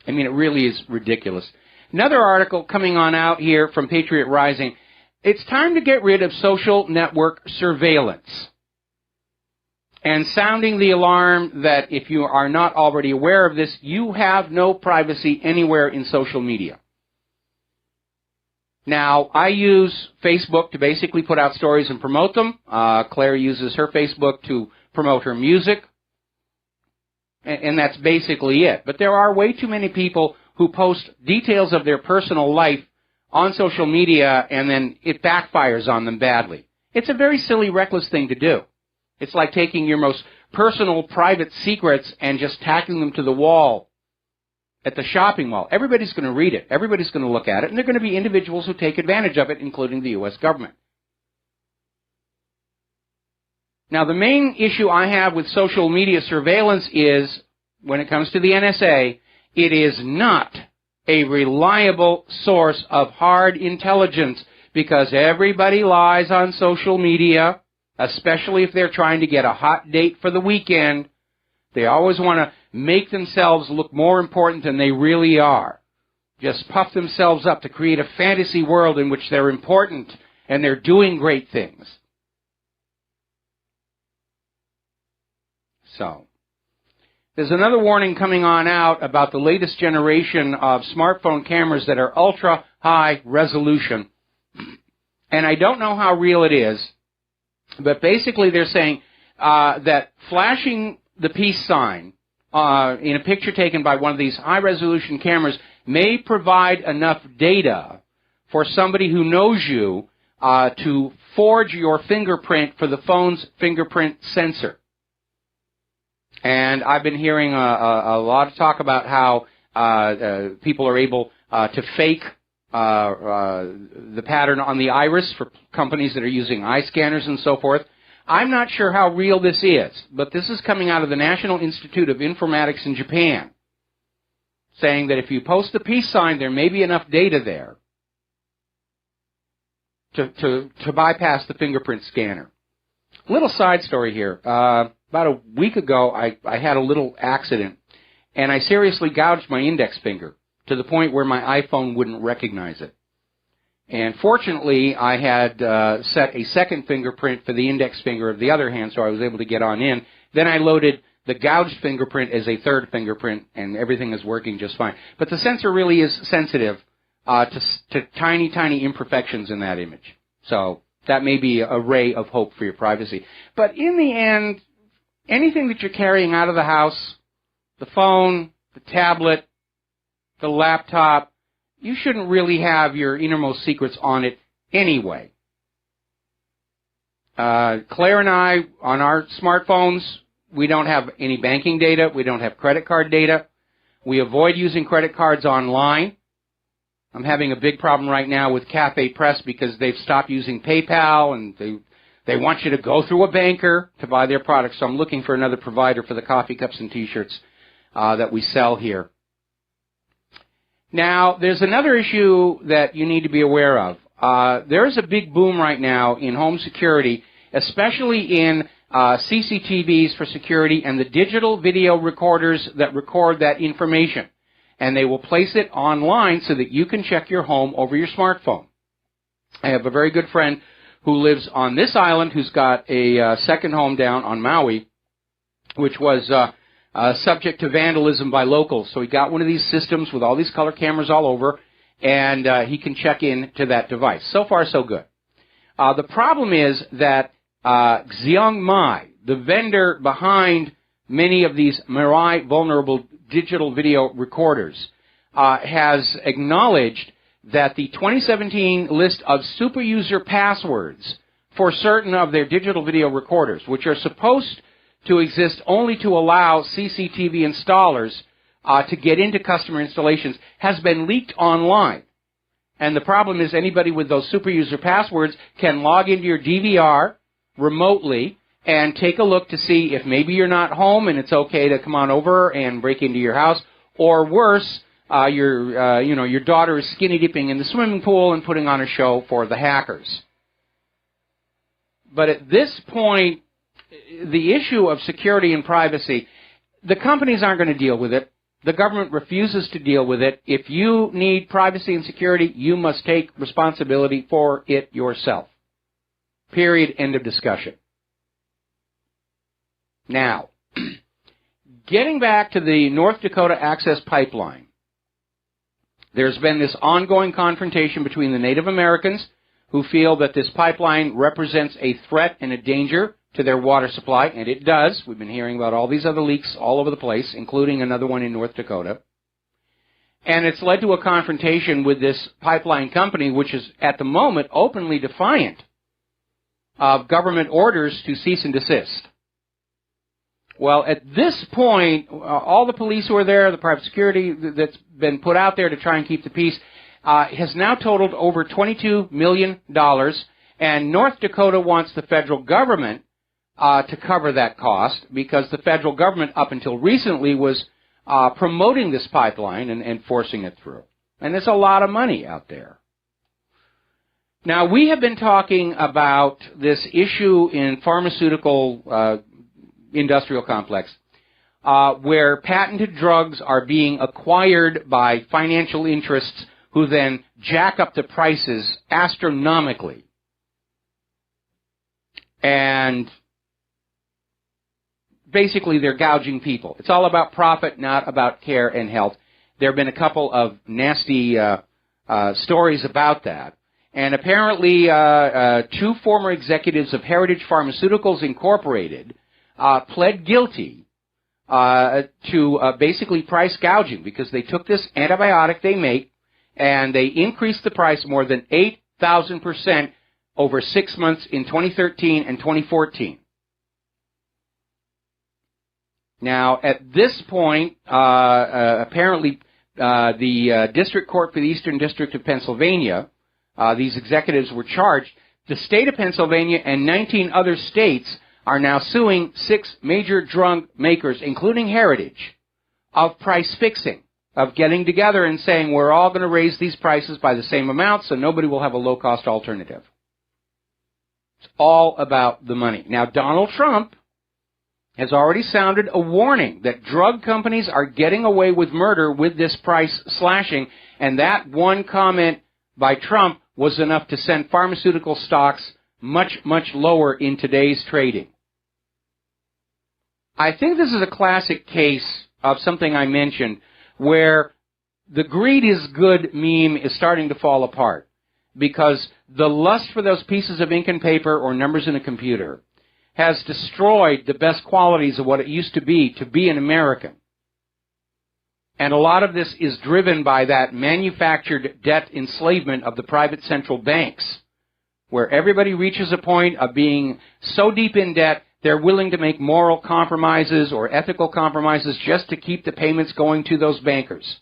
I mean, it really is ridiculous. Another article coming on out here from Patriot Rising. It's time to get rid of social network surveillance. And sounding the alarm that if you are not already aware of this, you have no privacy anywhere in social media. Now, I use Facebook to basically put out stories and promote them. Claire uses her Facebook to promote her music. And that's basically it. But there are way too many people who post details of their personal life on social media, and then it backfires on them badly. It's a very silly, reckless thing to do. It's like taking your most personal, private secrets and just tacking them to the wall at the shopping mall. Everybody's going to read it. Everybody's going to look at it, and there are going to be individuals who take advantage of it, including the U.S. government. Now, the main issue I have with social media surveillance is, when it comes to the NSA, it is not a reliable source of hard intelligence, because everybody lies on social media, especially if they're trying to get a hot date for the weekend. They always want to make themselves look more important than they really are. Just puff themselves up to create a fantasy world in which they're important and they're doing great things. So, there's another warning coming on out about the latest generation of smartphone cameras that are ultra high resolution. And I don't know how real it is, but basically they're saying that flashing the peace sign in a picture taken by one of these high resolution cameras may provide enough data for somebody who knows you to forge your fingerprint for the phone's fingerprint sensor. And I've been hearing a lot of talk about how people are able to fake the pattern on the iris for companies that are using eye scanners and so forth. I'm not sure how real this is, but this is coming out of the National Institute of Informatics in Japan, saying that if you post the peace sign, there may be enough data there to bypass the fingerprint scanner. A little side story here. About a week ago, I had a little accident, and I seriously gouged my index finger to the point where my iPhone wouldn't recognize it. And fortunately, I had set a second fingerprint for the index finger of the other hand, so I was able to get on in. Then I loaded the gouged fingerprint as a third fingerprint, and everything is working just fine. But the sensor really is sensitive to tiny, tiny imperfections in that image. So that may be a ray of hope for your privacy. But in the end, anything that you're carrying out of the house, the phone, the tablet, the laptop, you shouldn't really have your innermost secrets on it anyway. Claire and I, on our smartphones, we don't have any banking data. We don't have credit card data. We avoid using credit cards online. I'm having a big problem right now with Cafe Press because they've stopped using PayPal, and they want you to go through a banker to buy their products. So I'm looking for another provider for the coffee cups and T-shirts that we sell here. Now, there's another issue that you need to be aware of. There is a big boom right now in home security, especially in CCTVs for security and the digital video recorders that record that information. And they will place it online so that you can check your home over your smartphone. I have a very good friend who lives on this island who's got a second home down on Maui, which was subject to vandalism by locals. So he got one of these systems with all these color cameras all over, and he can check in to that device. So far, so good. The problem is that Xiong Mai, the vendor behind many of these Mirai vulnerable digital video recorders, has acknowledged that the 2017 list of super user passwords for certain of their digital video recorders, which are supposed to exist only to allow CCTV installers to get into customer installations, has been leaked online. And the problem is anybody with those super user passwords can log into your DVR remotely and take a look to see if maybe you're not home and it's okay to come on over and break into your house, or worse, your daughter is skinny dipping in the swimming pool and putting on a show for the hackers. But at this point, the issue of security and privacy, the companies aren't going to deal with it. The government refuses to deal with it. If you need privacy and security, you must take responsibility for it yourself. Period. End of discussion. Now, getting back to the North Dakota Access Pipeline, there's been this ongoing confrontation between the Native Americans who feel that this pipeline represents a threat and a danger to their water supply, and it does. We've been hearing about all these other leaks all over the place, including another one in North Dakota. And it's led to a confrontation with this pipeline company, which is at the moment openly defiant of government orders to cease and desist. Well, at this point, all the police who are there, the private security that's been put out there to try and keep the peace, has now totaled over $22 million, and North Dakota wants the federal government to cover that cost, because the federal government, up until recently, was promoting this pipeline and forcing it through. And there's a lot of money out there. Now, we have been talking about this issue in pharmaceutical industrial complex, where patented drugs are being acquired by financial interests who then jack up the prices astronomically. And basically, they're gouging people. It's all about profit, not about care and health. There have been a couple of nasty stories about that. And apparently, two former executives of Heritage Pharmaceuticals Incorporated pled guilty to basically price gouging, because they took this antibiotic they make and they increased the price more than 8,000% over 6 months in 2013 and 2014. Now, at this point, apparently the District Court for the Eastern District of Pennsylvania, these executives were charged. The state of Pennsylvania and 19 other states are now suing 6 major drug makers, including Heritage, of price fixing, of getting together and saying, we're all going to raise these prices by the same amount so nobody will have a low-cost alternative. It's all about the money. Now, Donald Trump has already sounded a warning that drug companies are getting away with murder with this price slashing, and that one comment by Trump was enough to send pharmaceutical stocks much, much lower in today's trading. I think this is a classic case of something I mentioned where the greed is good meme is starting to fall apart, because the lust for those pieces of ink and paper or numbers in a computer has destroyed the best qualities of what it used to be an American. And a lot of this is driven by that manufactured debt enslavement of the private central banks, where everybody reaches a point of being so deep in debt, they're willing to make moral compromises or ethical compromises just to keep the payments going to those bankers.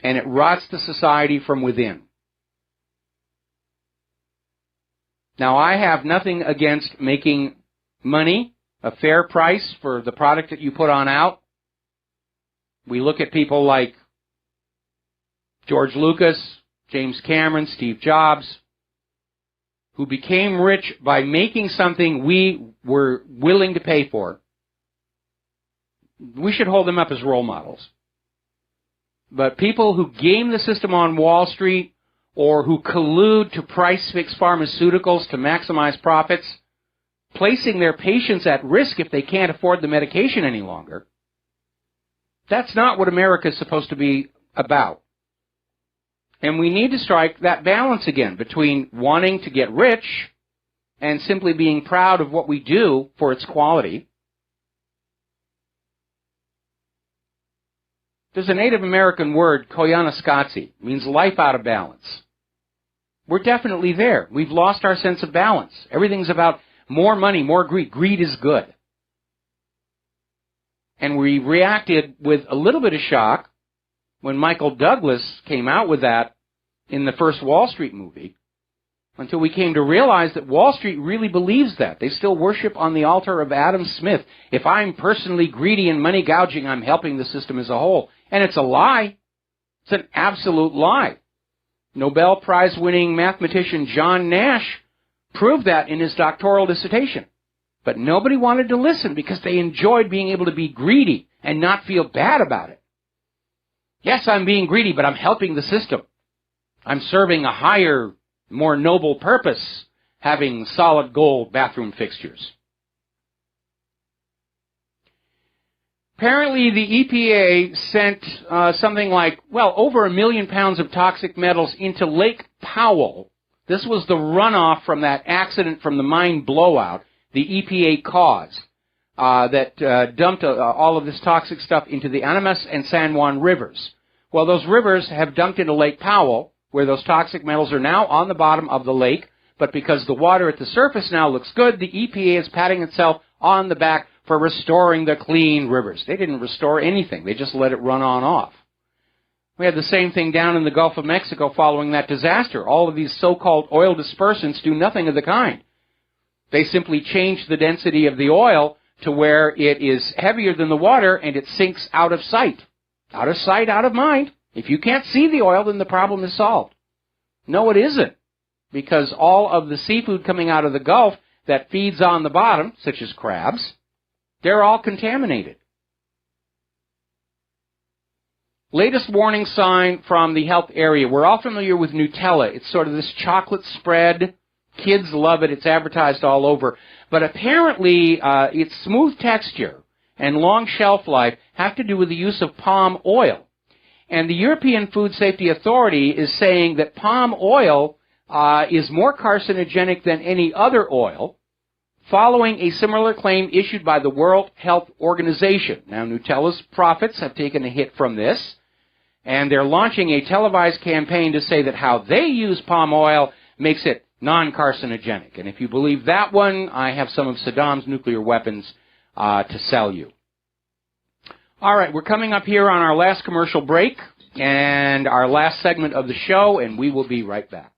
And it rots the society from within. Now, I have nothing against making money, a fair price for the product that you put on out. We look at people like George Lucas, James Cameron, Steve Jobs, who became rich by making something we were willing to pay for. We should hold them up as role models. But people who game the system on Wall Street or who collude to price fix pharmaceuticals to maximize profits, placing their patients at risk if they can't afford the medication any longer, that's not what America is supposed to be about. And we need to strike that balance again between wanting to get rich and simply being proud of what we do for its quality. There's a Native American word, koyaanisqatsi, means life out of balance. We're definitely there. We've lost our sense of balance. Everything's about more money, more greed. Greed is good. And we reacted with a little bit of shock when Michael Douglas came out with that in the first Wall Street movie, until we came to realize that Wall Street really believes that. They still worship on the altar of Adam Smith. If I'm personally greedy and money gouging, I'm helping the system as a whole. And it's a lie. It's an absolute lie. Nobel Prize-winning mathematician John Nash proved that in his doctoral dissertation. But nobody wanted to listen because they enjoyed being able to be greedy and not feel bad about it. Yes, I'm being greedy, but I'm helping the system. I'm serving a higher, more noble purpose, having solid gold bathroom fixtures. Apparently, the EPA sent something like, over 1 million pounds of toxic metals into Lake Powell. This was the runoff from that accident from the mine blowout the EPA caused that dumped all of this toxic stuff into the Animas and San Juan rivers. Well, those rivers have dumped into Lake Powell, where those toxic metals are now on the bottom of the lake, but because the water at the surface now looks good, the EPA is patting itself on the back for restoring the clean rivers. They didn't restore anything. They just let it run on off. We had the same thing down in the Gulf of Mexico following that disaster. All of these so-called oil dispersants do nothing of the kind. They simply change the density of the oil to where it is heavier than the water and it sinks out of sight. Out of sight, out of mind. If you can't see the oil, then the problem is solved. No, it isn't. Because all of the seafood coming out of the Gulf that feeds on the bottom, such as crabs, they're all contaminated. Latest warning sign from the health area. We're all familiar with Nutella. It's sort of this chocolate spread. Kids love it. It's advertised all over. But apparently, its smooth texture and long shelf life have to do with the use of palm oil. And the European Food Safety Authority is saying that palm oil is more carcinogenic than any other oil, following a similar claim issued by the World Health Organization. Now, Nutella's profits have taken a hit from this, and they're launching a televised campaign to say that how they use palm oil makes it non-carcinogenic. And if you believe that one, I have some of Saddam's nuclear weapons to sell you. All right, we're coming up here on our last commercial break and our last segment of the show, and we will be right back.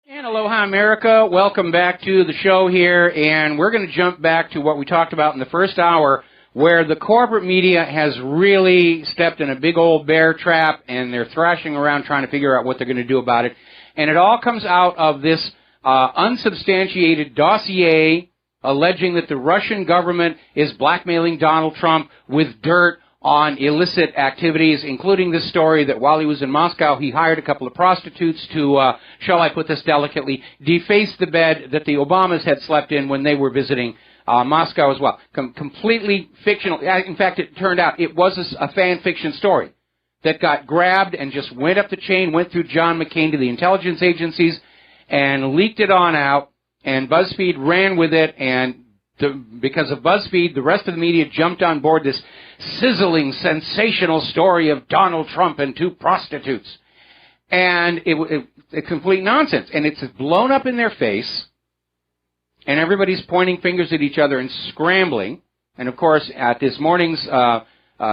And aloha, America. Welcome back to the show here, and we're going to jump back to what we talked about in the first hour, where the corporate media has really stepped in a big old bear trap, and they're thrashing around trying to figure out what they're going to do about it. And it all comes out of this unsubstantiated dossier alleging that the Russian government is blackmailing Donald Trump with dirt on illicit activities, including this story that while he was in Moscow, he hired a couple of prostitutes to, shall I put this delicately, deface the bed that the Obamas had slept in when they were visiting Moscow as well. Completely fictional. In fact, it turned out it was a fan fiction story that got grabbed and just went up the chain, went through John McCain to the intelligence agencies, and leaked it on out, and BuzzFeed ran with it, and because of BuzzFeed, the rest of the media jumped on board this sizzling, sensational story of Donald Trump and two prostitutes. And it's complete nonsense. And it's blown up in their face, and everybody's pointing fingers at each other and scrambling. And, of course, at this morning's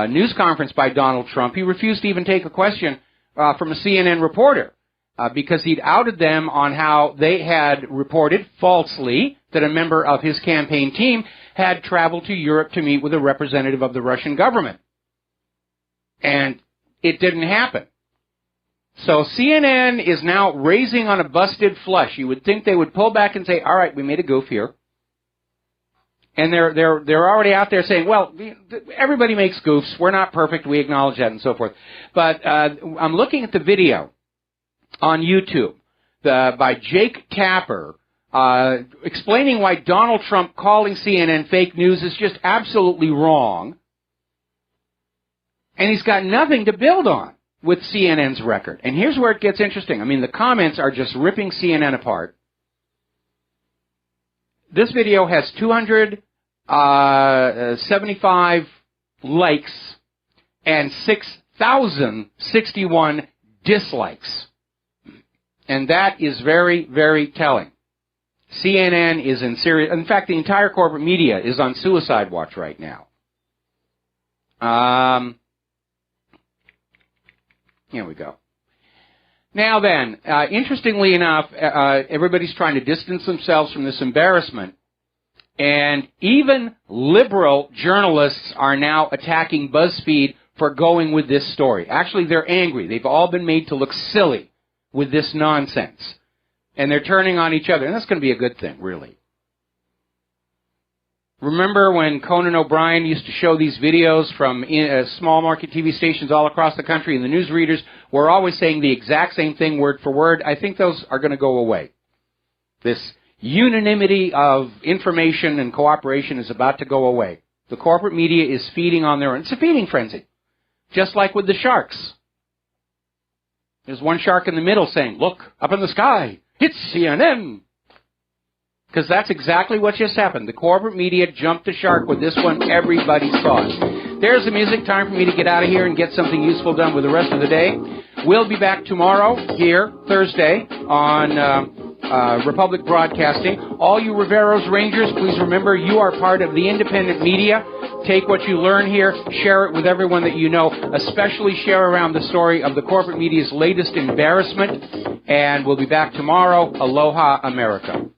news conference by Donald Trump, he refused to even take a question from a CNN reporter because he'd outed them on how they had reported falsely that a member of his campaign team had traveled to Europe to meet with a representative of the Russian government. And it didn't happen. So CNN is now raising on a busted flush. You would think they would pull back and say, all right, we made a goof here. And they're already out there saying, well, everybody makes goofs. We're not perfect. We acknowledge that and so forth. But I'm looking at the video on YouTube by Jake Tapper explaining why Donald Trump calling CNN fake news is just absolutely wrong. And he's got nothing to build on with CNN's record. And here's where it gets interesting. I mean, the comments are just ripping CNN apart. This video has 275 likes and 6,061 dislikes. And that is very, very telling. CNN is in serious... In fact, the entire corporate media is on suicide watch right now. Here we go. Now then, interestingly enough, everybody's trying to distance themselves from this embarrassment, and even liberal journalists are now attacking BuzzFeed for going with this story. Actually, they're angry. They've all been made to look silly with this nonsense. And they're turning on each other. And that's going to be a good thing, really. Remember when Conan O'Brien used to show these videos from small market TV stations all across the country, and the newsreaders were always saying the exact same thing word for word? I think those are going to go away. This unanimity of information and cooperation is about to go away. The corporate media is feeding on their own. It's a feeding frenzy. Just like with the sharks. There's one shark in the middle saying, look, up in the sky, it's CNN. Because that's exactly what just happened. The corporate media jumped the shark with this one. Everybody saw it. There's the music. Time for me to get out of here and get something useful done with the rest of the day. We'll be back tomorrow here, Thursday, on Republic Broadcasting. All you Rivero's Rangers, please remember you are part of the independent media. Take what you learn here, share it with everyone that you know, especially share around the story of the corporate media's latest embarrassment. And we'll be back tomorrow. Aloha, America.